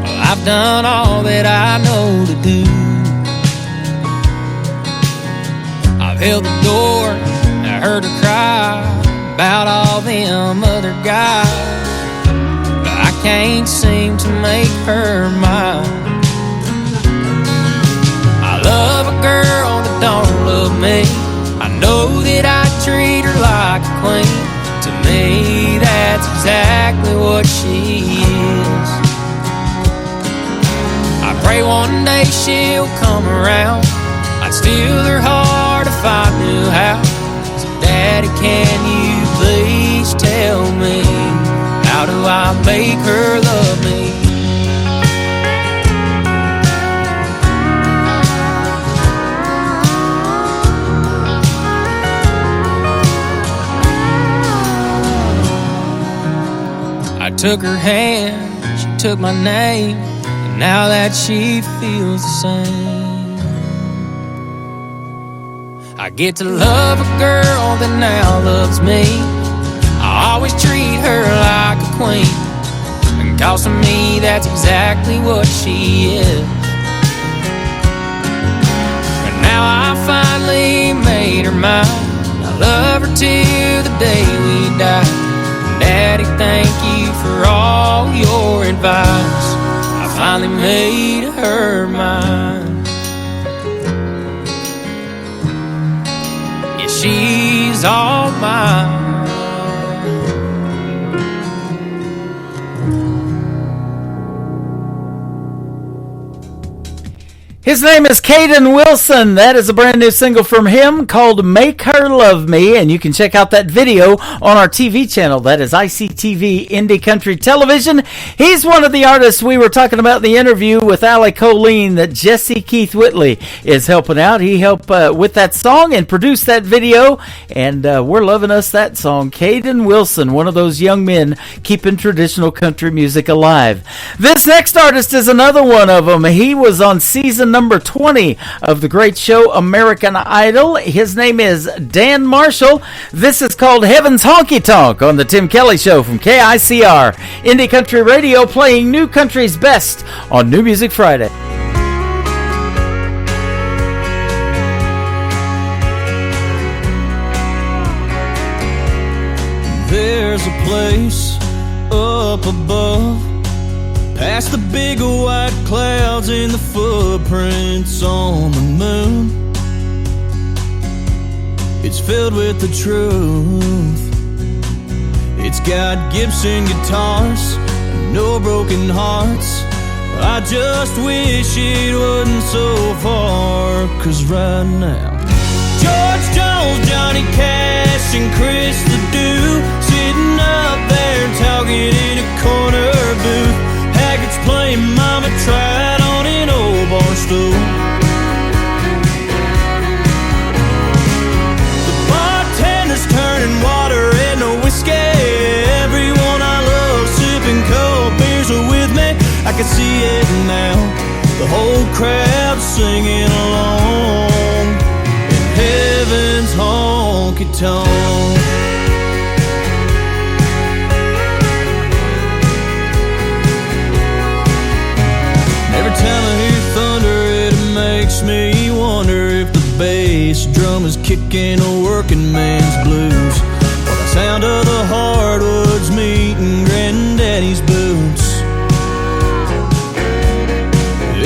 Well, I've done all that I know to do. Held the door, I heard her cry about all them other guys, but I can't seem to make her mine. I love a girl that don't love me. I know that I treat her like a queen. To me, that's exactly what she is. I pray one day she'll come around. I'd steal her heart if I knew how. So Daddy, can you please tell me, how do I make her love me? I took her hand, she took my name, and now that she feels the same. I get to love a girl that now loves me. I always treat her like a queen, and cause to me that's exactly what she is. But now I finally made her mine. I love her till the day we die. Daddy, thank you for all your advice. I finally made her mine. She's all mine. His name is Caden Wilson. That is a brand new single from him called Make Her Love Me, and you can check out that video on our TV channel. That is ICTV Indie Country Television. He's one of the artists we were talking about in the interview with Allie Colleen that Jesse Keith Whitley is helping out. He helped with that song and produced that video, and we're loving us that song. Caden Wilson, one of those young men keeping traditional country music alive. This next artist is another one of them. He was on season number 20 of the great show American Idol. His name is Dan Marshall. This is called Heaven's Honky Tonk on the Tim Kelly Show from KICR Indie Country Radio, playing new country's best on New Music Friday. There's a place up above, past the big white clouds and the footprints on the moon. It it's filled with the truth. It's got Gibson guitars and no broken hearts. I just wish it wasn't so far, 'cause right now George Jones, Johnny Cash, and Chris Ledoux sitting up there talking in a corner booth. Haggart's playing Mama Tried on an old bar stool. The bartender's turning water into whiskey. Everyone I love sipping cold beers are with me. I can see it now, the whole crowd singing along in heaven's honky-tonk. Every time I hear thunder, it makes me wonder if the bass drum is kicking a working man's blues, or the sound of the hardwoods meeting Granddaddy's boots.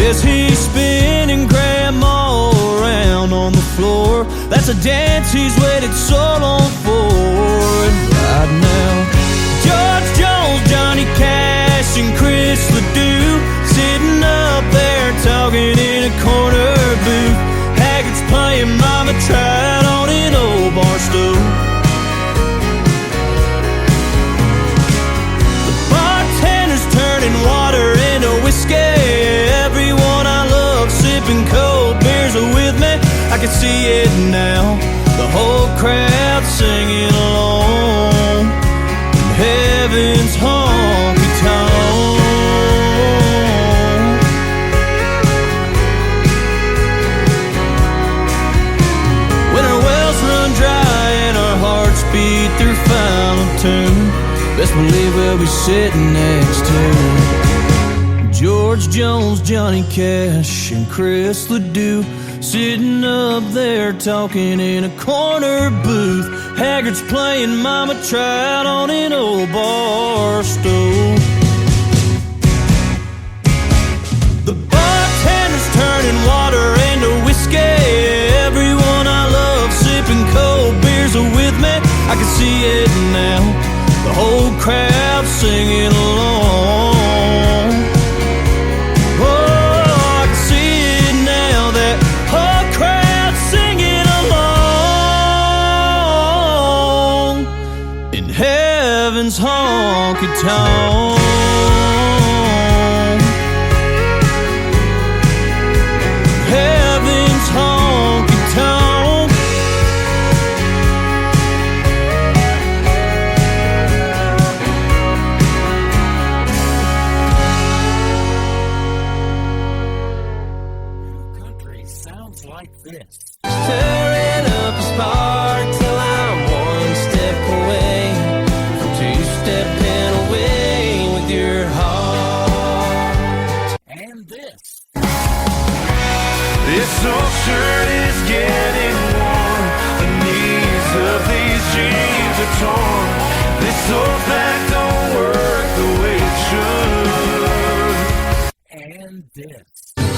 Is he spinning Grandma around on the floor? That's a dance he's waited so long for. And right now, George Jones, Johnny Cash, and Chris Ledoux sitting up there talking in a corner booth. Haggart's playing Mama Tried on an old bar stool. The bartender's turning water into whiskey. Everyone I love sipping cold beers are with me. I can see it now, the whole crowd singing along in heaven's honky-tonk. When our wells run dry and our hearts beat their final tune, best believe we'll be sitting next to George Jones, Johnny Cash, and Chris Ledoux sitting up there talking in a corner booth. Haggart's playing Mama Tried on an old bar stool. The bartender's turning water into whiskey. Everyone I love sipping cold beers are with me. I can see it now, the whole crowd singing along. Heaven's honky-tonk. Heaven's honky-tonk. Country sounds like this. Stirring up a spark till I'm one step away, stepping away with your heart. And this. This old shirt is getting worn. The knees of these jeans are torn. This old back don't work the way it should. And this.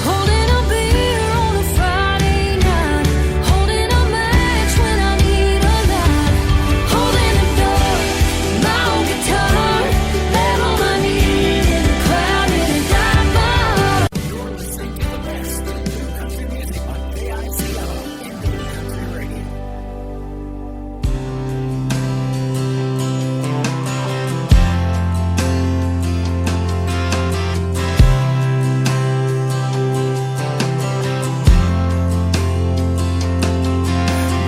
Holding a beer on a Friday night, holding a match when I need a light, holding the door, my old guitar, lay on my knees in a crowded and dark bar. You're listening to the best in new country music on KICR and New Country Radio.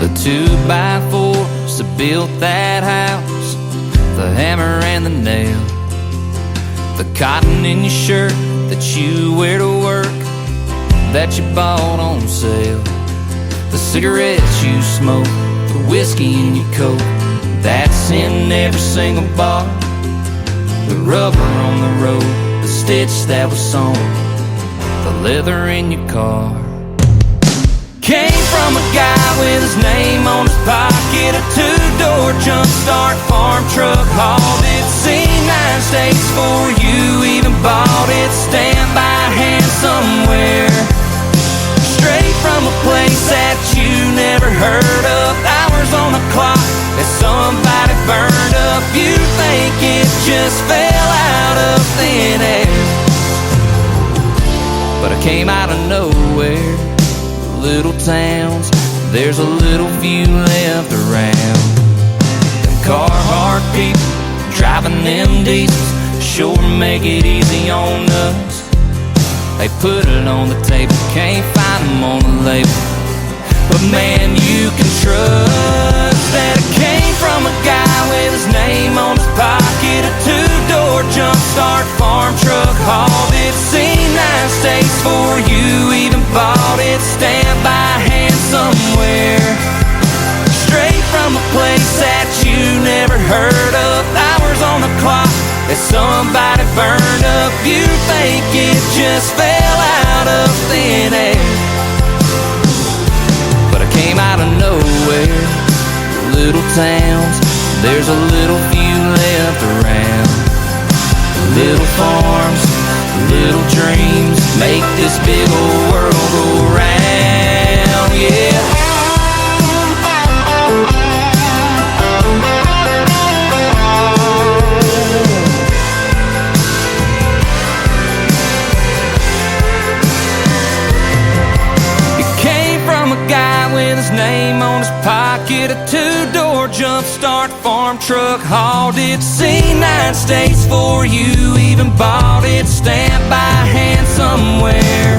The 2x4s that built that house, the hammer and the nail, the cotton in your shirt that you wear to work, that you bought on sale, the cigarettes you smoke, the whiskey in your coat, that's in every single bar, the rubber on the road, the stitch that was sewn, the leather in your car. Came from a guy with his name on his pocket, a two-door jump start farm truck, hauled it, seen 9 states before you even bought it, stand by hand somewhere, straight from a place that you never heard of. Our hours on the clock that somebody burned up. You think it just fell out of thin air, but I came out of nowhere. Little towns, there's a little few left around. Them Carhartt people driving them diesels sure make it easy on us. They put it on the table, can't find them on the label, but man, you can trust that it came from a guy with his name on his pocket. A two-door jump start farm truck, hauled it, seen 9 states for you, even bought it, stamped by hand somewhere, straight from a place that you never heard of. Hours on the clock that somebody burned up. You think it just fell out of thin air, but I came out of nowhere. Little towns, there's a little few left around. Little farms, little dreams make this big old world go round, yeah. With his name on his pocket, a two-door jump start farm truck, hauled it, seen 9 states for you, even bought it, stamped by hand somewhere,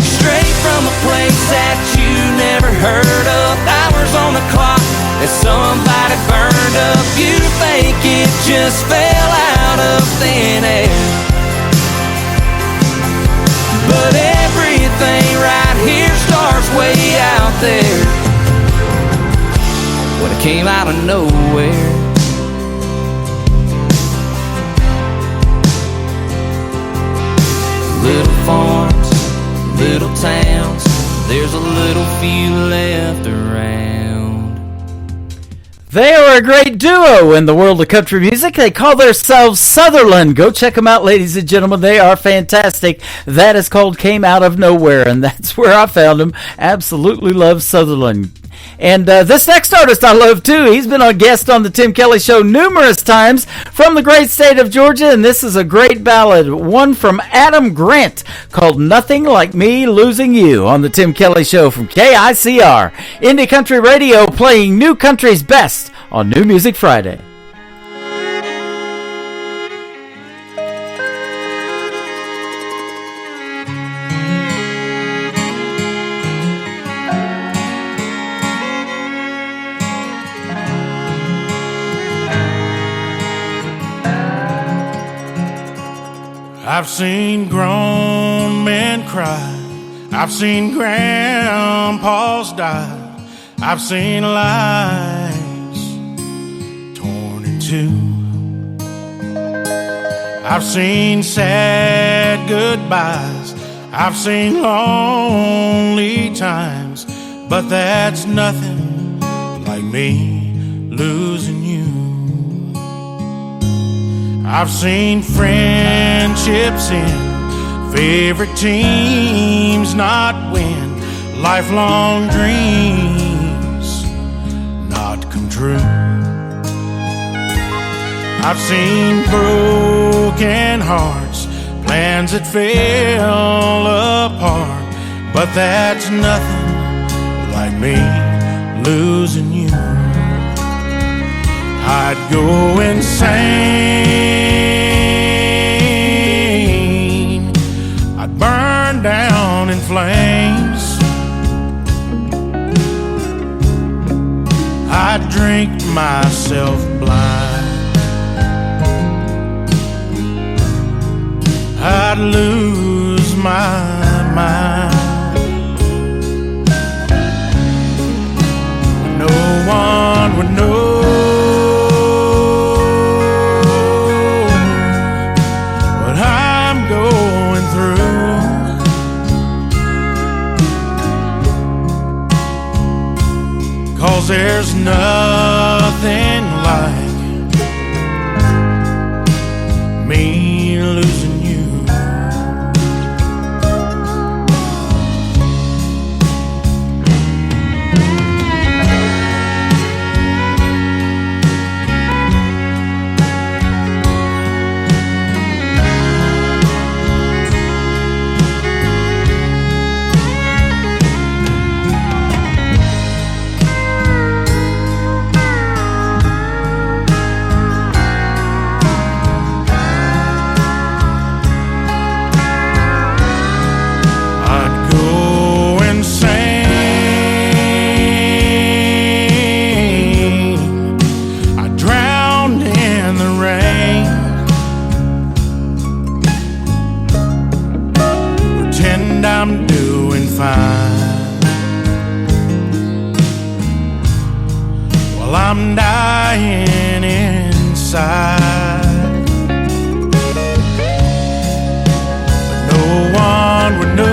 straight from a place that you never heard of. Hours on the clock that somebody burned up. You think it just fell out of thin air, but everything right here starts way out there. When it came out of nowhere, little farms, little towns, there's a little few left around. They are a great duo in the world of country music. They call themselves Sutherland. Go check them out, ladies and gentlemen. They are fantastic. That is called Came Out of Nowhere, and that's where I found them. Absolutely love Sutherland. And this next artist I love, too. He's been a guest on the Tim Kelly Show numerous times from the great state of Georgia, and this is a great ballad, one from Adam Grant, called Nothing Like Me Losing You, on the Tim Kelly Show from KICR. Indie Country Radio, playing New Country's best on New Music Friday. I've seen grown men cry, I've seen grandpas die, I've seen lives torn in two. I've seen sad goodbyes, I've seen lonely times, but that's nothing like me losing you. I've seen friendships end, favorite teams not win, lifelong dreams not come true. I've seen broken hearts, plans that fell apart, but that's nothing like me losing you. I'd go insane, I'd burn down in flames, I'd drink myself blind, I'd lose my mind. No one would know there's nothing like me losing you. while I'm dying inside. But no one would know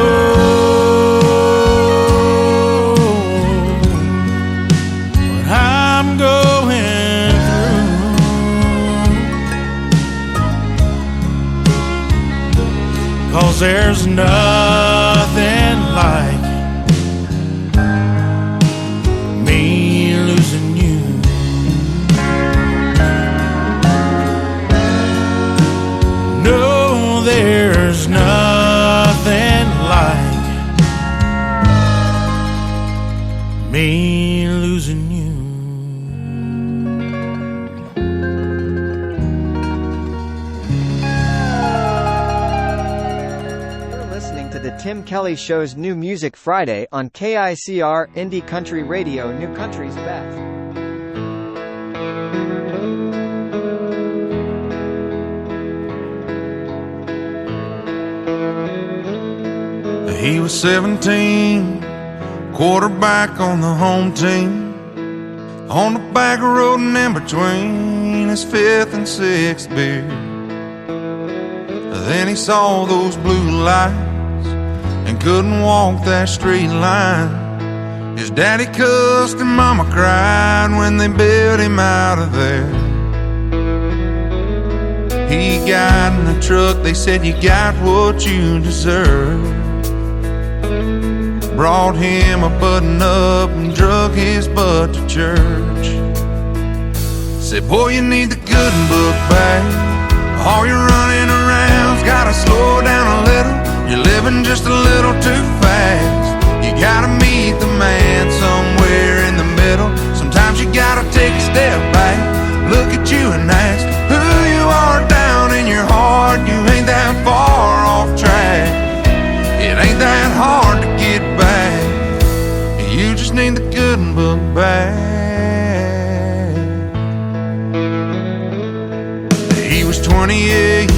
what I'm going through, 'cause there's nothing like me losing you. No, there's nothing like me losing you. You're listening to the Tim Kelly Show's New Music Friday on KICR Indie Country Radio, New Country's Best. He was 17, quarterback on the home team, on the back road and in between his fifth and sixth beer. Then he saw those blue lights and couldn't walk that straight line. His daddy cussed and mama cried when they bailed him out of there. He got in the truck, they said, "You got what you deserve." Brought him a button-up and drug his butt to church. Said, "Boy, you need the good book back. All your running around's gotta slow down a little. You're living just a little too fast. You gotta meet the man somewhere in the middle. Sometimes you gotta take a step back, look at you and ask who you are down in your heart. You ain't that far off track. It ain't that hard to get back. You just need the good book back." He was 28.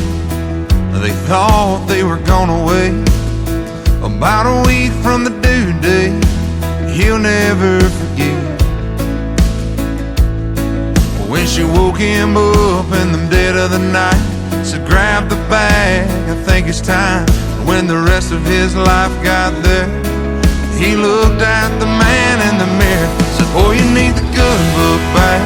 They thought they were gonna wait about a week from the due date. He'll never forget when she woke him up in the dead of the night. Said, "Grab the bag, I think it's time." When the rest of his life got there, he looked at the man in the mirror. Said, "Boy, you need the good book back.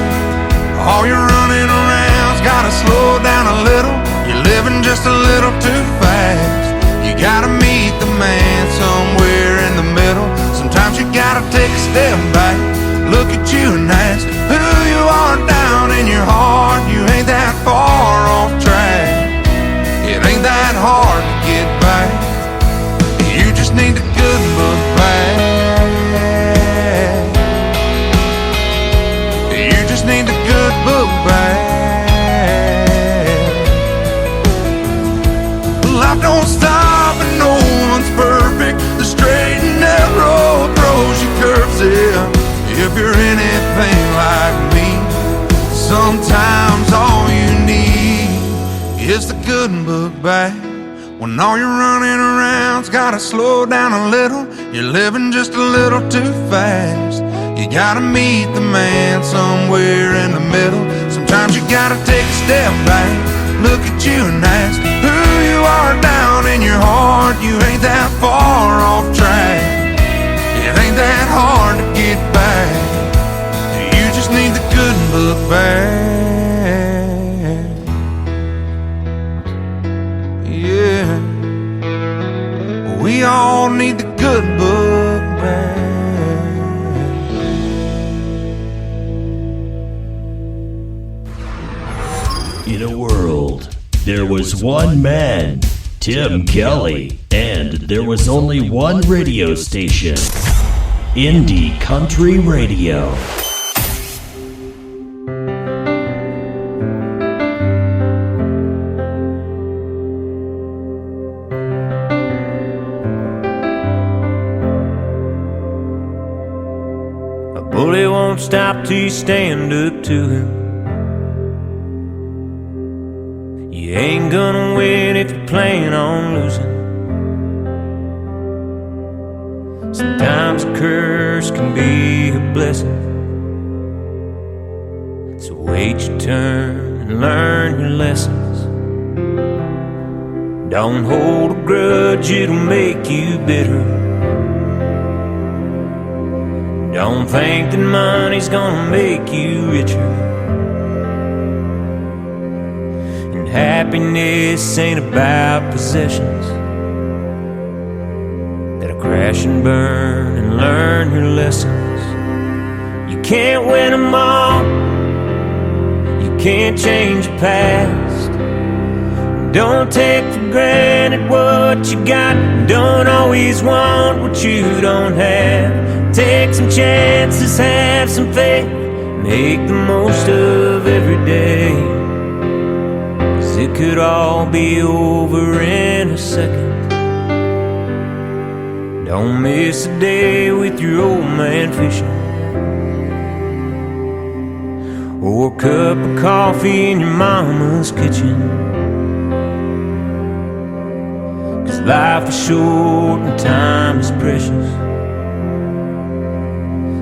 All your running around's gotta slow down a little. You're living just a little too fast. You gotta meet the man somewhere in the middle. Sometimes you gotta take a step back, look at you and ask who you are down in your heart. You ain't that far off track. It ain't that hard to get back. You just need the good book back. You just need the good book back. Life don't stop and no one's perfect. The straight and narrow throws you curves, yeah. If you're anything like me, sometimes all you need is the good book back. When all you're running around's gotta slow down a little. You're living just a little too fast. You gotta meet the man somewhere in the middle. Sometimes you gotta take a step back, look at you and ask who you are down in your heart. You ain't that far off track. It ain't that hard to get back. You just need the good book back. Yeah, we all need the good book back. In a world, there was one man, Tim Kelly, and there was only one radio station, Indie Country Radio. A bully won't stop till you stand up to him. You ain't gonna win if you plan on losing. Sometimes a curse can be a blessing. So wait your turn and learn your lessons. Don't hold a grudge, it'll make you bitter. Don't think that money's gonna make you richer. And happiness ain't about possessions that'll crash and burn and learn your lessons. You can't win them all, you can't change your past. Don't take for granted what you got. Don't always want what you don't have. Take some chances, have some faith. Make the most of every day. 'Cause it could all be over in a second. Don't miss a day with your old man fishing, or a cup of coffee in your mama's kitchen. Life is short and time is precious.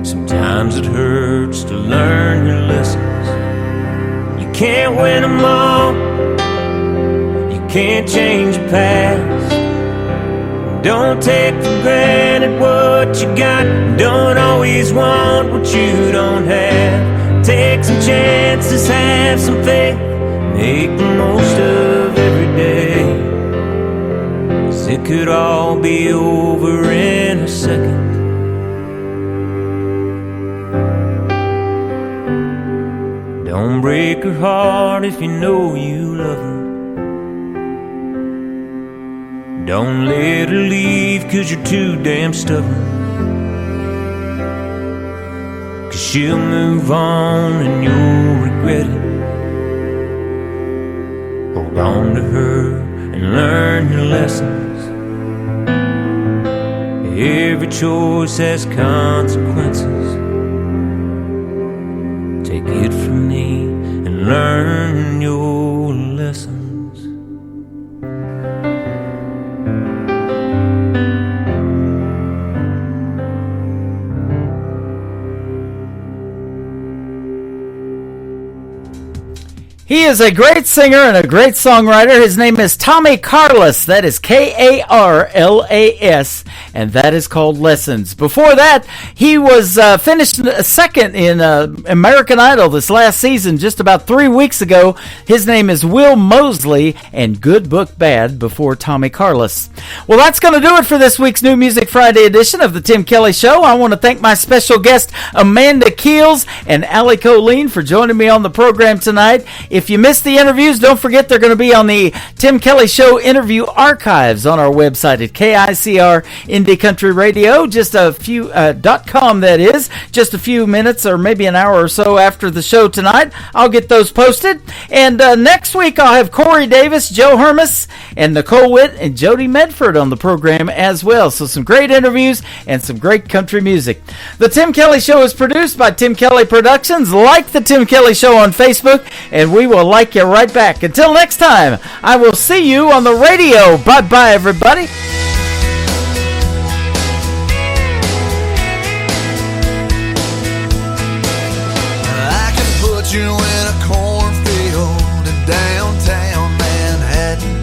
Sometimes it hurts to learn your lessons. You can't win them all, you can't change your past. Don't take for granted what you got. Don't always want what you don't have. Take some chances, have some faith. Make the most of every day. It could all be over in a second. Don't break her heart if you know you love her. Don't let her leave 'cause you're too damn stubborn. 'Cause she'll move on and you'll regret it. Hold on to her and learn your lessons. Every choice has consequences. Take it from me and learn your lessons. He is a great singer and a great songwriter. His name is Tommy Carlos. That is Karlas, and that is called Lessons. Before that, he was finished second in American Idol this last season, just about 3 weeks ago. His name is Will Mosley, and Good Book Bad before Tommy Carlos. Well, that's going to do it for this week's New Music Friday edition of the Tim Kelly Show. I want to thank my special guest, Amanda Keels and Allie Colleen, for joining me on the program tonight. If you missed the interviews, don't forget they're going to be on the Tim Kelly Show interview archives on our website at KICR Indie Country Radio. Just a few .com, that is. Just a few minutes or maybe an hour or so after the show tonight, I'll get those posted. And next week I'll have Corey Davis, Joe Hermes, and Nicole Witt and Jody Medford on the program as well. So some great interviews and some great country music. The Tim Kelly Show is produced by Tim Kelly Productions. Like the Tim Kelly Show on Facebook, and we will like you right back. Until next time, I will see you on the radio. Bye-bye, everybody. I can put you in a cornfield in downtown Manhattan.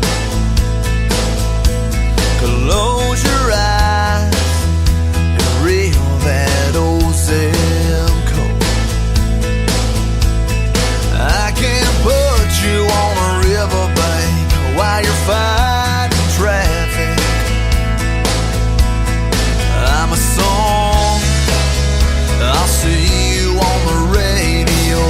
Close your eyes and reel that old Simcoe. I can put you on a riverbank while you're fighting traffic. I'm a song, I'll see you on the radio.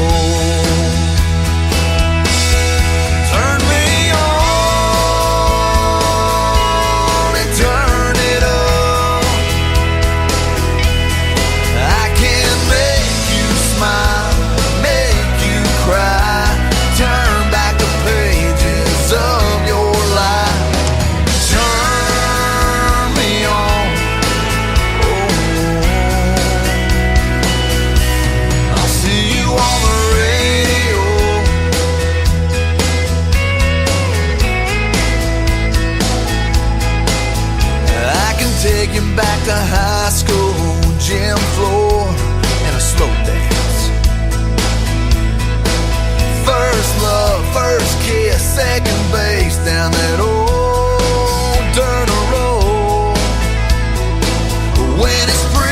second base down that old dirt road. When it's free